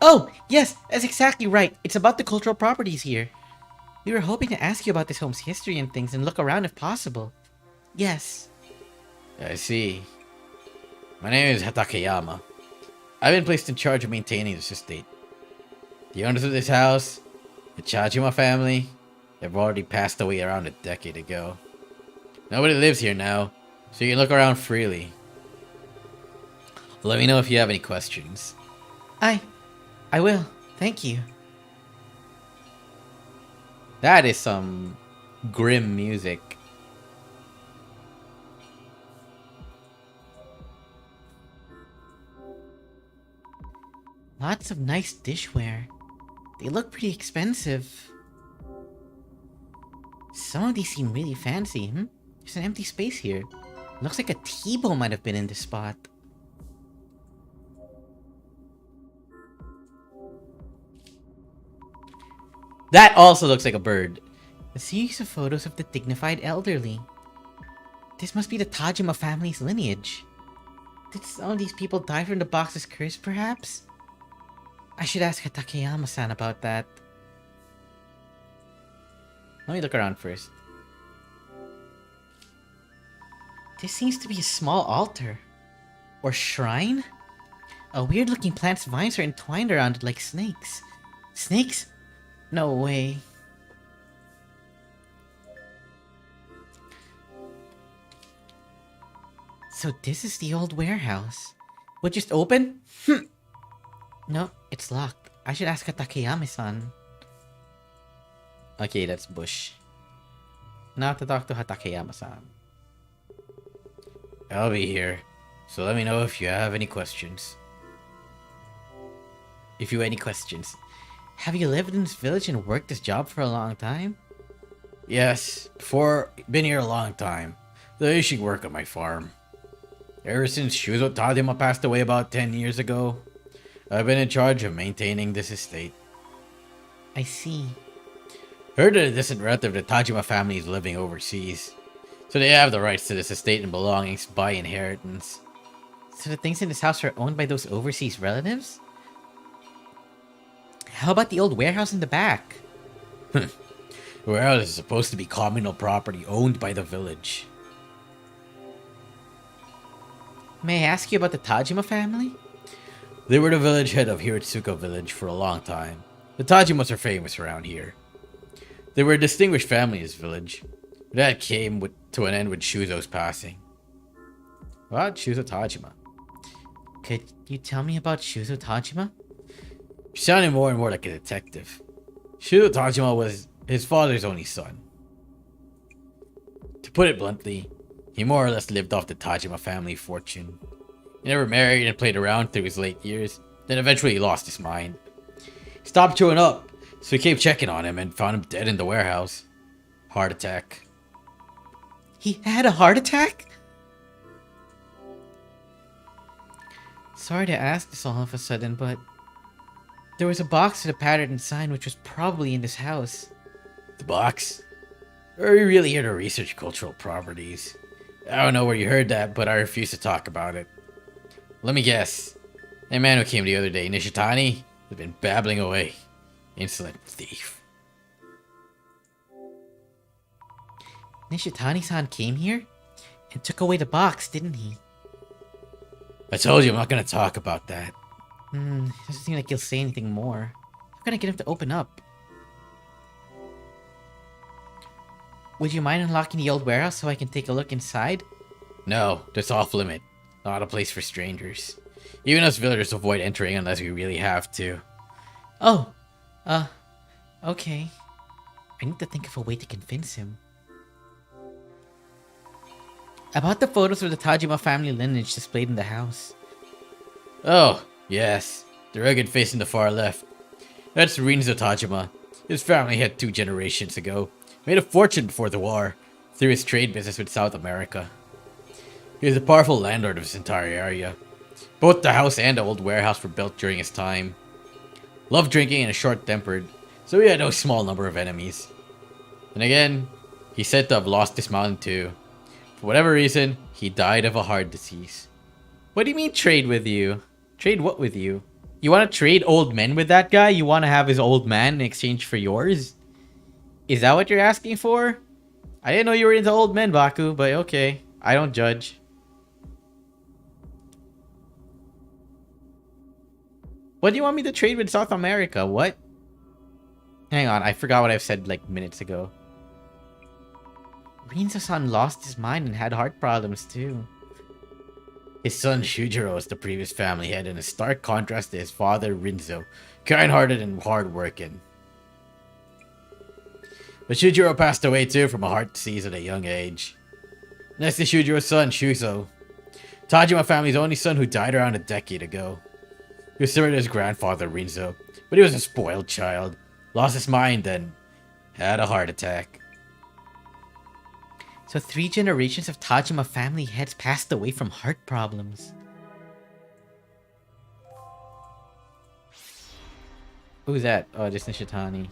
Oh, yes, that's exactly right. It's about the cultural properties here. We were hoping to ask you about this home's history and things and look around if possible. Yes. I see. My name is Hatakeyama. I've been placed in charge of maintaining this estate. The owners of this house, the Chajima family, have already passed away around a decade ago. Nobody lives here now, so you can look around freely. Let me know if you have any questions. I will. Thank you. That is some grim music. Lots of nice dishware. They look pretty expensive. Some of these seem really fancy, There's an empty space here. Looks like a T-bow might have been in this spot. That also looks like a bird. A series of photos of the dignified elderly. This must be the Tajima family's lineage. Did some of these people die from the box's curse, perhaps? I should ask Hatakeyama-san about that. Let me look around first. This seems to be a small altar. Or shrine? A weird-looking plant's vines are entwined around it like snakes. Snakes? No way. So this is the old warehouse. Would just open? No, it's locked. I should ask Hatakeyama-san. Okay, that's bush. Now I have to talk to Hatakeyama-san. I'll be here, so let me know if you have any questions. Have you lived in this village and worked this job for a long time? Yes, been here a long time. Finishing work on my farm. Ever since Shuzo Tadema passed away about 10 years ago, I've been in charge of maintaining this estate. I see. Heard that a distant relative of the Tajima family is living overseas, so they have the rights to this estate and belongings by inheritance. So the things in this house are owned by those overseas relatives? How about the old warehouse in the back? The warehouse is supposed to be communal property owned by the village. May I ask you about the Tajima family?
They were the village head of Hiratsuka village for a long time. The Tajimas are famous around here. They were a distinguished family in this village. That came to an end with Shuzo's passing.
What? Shuzo Tajima. Could you tell me about Shuzo Tajima?
He sounded more and more like a detective. Shuzo Tajima was his father's only son. To put it bluntly, he more or less lived off the Tajima family fortune. He never married and played around through his late years, then eventually he lost his mind. He stopped chewing up, so we came checking on him and found him dead in the warehouse. Heart attack.
He had a heart attack? Sorry to ask this all of a sudden, but there was a box with a patterned sign which was probably in this house.
The box? Are you really here to research cultural properties? I don't know where you heard that, but I refuse to talk about it. Let me guess. That man who came the other day, Nishitani, has been babbling away. Insolent thief.
Nishitani-san came here and took away the box, didn't he?
I told you I'm not gonna talk about that.
Doesn't seem like he'll say anything more. How can I get him to open up? Would you mind unlocking the old warehouse so I can take a look inside?
No, that's off limit. Not a place for strangers. Even us villagers avoid entering unless we really have to.
Oh, okay. I need to think of a way to convince him. About the photos of the Tajima family lineage displayed in the house.
Oh, yes. The rugged face in the far left. That's Rinzo Tajima. His family had 2 generations ago. Made a fortune before the war, through his trade business with South America. He was a powerful landlord of this entire area. Both the house and the old warehouse were built during his time. Loved drinking and is short-tempered, so he had no small number of enemies. And again, he's said to have lost his mountain too. For whatever reason, he died of a heart disease.
What do you mean trade with you? Trade what with you? You want to trade old men with that guy? You want to have his old man in exchange for yours? Is that what you're asking for? I didn't know you were into old men, Baku, but okay. I don't judge. What do you want me to trade with South America? What? Hang on, I forgot what I've said like minutes ago. Rinzo-san lost his mind and had heart problems too.
His son Shujiro is the previous family head in a stark contrast to his father Rinzo, kind-hearted and hard-working. But Shujiro passed away too from a heart disease at a young age. Next is Shujiro's son Shuzo, Tajima family's only son who died around a decade ago. He was similar to his grandfather Rinzo, but he was a spoiled child, lost his mind and had a heart attack.
So 3 generations of Tajima family heads passed away from heart problems. Who's that? Oh, just Nishitani.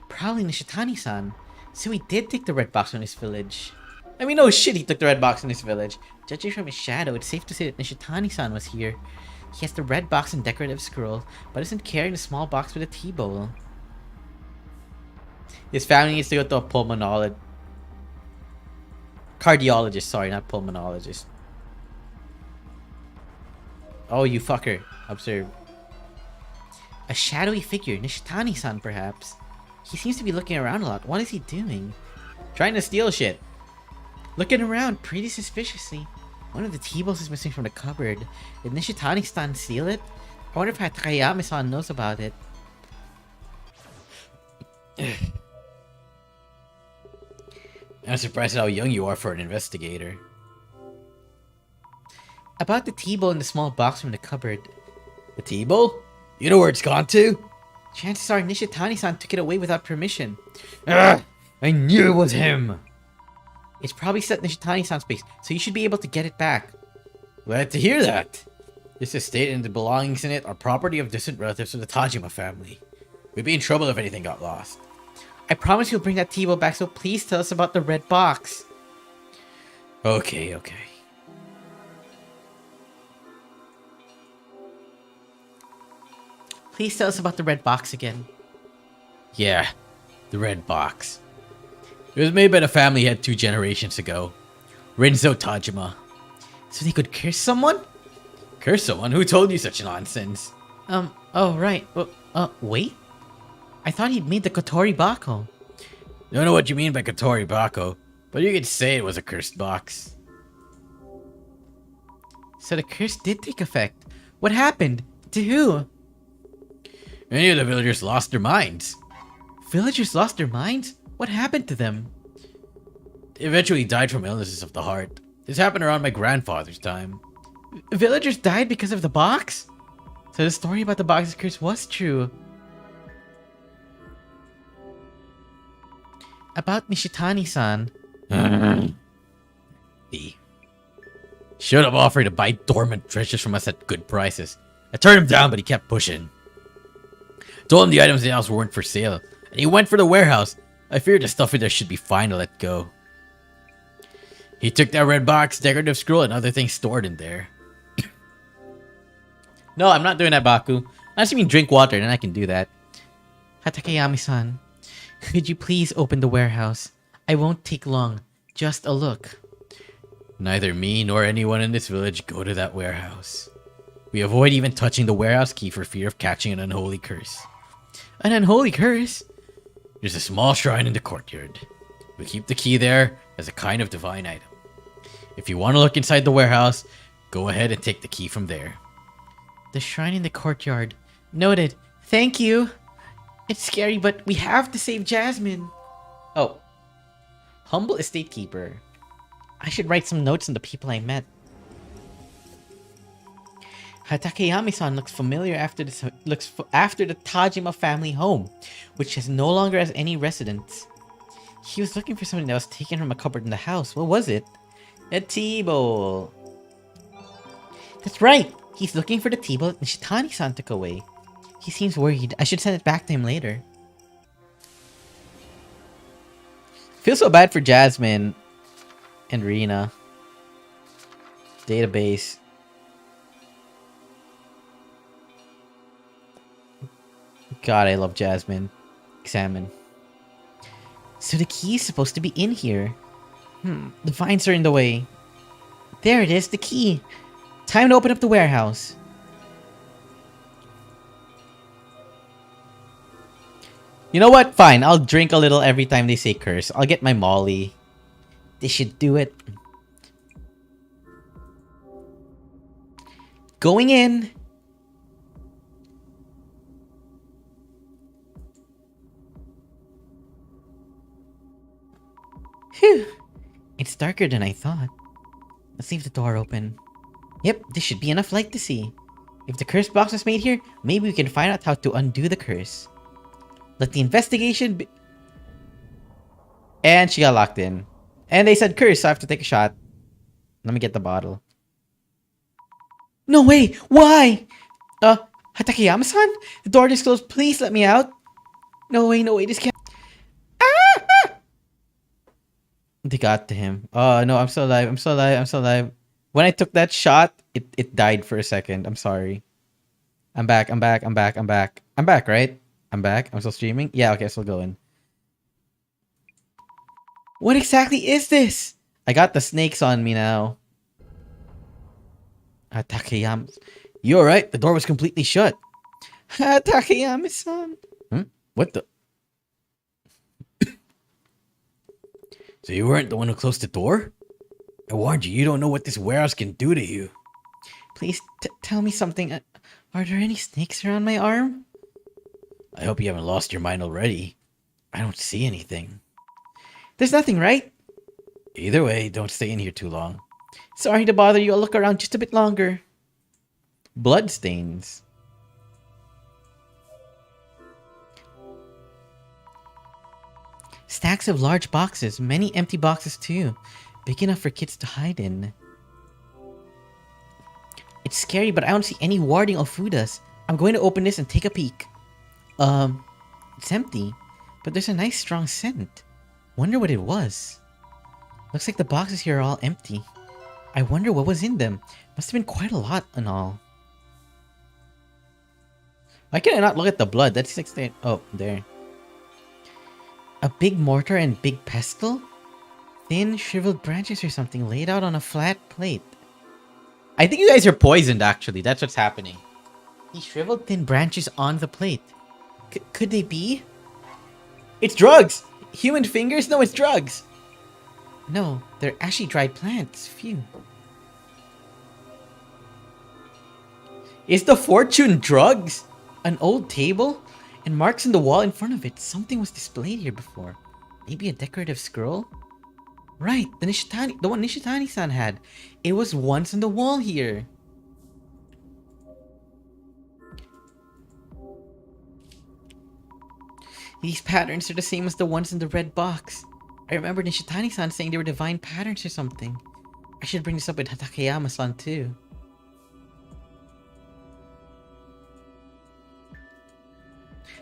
Probably Nishitani-san. So he did take the red box from his village. I mean, no shit, he took the red box in his village. Judging from his shadow, it's safe to say that Nishitani-san was here. He has the red box and decorative scroll, but isn't carrying the small box with a tea bowl. His family needs to go to a pulmonologist. Cardiologist, sorry, not pulmonologist. Oh, you fucker. Observe. A shadowy figure, Nishitani-san perhaps. He seems to be looking around a lot. What is he doing? Trying to steal shit. Looking around pretty suspiciously. One of the tea bowls is missing from the cupboard. Did Nishitani-san steal it? I wonder if Takayama-san knows about it.
I'm surprised at how young you are for an investigator.
About the tea bowl in the small box from the cupboard.
The tea bowl? You know where it's gone to?
Chances are Nishitani-san took it away without permission.
Ah, I knew it was him.
It's probably set in Nishitani-san's place, so you should be able to get it back.
Glad to hear that. This estate and the belongings in it are property of distant relatives of the Tajima family. We'd be in trouble if anything got lost.
I promise you'll bring that tea bowl back, so please tell us about the red box.
Okay.
Please tell us about the red box again.
Yeah, the red box. It was made by the family he had 2 generations ago. Rinzo Tajima.
So they could curse someone?
Curse someone? Who told you such nonsense?
Oh, right. Well, wait? I thought he'd made the Kotori Bako.
Don't know what you mean by Kotori Bako, but you could say it was a cursed box.
So the curse did take effect. What happened? To who?
Many of the villagers lost their minds.
Villagers lost their minds? What happened to them?
They eventually died from illnesses of the heart. This happened around my grandfather's time.
Villagers died because of the box? So the story about the box's curse was true. About Nishitani-san.
He showed up offering to buy dormant treasures from us at good prices. I turned him down, but he kept pushing. Told him the items in the house weren't for sale, and he went for the warehouse. I feared the stuff in there should be fine to let go. He took that red box, decorative scroll, and other things stored in there.
No, I'm not doing that, Baku. I just mean drink water, then I can do that. Hatakeyami-san, could you please open the warehouse? I won't take long. Just a look.
Neither me nor anyone in this village go to that warehouse. We avoid even touching the warehouse key for fear of catching an unholy curse.
An unholy curse?
There's a small shrine in the courtyard. We keep the key there as a kind of divine item. If you want to look inside the warehouse, go ahead and take the key from there.
The shrine in the courtyard. Noted. Thank you. It's scary, but we have to save Jasmine. Oh. Humble estate keeper. I should write some notes on the people I met. Hatakeyami-san looks familiar after the Tajima family home, which has no longer has any residents. He was looking for something that was taken from a cupboard in the house. What was it? A tea bowl. That's right. He's looking for the tea bowl that Nishitani-san took away. He seems worried. I should send it back to him later. Feel so bad for Jasmine and Rina. Database. God, I love Jasmine. Examine. So the key is supposed to be in here. The vines are in the way. There it is, the key. Time to open up the warehouse. You know what? Fine, I'll drink a little every time they say curse. I'll get my Molly. They should do it. Going in. Phew. It's darker than I thought. Let's leave the door open. Yep, this should be enough light to see. If the curse box was made here, maybe we can find out how to undo the curse. Let the investigation be... And she got locked in. And they said curse, so I have to take a shot. Let me get the bottle. No way! Why? Hatakeyama-san? The door is closed. Please let me out. No way, this can't... Ah! They got to him. Oh, no, I'm still alive. I'm still alive. When I took that shot, it died for a second. I'm sorry. I'm back, right? I'm back. I'm still streaming. Yeah, okay, still going. What exactly is this? I got the snakes on me now. Takeyama.
You alright? The door was completely shut.
Takeyama-san.
What the? So you weren't the one who closed the door? I warned you, you don't know what this warehouse can do to you.
Please tell me something. Are there any snakes around my arm?
I hope you haven't lost your mind already. I don't see anything.
There's nothing, right?
Either way, don't stay in here too long.
Sorry to bother you. I'll look around just a bit longer. Bloodstains. Stacks of large boxes. Many empty boxes too. Big enough for kids to hide in. It's scary, but I don't see any warding of Fudas. I'm going to open this and take a peek. It's empty, but there's a nice strong scent. Wonder what it was. Looks like the boxes here are all empty. I wonder what was in them. Must have been quite a lot and all. Why can I not look at the blood? That's 16. Oh, there. A big mortar and big pestle? Thin, shriveled branches or something laid out on a flat plate. I think you guys are poisoned, actually. That's what's happening. He shriveled thin branches on the plate. Could they be? It's drugs! Human fingers? No, it's drugs! No, they're ashy dried plants. Phew. Is the fortune drugs? An old table? And marks in the wall in front of it. Something was displayed here before. Maybe a decorative scroll? Right, the one Nishitani-san had. It was once on the wall here. These patterns are the same as the ones in the red box. I remember Nishitani-san saying they were divine patterns or something. I should bring this up with Takayama-san too.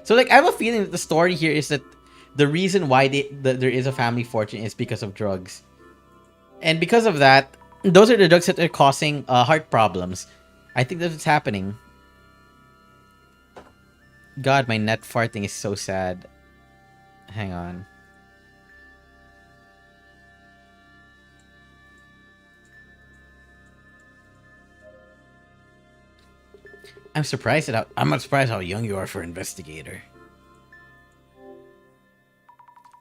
So like, I have a feeling that the story here is that the reason why there is a family fortune is because of drugs. And because of that, those are the drugs that are causing heart problems. I think that's what's happening. God, my net farting is so sad. Hang on. I'm not surprised how young you are for investigator.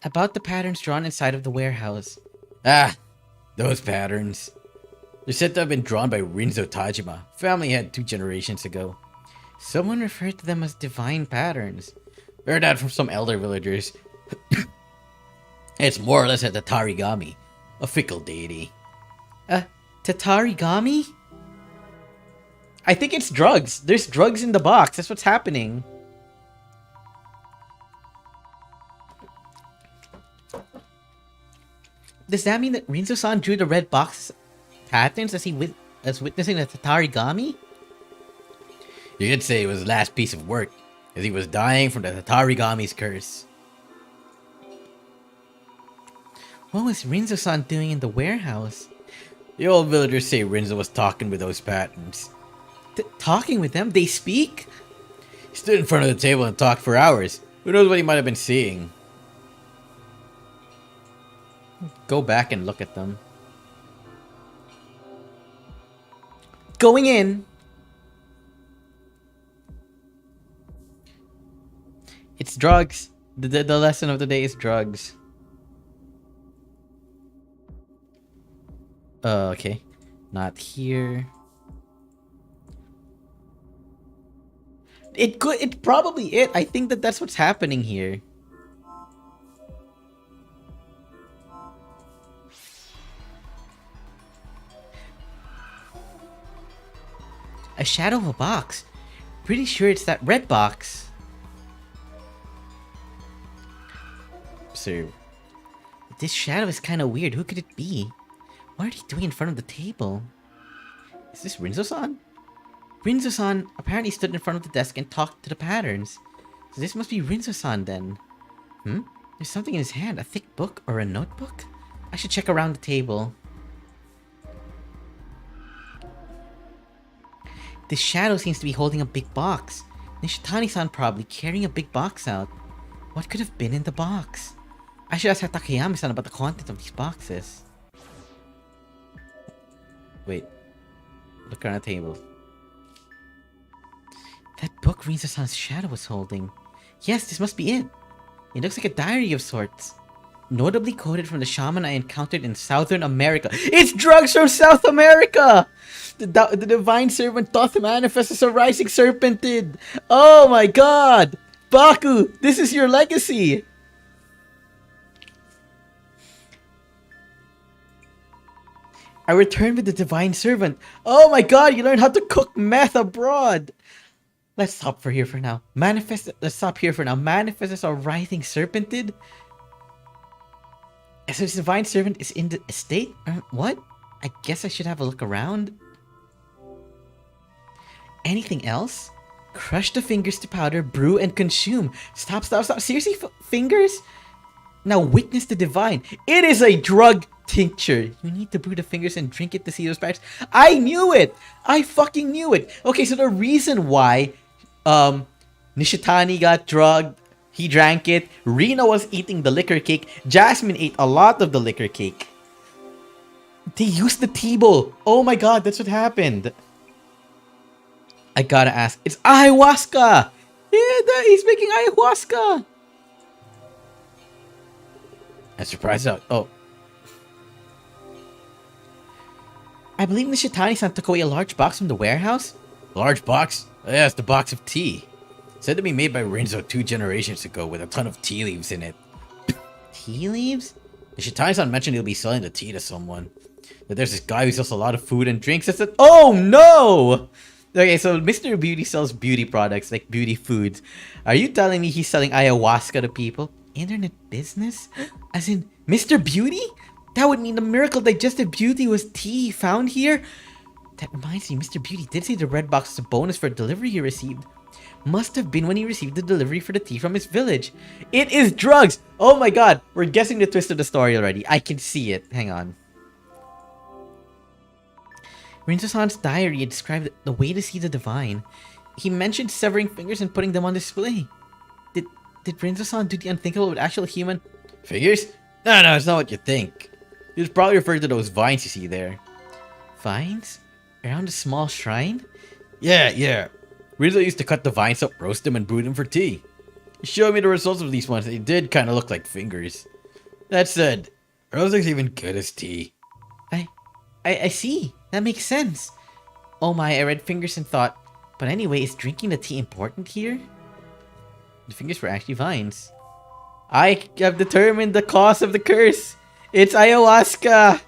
About the patterns drawn inside of the warehouse.
Ah, those patterns. They're said to have been drawn by Rinzo Tajima. Family had 2 generations ago.
Someone referred to them as divine patterns.
Heard that from some elder villagers. It's more or less a Tatarigami, a fickle deity.
Tatarigami? I think it's drugs. There's drugs in the box. That's what's happening. Does that mean that Rinzo-san drew the red box patterns as witnessing the Tatarigami?
You could say it was the last piece of work, as he was dying from the Tatarigami's curse.
What was Rinzo-san doing in the warehouse?
The old villagers say Rinzo was talking with those patterns.
Talking with them? They speak?
He stood in front of the table and talked for hours. Who knows what he might have been seeing?
Go back and look at them. Going in! It's drugs. The lesson of the day is drugs. Okay. Not here. It's probably it. I think that's what's happening here. A shadow of a box. Pretty sure it's that red box.
So,
this shadow is kind of weird. Who could it be? What are they doing in front of the table? Is this Rinzo-san? Rinzo-san apparently stood in front of the desk and talked to the patterns. So this must be Rinzo-san then. There's something in his hand. A thick book or a notebook? I should check around the table. This shadow seems to be holding a big box. Nishitani-san probably carrying a big box out. What could have been in the box? I should ask Takayama-san about the content of these boxes. Wait. Look around the table. That book Rinzo-san's shadow was holding. Yes, this must be it. It looks like a diary of sorts. Notably coded from the shaman I encountered in Southern America. It's drugs from South America! The divine servant taught to manifest as a rising serpentid. Oh my god! Baku, this is your legacy! I returned with the divine servant. Oh my god, you learned how to cook meth abroad! Let's stop here for now. Let's stop here for now. Manifest as a writhing serpentid? So this divine servant is in the estate? What? I guess I should have a look around. Anything else? Crush the fingers to powder, brew, and consume. Stop. Seriously, fingers? Now witness the divine. It is a drug tincture. You need to brew the fingers and drink it to see those patterns. I knew it! I fucking knew it! Okay, so the reason why Nishitani got drugged, He drank it. Rena was eating the liquor cake. Jasmine ate a lot of the liquor cake. They used the tea bowl. Oh my god, that's what happened. I gotta ask. It's ayahuasca! Yeah, he's making ayahuasca!
I'm surprised out. Oh,
I believe Nishitani-san took away a large box from the warehouse.
large box? Oh, yeah, it's the box of tea. Said to be made by Rinzo 2 generations ago with a ton of tea leaves in it.
Tea leaves?
The Shitai-san mentioned he'll be selling the tea to someone. That there's this guy who sells a lot of food and drinks.
I said, oh no! Okay, so Mr. Beauty sells beauty products, like beauty foods. Are you telling me he's selling ayahuasca to people? Internet business? As in, Mr. Beauty? That would mean the miracle digestive beauty was tea found here? That reminds me, Mr. Beauty did say the red box was a bonus for a delivery he received. Must have been when he received the delivery for the tea from his village. It is drugs! Oh my god, we're guessing the twist of the story already. I can see it. Hang on. Rinzo-san's diary described the way to see the divine. He mentioned severing fingers and putting them on display. Did Rinzo-san do the unthinkable with actual human
figures? No, it's not what you think. He was probably referring to those vines you see there.
Vines? Around a small shrine?
Yeah. Rinzo used to cut the vines up, roast them, and brew them for tea. He showed me the results of these ones. They did kind of look like fingers. That said, are those things even good as tea?
I see. That makes sense. Oh my, I read fingers and thought, but anyway, is drinking the tea important here? The fingers were actually vines. I have determined the cause of the curse. It's ayahuasca.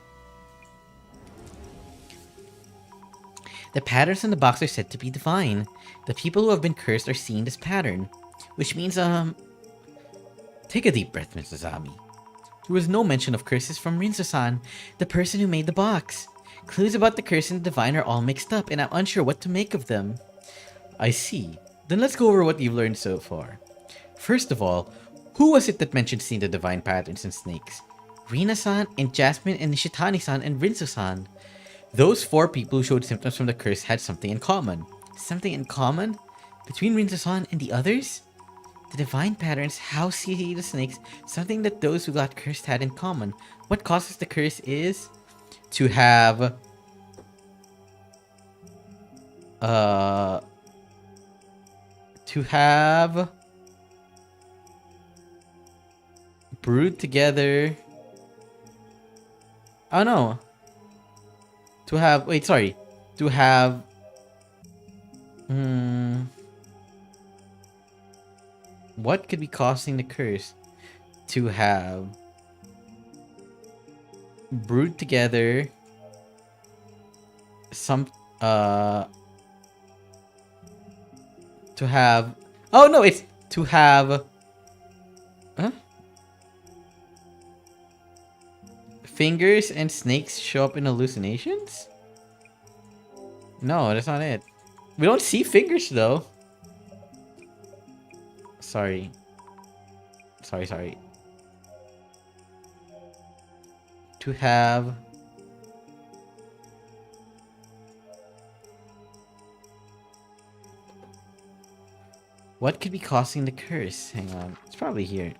The patterns in the box are said to be divine. The people who have been cursed are seen as pattern. Which means, take a deep breath, Mrs. Zami. There was no mention of curses from Rinzo-san, the person who made the box. Clues about the curse and the divine are all mixed up, and I'm unsure what to make of them. I see. Then let's go over what you've learned so far. First of all, who was it that mentioned seeing the divine patterns in snakes? Rina-san and Jasmine and Nishitani-san and Rinzo-san. Those 4 people who showed symptoms from the curse had something in common. Something in common? Between Rinzo-san and the others? The divine patterns, how see the snakes, something that those who got cursed had in common. What causes the curse is to have brewed together. Oh no. To have what could be causing the curse? To have brewed together some to have oh no, it's to have fingers and snakes show up in hallucinations? No, that's not it. We don't see fingers though. Sorry. To have what could be causing the curse? Hang on. It's probably here.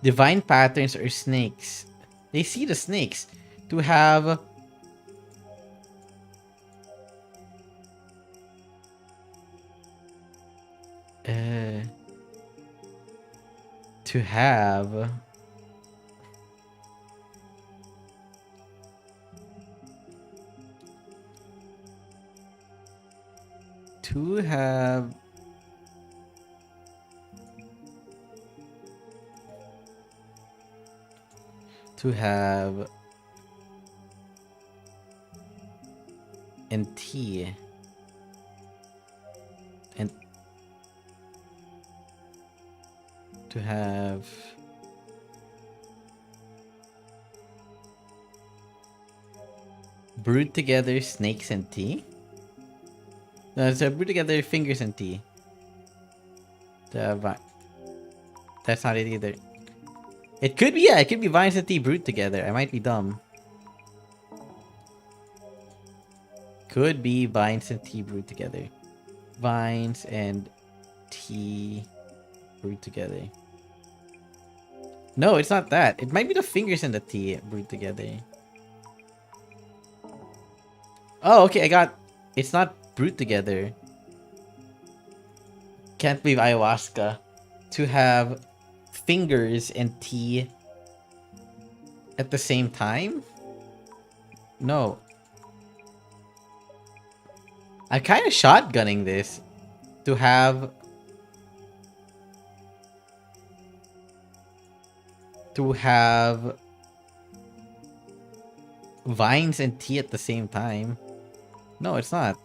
Divine patterns or snakes. They see the snakes. To have to have and tea and to have brewed together snakes and tea. No, so brewed together fingers and tea. That's not it either. It could be, yeah, it could be vines and tea brewed together. I might be dumb. Could be vines and tea brewed together. Vines and tea brewed together. No, it's not that. It might be the fingers and the tea brewed together. Oh, okay, I got... It's not brewed together. Can't believe ayahuasca. To have fingers and tea at the same time? No. I'm kind of shotgunning this. To have... vines and tea at the same time. No, it's not.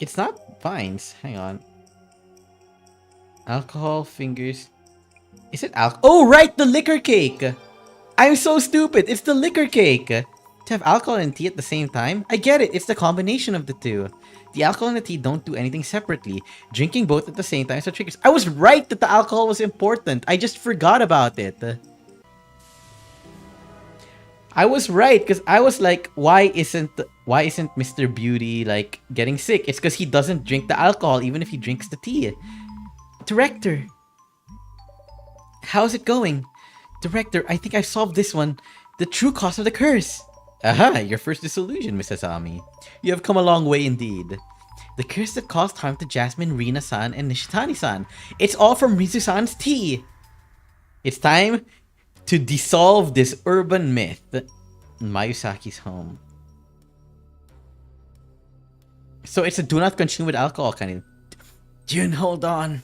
It's not vines. Hang on. Alcohol, fingers. Is it alcohol? Oh, right! The liquor cake! I'm so stupid! It's the liquor cake! To have alcohol and tea at the same time? I get it. It's the combination of the two. The alcohol and the tea don't do anything separately. Drinking both at the same time is what triggers. I was right that the alcohol was important. I just forgot about it. I was right because I was like, why isn't Mr. Beauty like getting sick? It's because he doesn't drink the alcohol even if he drinks the tea. Director, how's it going? Director, I think I've solved this one. The true cause of the curse. Aha, your first disillusion, Mrs. Ami. You have come a long way indeed. The curse that caused harm to Jasmine, Rina-san, and Nishitani-san. It's all from Rizu-san's tea. It's time to dissolve this urban myth. Mayusaki's home. So it's a do not consume with alcohol kind of... Jun, hold on.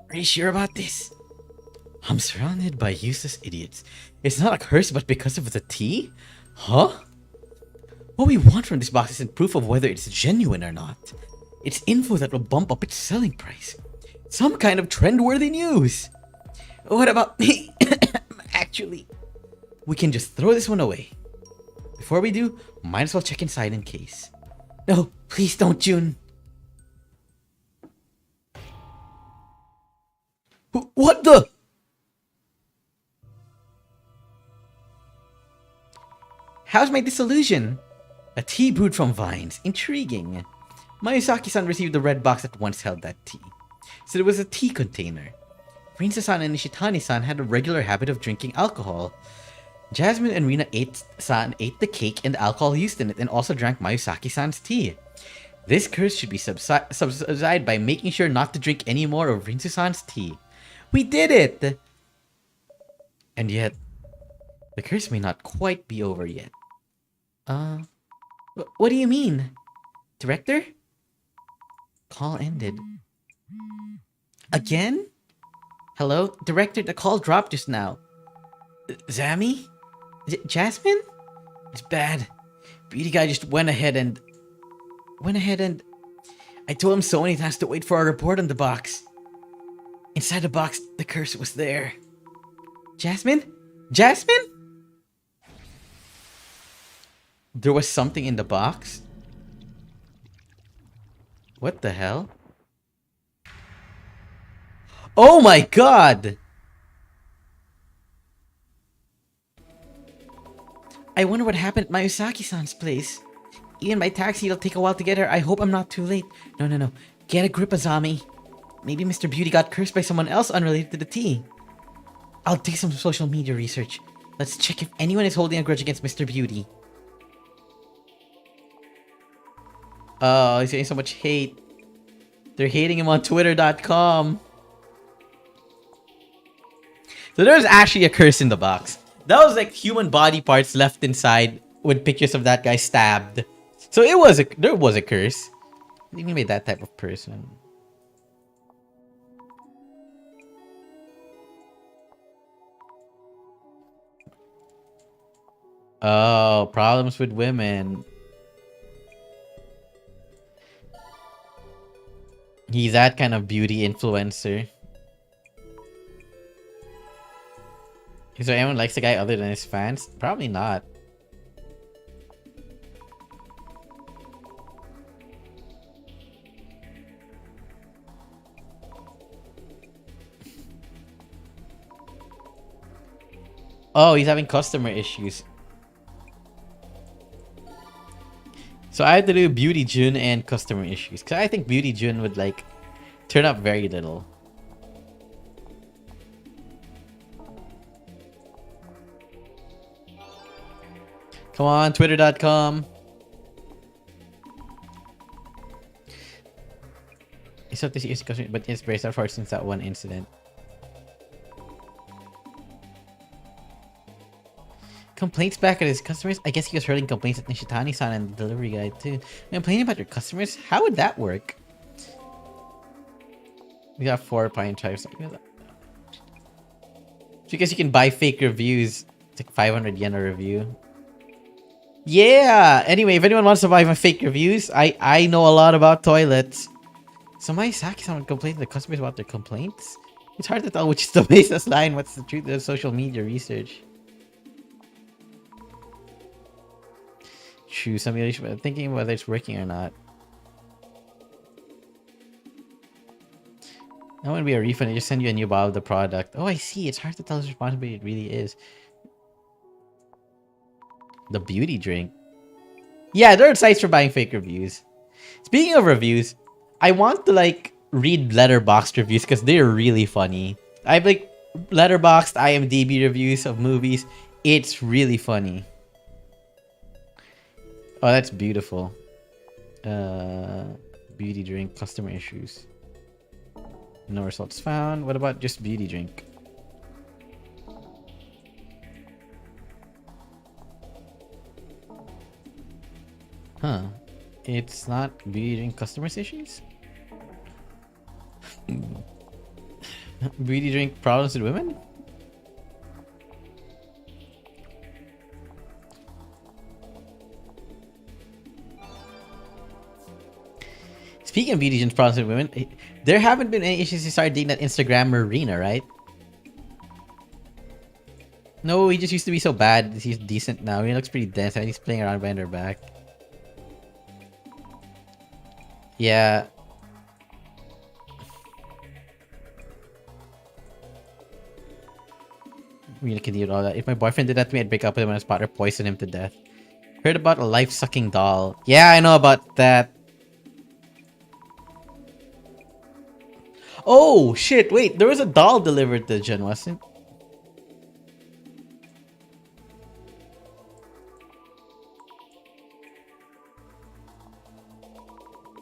Are you sure about this? I'm surrounded by useless idiots. It's not a curse, but because of the tea? Huh? What we want from this box isn't proof of whether it's genuine or not. It's info that will bump up its selling price. Some kind of trend-worthy news. What about me? Actually, we can just throw this one away. Before we do, might as well check inside in case. No, please don't, Jun. What the? How's my disillusion? A tea brewed from vines. Intriguing. Mayusaki-san received the red box that once held that tea. So it was a tea container. Rinsa-san and Nishitani-san had a regular habit of drinking alcohol. Jasmine and Rina-san ate the cake and alcohol used in it and also drank Mayusaki-san's tea. This curse should be subsided by making sure not to drink any more of Rinsu-san's tea. We did it! And yet, the curse may not quite be over yet. What do you mean? Director? Call ended. Again? Hello? Director, the call dropped just now. Zami? Jasmine? It's bad. Beauty guy just went ahead and... I told him so many times to wait for our report on the box. Inside the box, the curse was there. Jasmine? Jasmine? There was something in the box? What the hell? Oh my god! I wonder what happened at Mayusaki-san's place. Even by taxi, it'll take a while to get her. I hope I'm not too late. No. Get a grip, Azami. Maybe Mr. Beauty got cursed by someone else unrelated to the tea. I'll do some social media research. Let's check if anyone is holding a grudge against Mr. Beauty. Oh, he's getting so much hate. They're hating him on Twitter.com. So there's actually a curse in the box. That was like human body parts left inside with pictures of that guy stabbed. So there was a curse. What do you mean by that type of person? Oh, problems with women. He's that kind of beauty influencer. Is there anyone who likes the guy other than his fans? Probably not. Oh, he's having customer issues. So I had to do Beauty June and customer issues. Because I think Beauty June would like turn up very little. Come on, twitter.com. It's not this easy customer, but it's braced out for since that one incident. Complaints back at his customers? I guess he was hurling complaints at Nishitani-san and the delivery guy too. Complaining about your customers? How would that work? We got 4 pine chives. Because you can buy fake reviews. It's like 500 yen a review. Yeah! Anyway, if anyone wants to buy my fake reviews, I know a lot about toilets. So my Saki-san complained to the customers about their complaints? It's hard to tell which is the baseless line, what's the truth of social media research. True, simulation, but thinking whether it's working or not. That wouldn't be a refund, they just send you a new bottle of the product. Oh, I see, it's hard to tell whose responsibility it really is. The beauty drink. Yeah, there are sites for buying fake reviews. Speaking of reviews, I want to like read letterboxed reviews because they're really funny. I've like letterboxed IMDb reviews of movies. It's really funny. Oh, that's beautiful. Beauty drink, customer issues. No results found. What about just beauty drink? Huh. It's not beauty drink customers issues? Beauty drink problems with women? Speaking of beauty drink problems with women, there haven't been any issues since started dating that Instagram Marina, right? No, he just used to be so bad. He's decent now. He looks pretty dense and he's playing around behind her back. Yeah. Really can do all that. If my boyfriend did that to me, I'd break up with him on a spot or poison him to death. Heard about a life-sucking doll. Yeah, I know about that. Oh, shit. Wait, there was a doll delivered to Jen, wasn't it?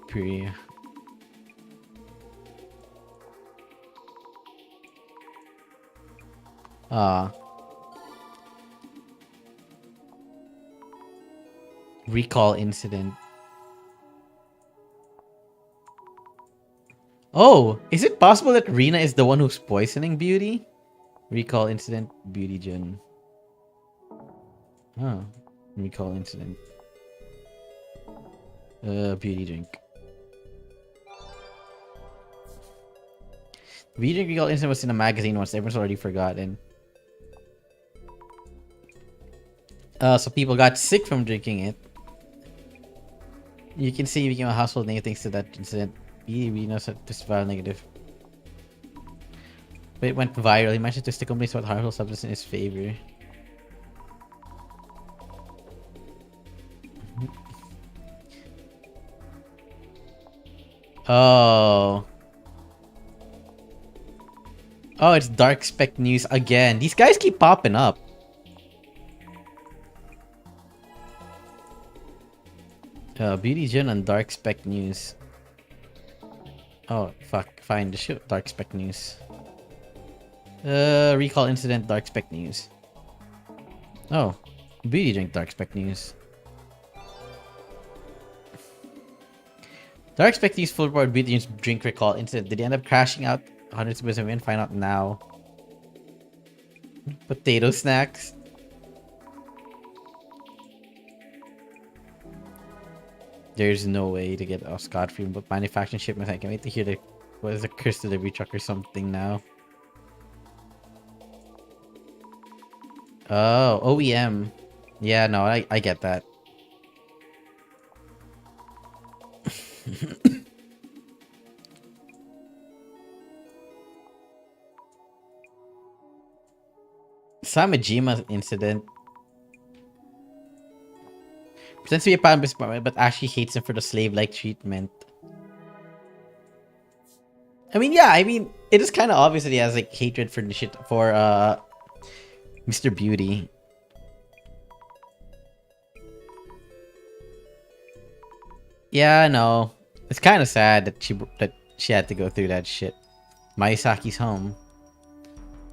Priya. Recall incident. Oh, is it possible that Rina is the one who's poisoning Beauty? Recall incident, Beauty Jun. Oh, recall incident. Beauty drink. Beauty drink recall incident was in a magazine once. Everyone's already forgotten. So people got sick from drinking it. You can see it became a household name thanks to that incident. We know this viral negative. But it went viral. He managed to stick companies about harmful substance in his favor. Oh. Oh, it's Dark Spec News again. These guys keep popping up. Beauty Jun and Dark Spec News. Oh, fuck. Fine. Just shoot Dark Spec News. Recall incident, Dark Spec News. Oh. Beauty drink, Dark Spec News. Dark Spec News full report beauty drink recall incident. Did he end up crashing out hundreds of women? Find out now. Potato snacks. There's no way to get off scot-free, but manufacturing shipments. I can't wait to hear the what is a curse delivery truck or something now. Oh, OEM. Yeah, no, I get that. Samejima incident. Pretends to be a part of his department, but actually hates him for the slave-like treatment. I mean, yeah, it is kind of obvious that he has like hatred for the shit for Mr. Beauty. Yeah, I know. It's kind of sad that she had to go through that shit. Miyusaki's home.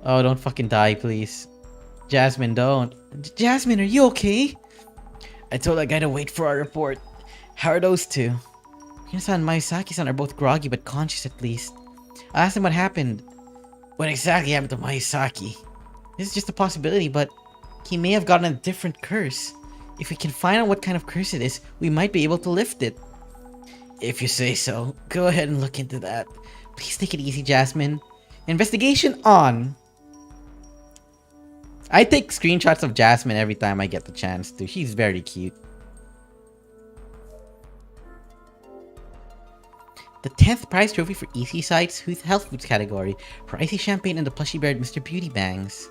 Oh, don't fucking die, please. Jasmine, don't. Jasmine, are you okay? I told that guy to wait for our report. How are those two? Hina-san and Miyusaki-san are both groggy but conscious at least. I asked him what happened. What exactly happened to Miyusaki? This is just a possibility, but he may have gotten a different curse. If we can find out what kind of curse it is, we might be able to lift it. If you say so, go ahead and look into that. Please take it easy, Jasmine. Investigation on. I take screenshots of Jasmine every time I get the chance to. She's very cute. The 10th prize trophy for EC Site's Health Foods category for Icy Champagne and the Plushy Bear Mr. Beauty Bangs.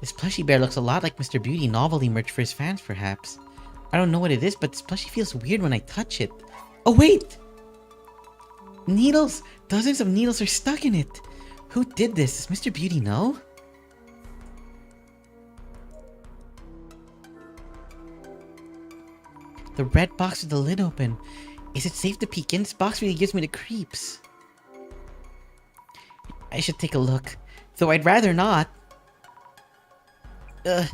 This Plushy Bear looks a lot like Mr. Beauty, novelty merch for his fans perhaps. I don't know what it is, but this plushie feels weird when I touch it. Oh wait! Needles! Dozens of needles are stuck in it! Who did this? Does Mr. Beauty know? The red box with the lid open. Is it safe to peek in? This box really gives me the creeps. I should take a look. Though I'd rather not. Ugh.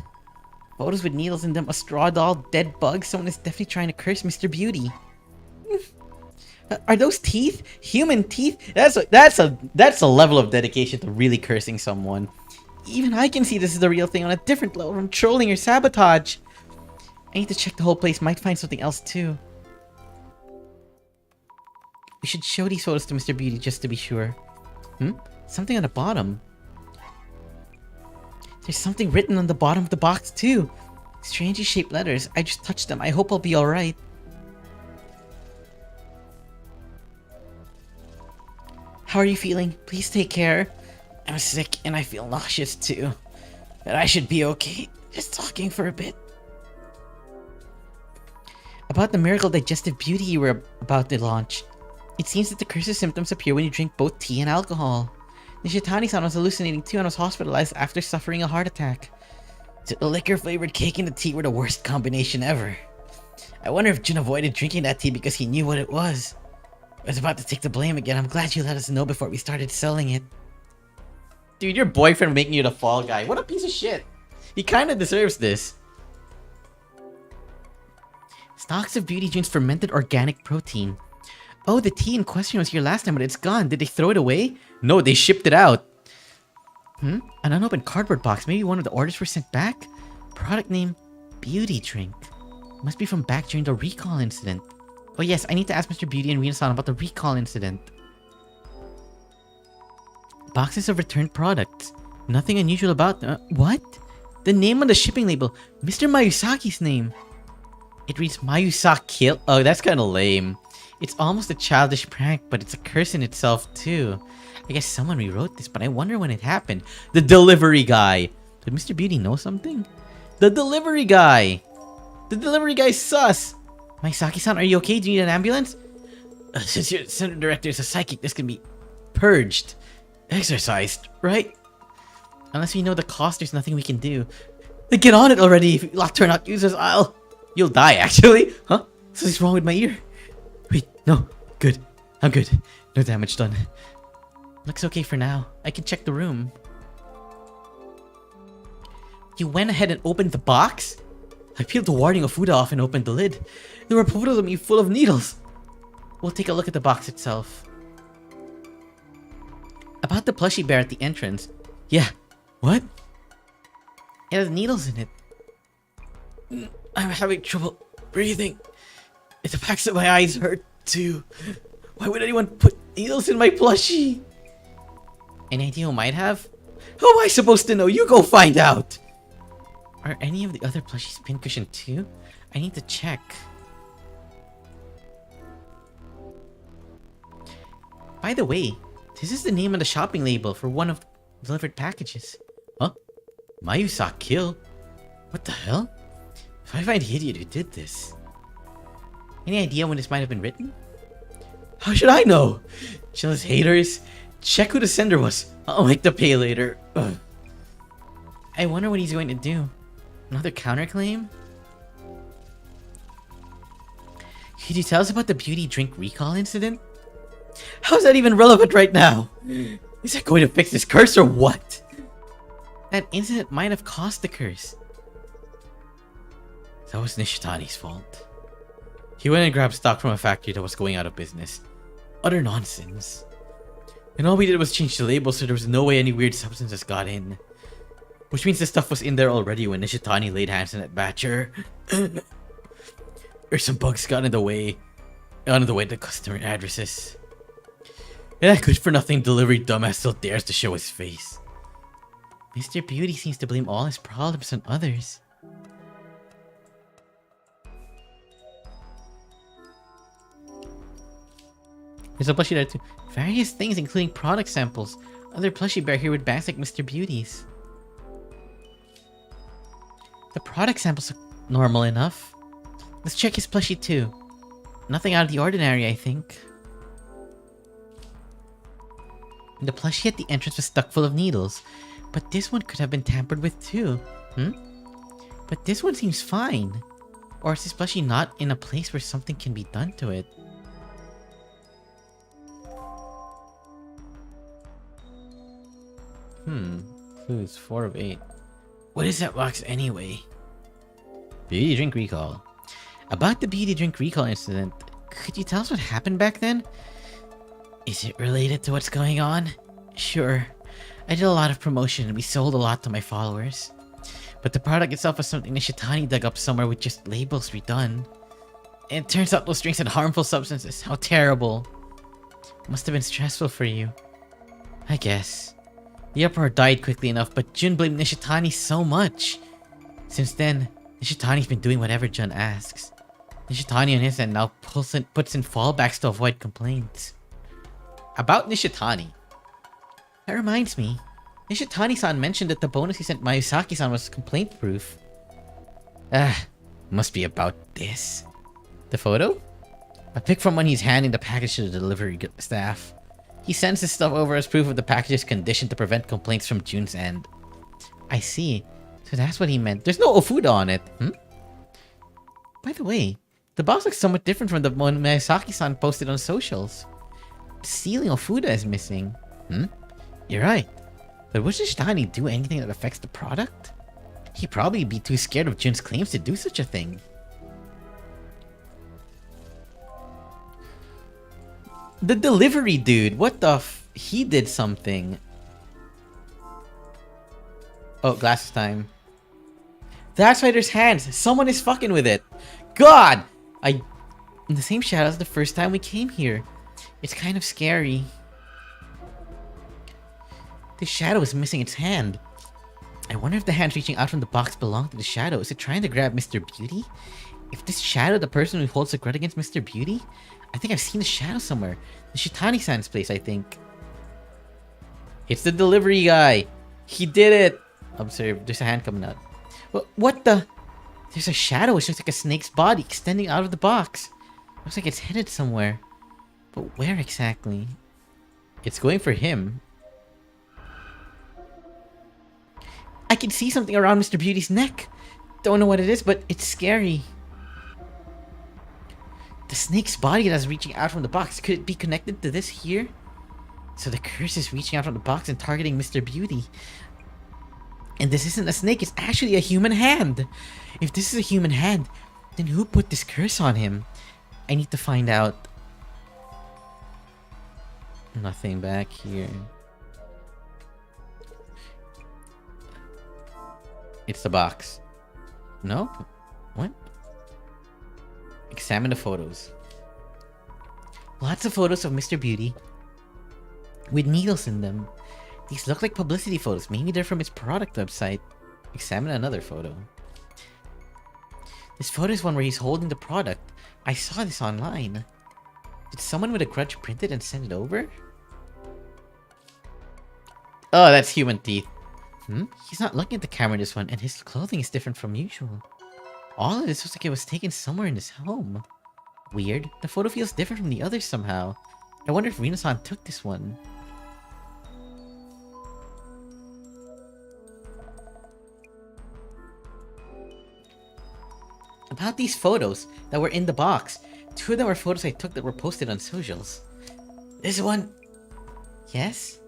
Photos with needles in them, a straw doll, dead bugs. Someone is definitely trying to curse Mr. Beauty. Are those teeth? Human teeth? That's a level of dedication to really cursing someone. Even I can see this is the real thing on a different level from trolling or sabotage. I need to check the whole place. Might find something else too. We should show these photos to Mr. Beauty just to be sure. Something on the bottom. There's something written on the bottom of the box too. Strangely shaped letters. I just touched them. I hope I'll be alright. How are you feeling? Please take care. I'm sick and I feel nauseous too. But I should be okay. Just talking for a bit. About the miracle digestive beauty you were about to launch. It seems that the curse's symptoms appear when you drink both tea and alcohol. Nishitani-san was hallucinating too and was hospitalized after suffering a heart attack. The liquor-flavored cake and the tea were the worst combination ever. I wonder if Jun avoided drinking that tea because he knew what it was. I was about to take the blame again. I'm glad you let us know before we started selling it. Dude, your boyfriend making you the fall guy. What a piece of shit. He kinda deserves this. Stocks of beauty drinks fermented organic protein. Oh, the tea in question was here last time, but it's gone. Did they throw it away? No, they shipped it out. An unopened cardboard box. Maybe one of the orders were sent back? Product name, Beauty Drink. Must be from back during the recall incident. Oh yes, I need to ask Mr. Beauty and Rina-san about the recall incident. Boxes of returned products. Nothing unusual about them. What? The name on the shipping label. Mr. Miyusaki's name. It reads Miyusaki. Oh, that's kind of lame. It's almost a childish prank, but it's a curse in itself too. I guess someone rewrote this, but I wonder when it happened. The delivery guy. Did Mr. Beauty know something? The delivery guy. The delivery guy's sus. Miyusaki-san, are you okay? Do you need an ambulance? Since your center director is a psychic, this can be purged. Exorcised, right? Unless we know the cost, there's nothing we can do. Then get on it already. If you turn out users, you'll die, actually. Huh? Something's wrong with my ear. Wait, no. Good. I'm good. No damage done. Looks okay for now. I can check the room. You went ahead and opened the box? I peeled the warding of food off and opened the lid. There were photos of me full of needles. We'll take a look at the box itself. About the plushie bear at the entrance. Yeah. What? It has needles in it. I'm having trouble breathing. The backs of my eyes hurt too. Why would anyone put needles in my plushie? Any idea who might have? How am I supposed to know? You go find out! Are any of the other plushies pincushioned too? I need to check. By the way, this is the name on the shopping label for one of the delivered packages.
Mayusak kill? What the hell? If I find the idiot who did this... Any idea when this might have been written? How should I know? Jealous haters? Check who the sender was. I'll make the pay later. Ugh. I wonder what he's going to do. Another counterclaim? Could you tell us about the beauty drink recall incident? How's that even relevant right now? Is that going to fix this curse or what? That incident might have caused the curse. That was Nishitani's fault. He went and grabbed stock from a factory that was going out of business. Utter nonsense. And all we did was change the label so there was no way any weird substances got in. Which means the stuff was in there already when Nishitani laid hands on that batcher. Or some bugs got in the way. Out of the way to customer addresses. And that good for nothing delivery dumbass still dares to show his face. Mr. Beauty seems to blame all his problems on others. There's a plushie there too. Various things including product samples. Other plushie bear here with bags like Mr. Beauty's. The product samples look normal enough. Let's check his plushie too. Nothing out of the ordinary, I think. The plushie at the entrance was stuck full of needles. But this one could have been tampered with too. But this one seems fine. Or is this plushie not in a place where something can be done to it? Clues 4 of 8. What is that box anyway? Beauty drink recall. About the beauty drink recall incident, could you tell us what happened back then? Is it related to what's going on? Sure. I did a lot of promotion and we sold a lot to my followers. But the product itself was something Nishitani dug up somewhere with just labels redone. And it turns out those drinks had harmful substances. How terrible. Must have been stressful for you. I guess. The uproar died quickly enough, but Jun blamed Nishitani so much. Since then, Nishitani's been doing whatever Jun asks. Nishitani on his end now puts in fallbacks to avoid complaints. About Nishitani. That reminds me. Nishitani-san mentioned that the bonus he sent Mayusaki-san was complaint-proof. Must be about this. The photo? A pic from when he's handing the package to the delivery staff. He sends his stuff over as proof of the package's condition to prevent complaints from Jun's end. I see. So that's what he meant. There's no Ofuda on it. By the way, the box looks somewhat different from the one Mayasaki-san posted on socials. The sealing Ofuda is missing. You're right. But would Nishitani do anything that affects the product? He'd probably be too scared of Jun's claims to do such a thing. The delivery dude, what the he did something. Oh, glasses time. That's why there's hands. Someone is fucking with it. God! In the same shadow as the first time we came here. It's kind of scary. This shadow is missing its hand. I wonder if the hand reaching out from the box belonged to the shadow. Is it trying to grab Mr. Beauty? If this shadow the person who holds the grudge against Mr. Beauty? I think I've seen the shadow somewhere. The Shitani-san's place, I think. It's the delivery guy. He did it. Observe, there's a hand coming out. What the? There's a shadow which looks like a snake's body extending out of the box. Looks like it's headed somewhere. But where exactly? It's going for him. I can see something around Mr. Beauty's neck. Don't know what it is, but it's scary. The snake's body that's reaching out from the box. Could it be connected to this here? So the curse is reaching out from the box and targeting Mr. Beauty. And this isn't a snake, it's actually a human hand. If this is a human hand, then who put this curse on him? I need to find out. Nothing back here. It's the box. No? What? Examine the photos. Lots of photos of Mr. Beauty with needles in them. These look like publicity photos. Maybe they're from his product website. Examine another photo. This photo is one where he's holding the product. I saw this online. Did someone with a grudge print it and send it over? Oh, that's human teeth.
He's not looking at the camera in this one, and his clothing is different from usual. All of this looks like it was taken somewhere in his home. Weird. The photo feels different from the others somehow. I wonder if Rina-san took this one. About these photos that were in the box. 2 of them were photos I took that were posted on socials. This one. Yes?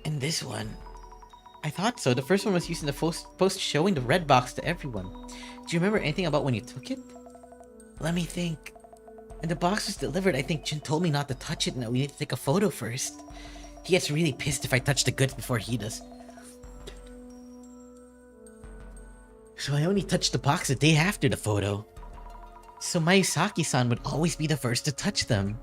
And this one. I thought so. The first one was used in the post showing the red box to everyone. Do you remember anything about when you took it? Let me think. When the box was delivered, I think Jin told me not to touch it and that we need to take a photo first. He gets really pissed if I touch the goods before he does. So I only touched the box a day after the photo. So Mayusaki-san would always be the first to touch them.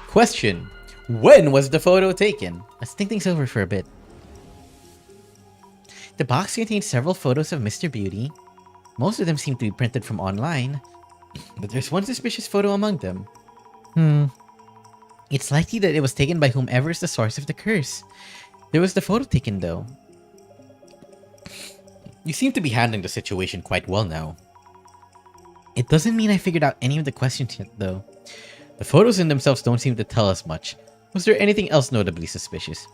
Question. When was the photo taken? Let's think things over for a bit. The box contains several photos of Mr. Beauty. Most of them seem to be printed from online, but there's one suspicious photo among them. It's likely that it was taken by whomever is the source of the curse. There was the photo taken though. You seem to be handling the situation quite well now. It doesn't mean I figured out any of the questions yet though. The photos in themselves don't seem to tell us much. Was there anything else notably suspicious?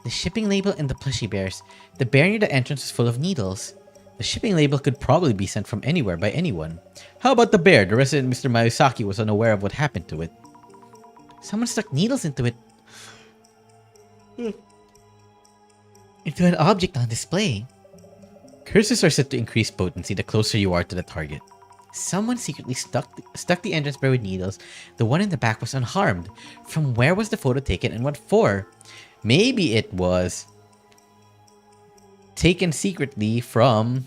The shipping label and the plushy bears. The bear near the entrance was full of needles. The shipping label could probably be sent from anywhere by anyone. How about the bear? The resident Mr. Mayusaki was unaware of what happened to it. Someone stuck needles into it. Into an object on display. Curses are said to increase potency the closer you are to the target. Someone secretly stuck the entrance bear with needles. The one in the back was unharmed. From where was the photo taken and what for? Maybe it was taken secretly from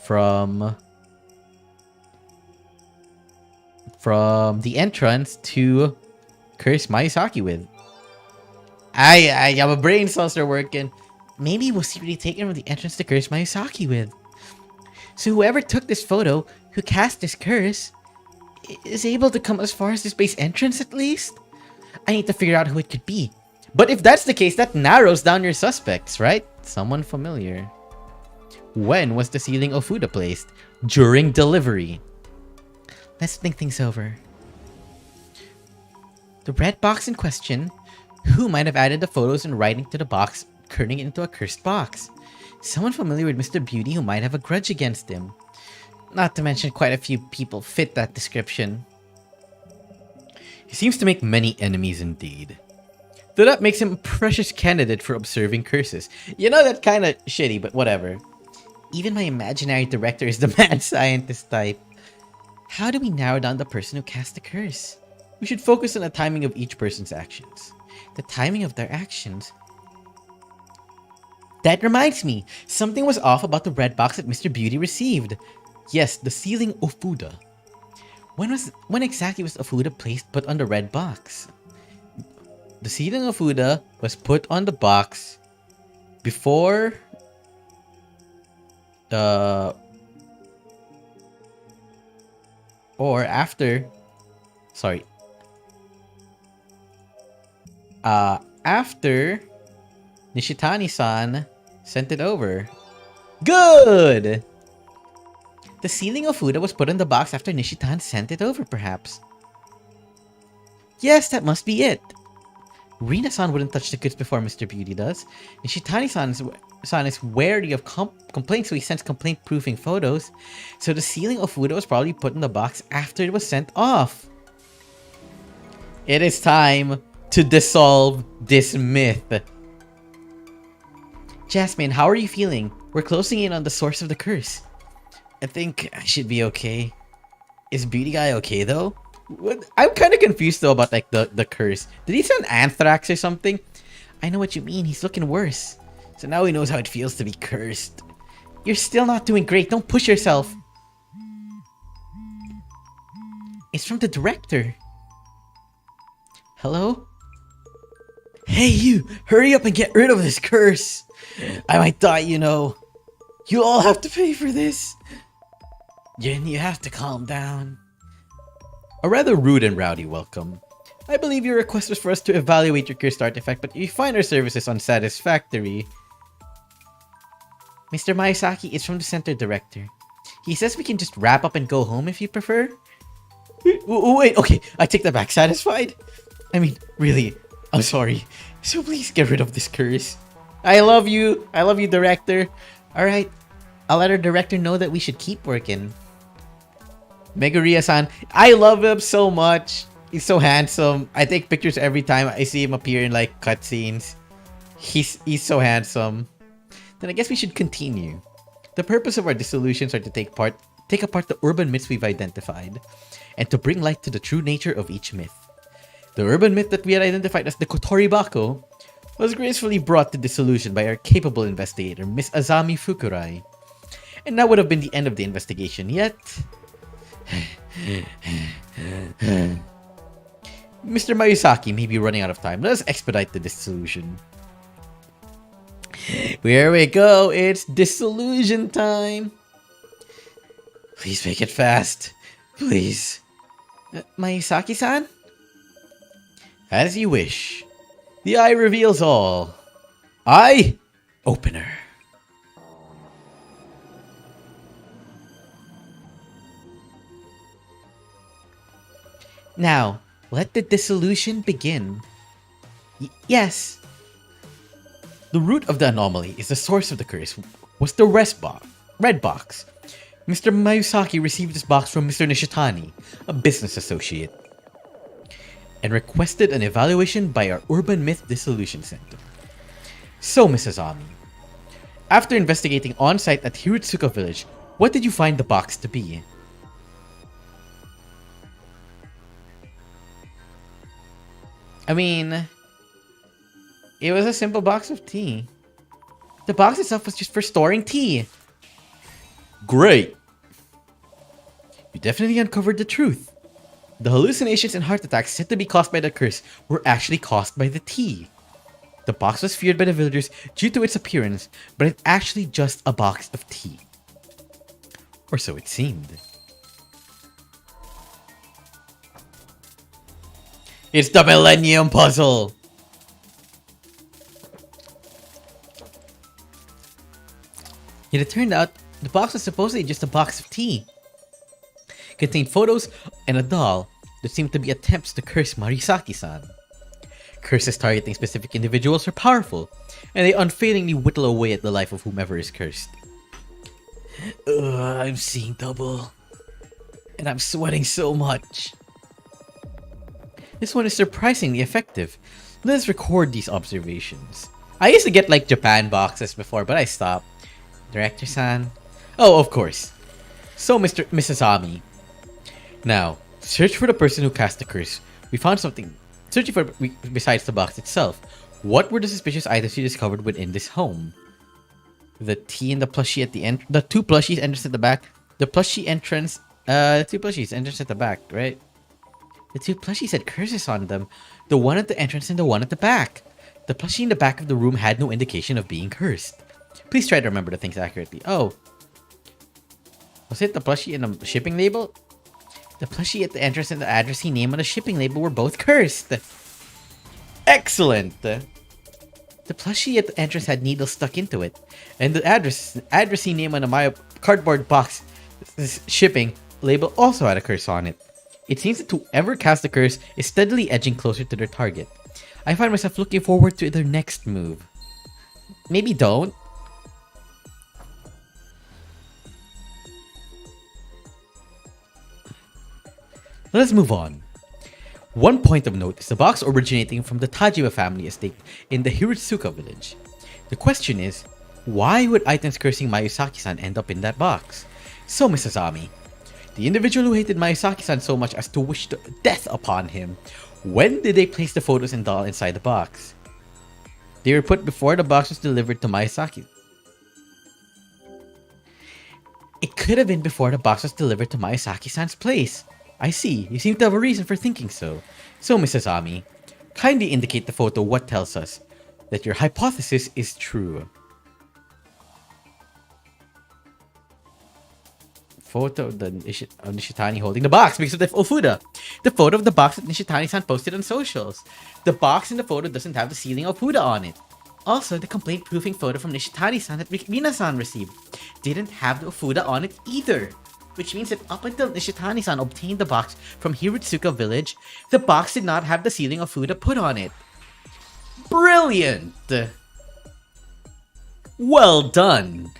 the entrance to curse Mayusaki with. I have a brain cells are working. Maybe it was secretly taken from the entrance to curse Mayusaki with. So whoever took this photo, who cast this curse, is able to come as far as this base entrance at least? I need to figure out who it could be. But if that's the case, that narrows down your suspects, right? Someone familiar. When was the ceiling Ofuda placed? During delivery. Let's think things over. The red box in question. Who might have added the photos and writing to the box, turning it into a cursed box? Someone familiar with Mr. Beauty who might have a grudge against him. Not to mention quite a few people fit that description. He seems to make many enemies indeed. Though that makes him a precious candidate for observing curses. You know, that's kind of shitty, but whatever. Even my imaginary director is the mad scientist type. How do we narrow down the person who cast the curse? We should focus on the timing of each person's actions. The timing of their actions? That reminds me, something was off about the red box that Mr. Beauty received. Yes, the ceiling Ofuda. When exactly was Ofuda put on the red box? The ceiling Ofuda was put on the box before or after after Nishitani-san sent it over. Good! The ceiling Ofuda was put in the box after Nishitan sent it over, perhaps. Yes, that must be it. Rina-san wouldn't touch the goods before Mr. Beauty does. Nishitani-san is wary of complaints, so he sends complaint-proofing photos. So the ceiling Ofuda was probably put in the box after it was sent off. It is time to dissolve this myth. Jasmine, how are you feeling? We're closing in on the source of the curse. I think I should be okay. Is Beauty Guy okay though? I'm kind of confused though about like the curse. Did he send anthrax or something? I know what you mean. He's looking worse. So now he knows how it feels to be cursed. You're still not doing great. Don't push yourself. It's from the director. Hello? Hey you! Hurry up and get rid of this curse! I might die, you know. You all have to pay for this. Jin, you have to calm down. A rather rude and rowdy welcome. I believe your request was for us to evaluate your cursed artifact, but you find our services unsatisfactory. Mr. Miyazaki is from the center director. He says we can just wrap up and go home if you prefer. Wait, okay, I take that back. Satisfied? I mean, really, I'm sorry. So please get rid of this curse. I love you. I love you, director. Alright, I'll let our director know that we should keep working. Megaria-san, I love him so much. He's so handsome. I take pictures every time I see him appear in like cutscenes. He's so handsome. Then I guess we should continue. The purpose of our dissolutions are to take apart the urban myths we've identified, and to bring light to the true nature of each myth. The urban myth that we had identified as the Kotori Bako was gracefully brought to dissolution by our capable investigator, Miss Azami Fukurai. And that would have been the end of the investigation, yet... Mr. Mayusaki may be running out of time. Let us expedite the dissolution. Here we go. It's dissolution time. Please make it fast. Please. Mayusaki-san? As you wish. The eye reveals all. Eye opener. Now, let the dissolution begin. Yes. The root of the anomaly is the source of the curse was the red box. Mr. Mayusaki received this box from Mr. Nishitani, a business associate, and requested an evaluation by our Urban Myth Dissolution Center. So, Mrs. Ami, after investigating on-site at Hirutsuka Village, what did you find the box to be? I mean, it was a simple box of tea. The box itself was just for storing tea. Great! You definitely uncovered the truth. The hallucinations and heart attacks said to be caused by the curse were actually caused by the tea. The box was feared by the villagers due to its appearance, but it's actually just a box of tea. Or so it seemed. It's the Millennium Puzzle! Yet it turned out the box was supposedly just a box of tea. It contained photos and a doll that seemed to be attempts to curse Marisaki-san. Curses targeting specific individuals are powerful, and they unfailingly whittle away at the life of whomever is cursed. I'm seeing double. And I'm sweating so much. This one is surprisingly effective. Let us record these observations. I used to get like Japan boxes before, but I stopped. Director-san? Oh, of course. So, Mrs. Ami. Now, search for the person who cast the curse. We found something. Searching for besides the box itself. What were the suspicious items you discovered within this home? The tea and the plushie at the end. The two plushies entrance at the back. The plushie entrance. The two plushies entrance at the back, right? The two plushies had curses on them. The one at the entrance and the one at the back. The plushie in the back of the room had no indication of being cursed. Please try to remember the things accurately. Oh. Was it the plushie and the shipping label? The plushie at the entrance and the addressee name on the shipping label were both cursed. Excellent! The plushie at the entrance had needles stuck into it. And the addressee name on the cardboard box shipping label also had a curse on it. It seems that whoever cast the curse is steadily edging closer to their target. I find myself looking forward to their next move. Maybe don't. Let us move on. One point of note is the box originating from the Tajima family estate in the Hirutsuka village. The question is, why would items cursing Mayusaki-san end up in that box? So, Mrs. Ami, the individual who hated Mayusaki-san so much as to wish death upon him, when did they place the photos and doll inside the box? They were put before the box was delivered to Mayusaki. It could have been before the box was delivered to Mayusaki-san's place. I see. You seem to have a reason for thinking so. So, Mrs. Ami, kindly indicate the photo what tells us that your hypothesis is true. photo of of Nishitani holding the box because of the Ofuda. The photo of the box that Nishitani-san posted on socials. The box in the photo doesn't have the sealing of Ofuda on it. Also, the complaint-proofing photo from Nishitani-san that Rina-san received didn't have the Ofuda on it either. Which means that up until Nishitani-san obtained the box from Hirutsuka village, the box did not have the sealing of Ofuda put on it. Brilliant! Well done!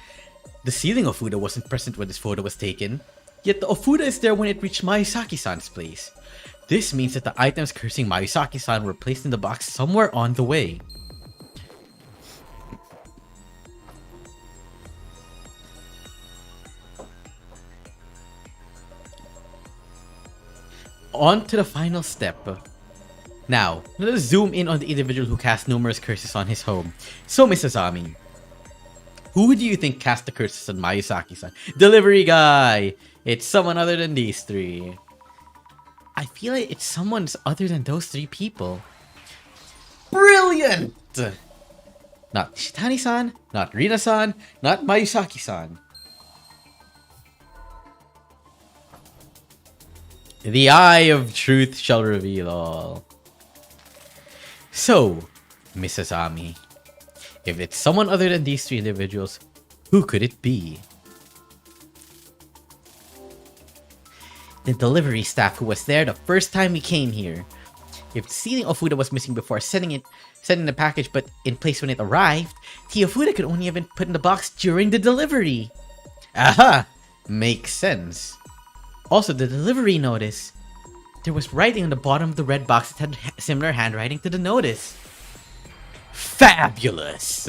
The sealing of Ofuda wasn't present when this photo was taken, yet the Ofuda is there when it reached Mayusaki-san's place. This means that the items cursing Mayusaki-san were placed in the box somewhere on the way. On to the final step. Now, let us zoom in on the individual who cast numerous curses on his home. So, Misazami, who do you think cast the curses on Mayusaki-san? Delivery guy! It's someone other than these three. I feel like it's someone other than those three people. Brilliant! Not Shitani-san, not Rina-san, not Mayusaki-san. The eye of truth shall reveal all. So, Mrs. Ami, if it's someone other than these three individuals, who could it be? The delivery staff who was there the first time we came here. If the sealing of Ofuda was missing before sending the package but in place when it arrived, the Ofuda could only have been put in the box during the delivery. Aha! Makes sense. Also, the delivery notice. There was writing on the bottom of the red box that had similar handwriting to the notice. Fabulous!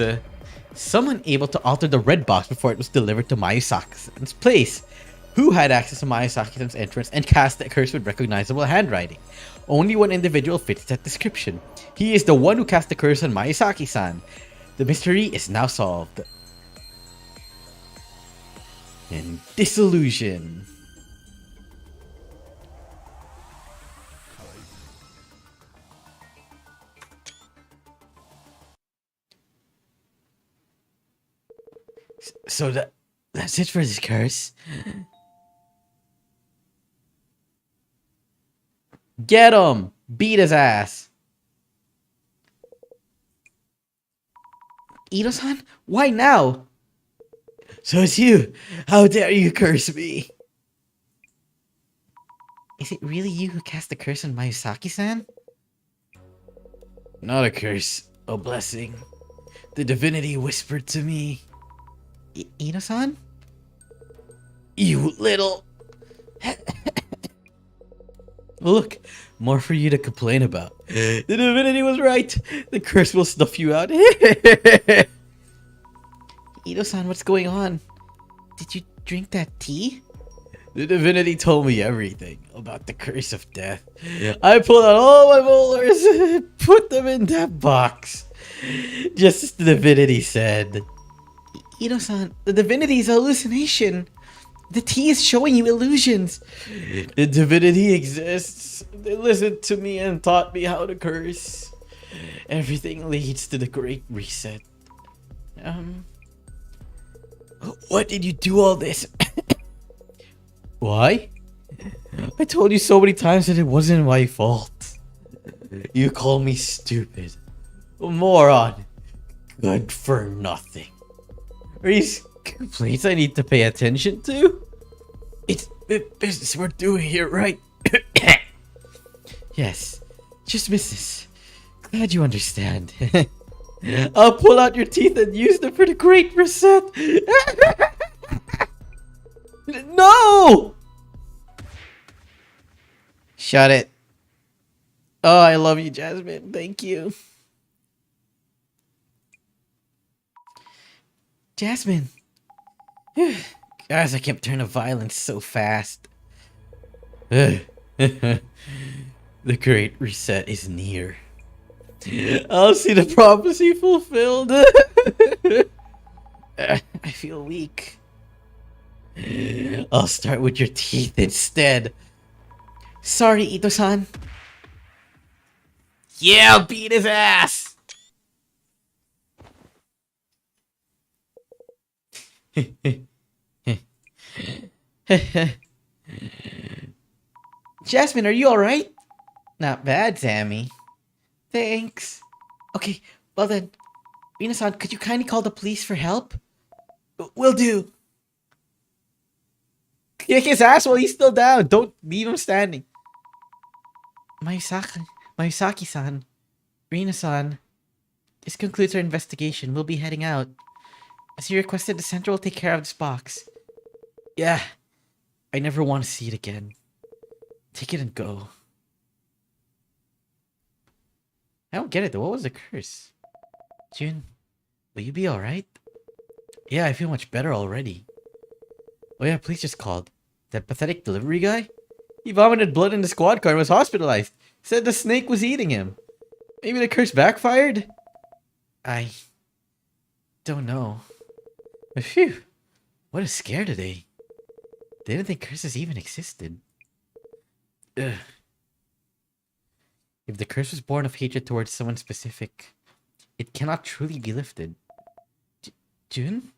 Someone able to alter the red box before it was delivered to Mayusaki-san's place. Who had access to Mayusaki-san's entrance and cast the curse with recognizable handwriting? Only one individual fits that description. He is the one who cast the curse on Mayusaki-san. The mystery is now solved. And Dissolution. So that's it for this curse. Get him! Beat his ass! Ito-san? Why now? So it's you! How dare you curse me? Is it really you who cast the curse on Mayusaki-san? Not a curse, a blessing. The divinity whispered to me. Ito-san? You little... Look, more for you to complain about. The divinity was right. The curse will snuff you out. Ito-san, what's going on? Did you drink that tea? The divinity told me everything about the curse of death. I pulled out all my molars and put them in that box. Just as the divinity said. Ito-san, the divinity is a hallucination. The tea is showing you illusions. The divinity exists. They listened to me and taught me how to curse. Everything leads to the Great Reset. What did you do all this? Why? I told you so many times that it wasn't my fault. You call me stupid. A moron. Good for nothing. Are these complaints I need to pay attention to? It's the business we're doing here, right? Yes, just business. Glad you understand. I'll pull out your teeth and use them for the Great Reset. No! Shut it. Oh, I love you, Jasmine. Thank you. Jasmine. Guys, I can't turn to violence so fast. The Great Reset is near. I'll see the prophecy fulfilled. I feel weak. I'll start with your teeth instead. Sorry, Ito-san. Yeah, beat his ass! Jasmine, are you alright? Not bad, Sammy. Thanks. Okay, well then, Rina-san, could you kindly call the police for help? Will do. Kick his ass while he's still down. Don't leave him standing. Mayusaki, Mayusaki-san, Rina-san, this concludes our investigation. We'll be heading out. As you requested, the center will take care of this box. Yeah, I never want to see it again. Take it and go. I don't get it though. What was the curse? Jun, will you be alright? Yeah, I feel much better already. Oh yeah, police just called. That pathetic delivery guy? He vomited blood in the squad car and was hospitalized. Said the snake was eating him. Maybe the curse backfired? I don't know. But phew, what a scare today. Didn't think curses even existed. Ugh. If the curse was born of hatred towards someone specific, it cannot truly be lifted. Jun?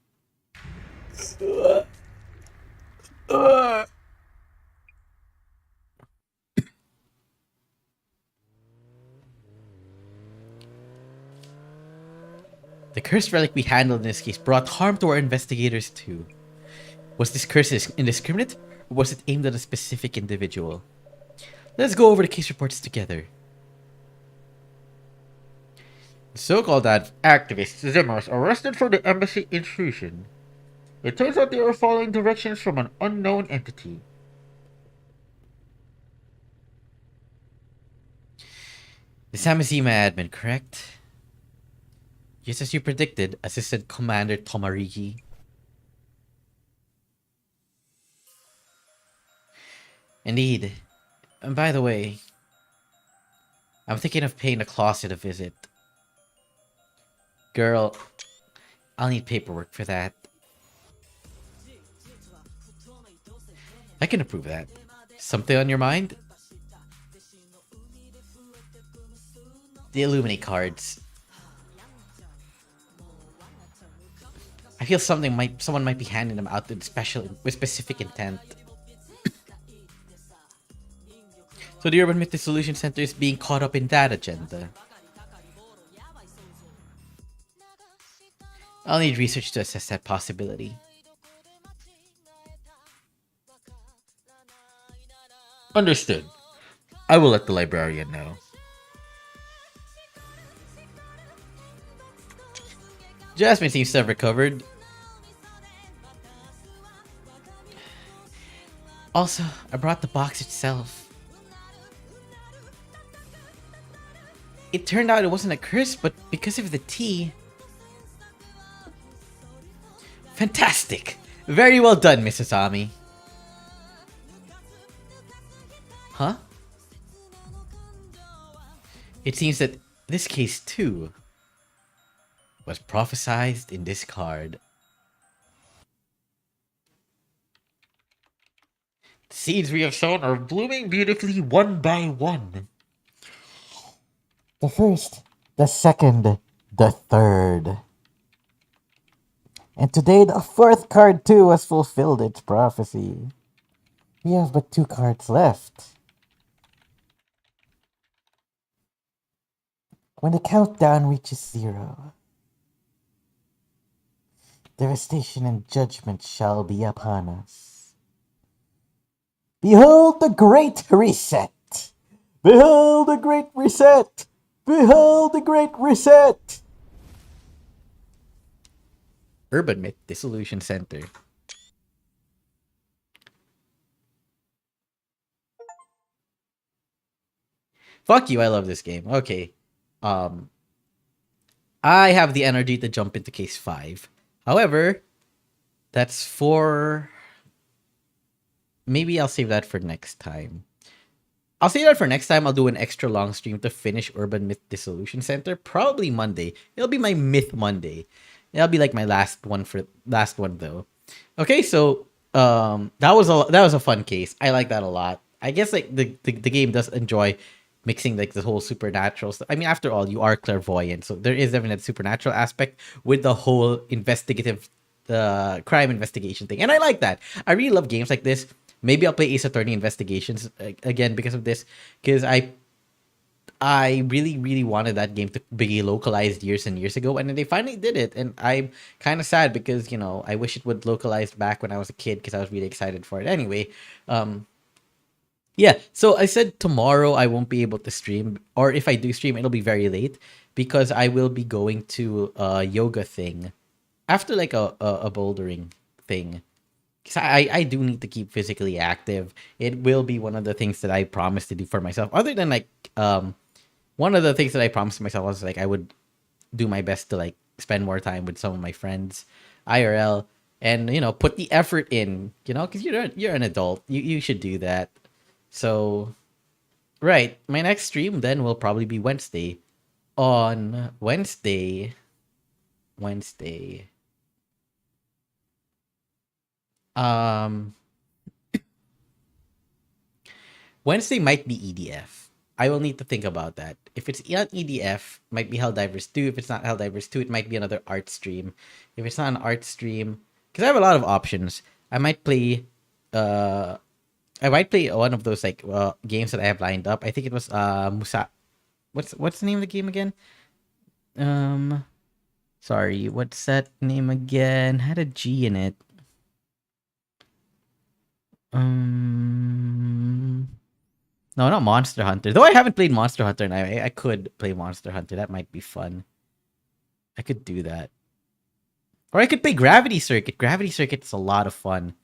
The cursed relic we handled in this case brought harm to our investigators too. Was this curse indiscriminate, or was it aimed at a specific individual? Let's go over the case reports together. The so-called activist Zimmer was arrested for the embassy intrusion. It turns out they were following directions from an unknown entity. The Samazima admin, correct? Just as you predicted, Assistant Commander Tomariki. Indeed. And by the way, I'm thinking of paying the closet a visit. Girl, I'll need paperwork for that. I can approve that. Something on your mind? The Illuminate cards. I feel someone might be handing them out with specific intent. So the Urban Myth Dissolution Center is being caught up in that agenda. I'll need research to assess that possibility. Understood. I will let the librarian know. Jasmine seems to have recovered. Also, I brought the box itself. It turned out it wasn't a curse, but because of the tea. Fantastic! Very well done, Mrs. Ami. Huh? It seems that this case, too, was prophesized in this card. The seeds we have sown are blooming beautifully one by one. The first, the second, the third. And today the fourth card too has fulfilled its prophecy. We have but 2 cards left. When the countdown reaches 0, devastation and judgment shall be upon us. Behold the Great Reset! Behold the Great Reset! Behold the Great Reset! Urban Myth Dissolution Center. Fuck you, I love this game. Okay. I have the energy to jump into case 5. However, that's for... Maybe I'll save that for next time. I'll save that for next time. I'll do an extra long stream to finish Urban Myth Dissolution Center. Probably Monday. It'll be my Myth Monday. It'll be like my last one though. Okay, so that was a fun case. I like that a lot. I guess like the game does enjoy mixing like the whole supernatural stuff. I mean, after all, you are clairvoyant, so there is definitely a supernatural aspect with the whole investigative crime investigation thing, and I like that. I really love games like this. Maybe I'll play Ace Attorney Investigations again because of this, because I really, really wanted that game to be localized years and years ago, and then they finally did it. And I'm kind of sad because I wish it would localize back when I was a kid because I was really excited for it. Anyway, yeah. So I said tomorrow I won't be able to stream, or if I do stream, it'll be very late because I will be going to a yoga thing after like a bouldering thing. Because I do need to keep physically active. It will be one of the things that I promised to do for myself. Other than like one of the things that I promised myself was like I would do my best to like spend more time with some of my friends IRL, and put the effort in, because you're an adult. You should do that. So right, my next stream then will probably be Wednesday. On Wednesday, um Wednesday might be EDF. I will need to think about that. If it's not EDF, might be Helldivers 2. If it's not Helldivers 2, it might be another art stream. If it's not an art stream, because I have a lot of options, I might play uh one of those like games that I have lined up. I think it was Musa. What's the name of the game again? Um Sorry, what's that name again? Had a G in it. Um No, not Monster Hunter. Though I haven't played Monster Hunter, and I could play Monster Hunter. That might be fun. I could do that. Or I could play Gravity Circuit. Gravity Circuit's a lot of fun.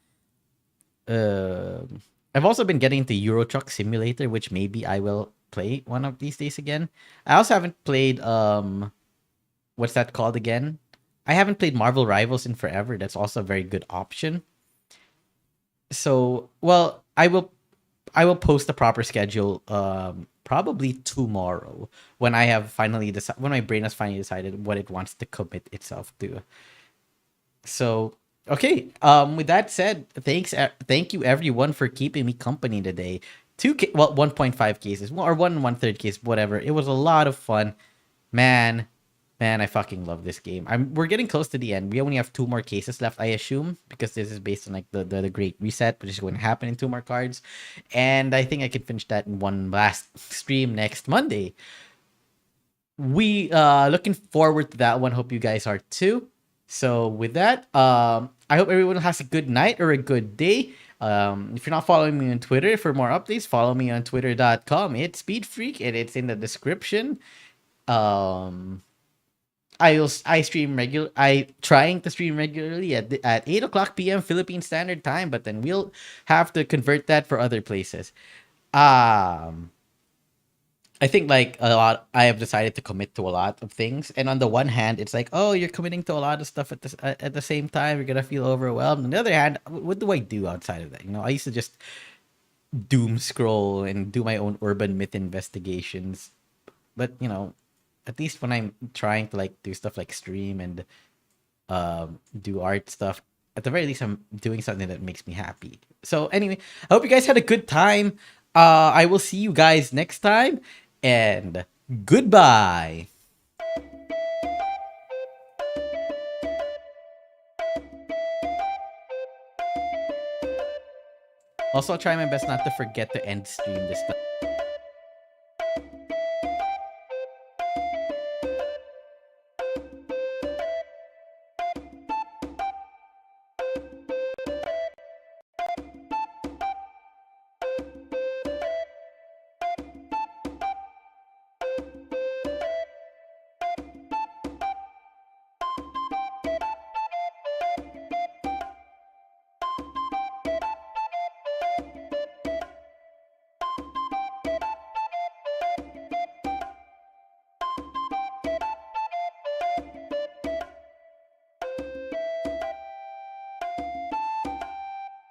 I've also been getting into Euro Truck Simulator, which maybe I will play one of these days again. I also haven't played what's that called again? I haven't played Marvel Rivals in forever. That's also a very good option. So, well, I will post a proper schedule probably tomorrow when I have finally decided, when my brain has finally decided what it wants to commit itself to. So, okay, with that said, thank you everyone for keeping me company today. 1.5 cases, or 1/3 case, whatever. It was a lot of fun. Man, Man, I fucking love this game. We're getting close to the end. We only have 2 more cases left, I assume, because this is based on like the Great Reset, which is going to happen in 2 more cards. And I think I can finish that in one last stream next Monday. We looking forward to that one. Hope you guys are too. So with that, I hope everyone has a good night or a good day. If you're not following me on Twitter for more updates, follow me on twitter.com. It's SpeedFreak and it's in the description. I stream regular. I trying to stream regularly at 8 o'clock p.m. Philippine Standard Time, but then we'll have to convert that for other places. I think like a lot. I have decided to commit to a lot of things, and on the one hand, it's like, oh, you're committing to a lot of stuff at the same time. You're gonna feel overwhelmed. On the other hand, what do I do outside of that? I used to just doom scroll and do my own urban myth investigations, but at least when I'm trying to like do stuff like stream and do art stuff, at the very least I'm doing something that makes me happy. So anyway, I hope you guys had a good time. I will see you guys next time, and goodbye. Also, I'll try my best not to forget to end stream this time.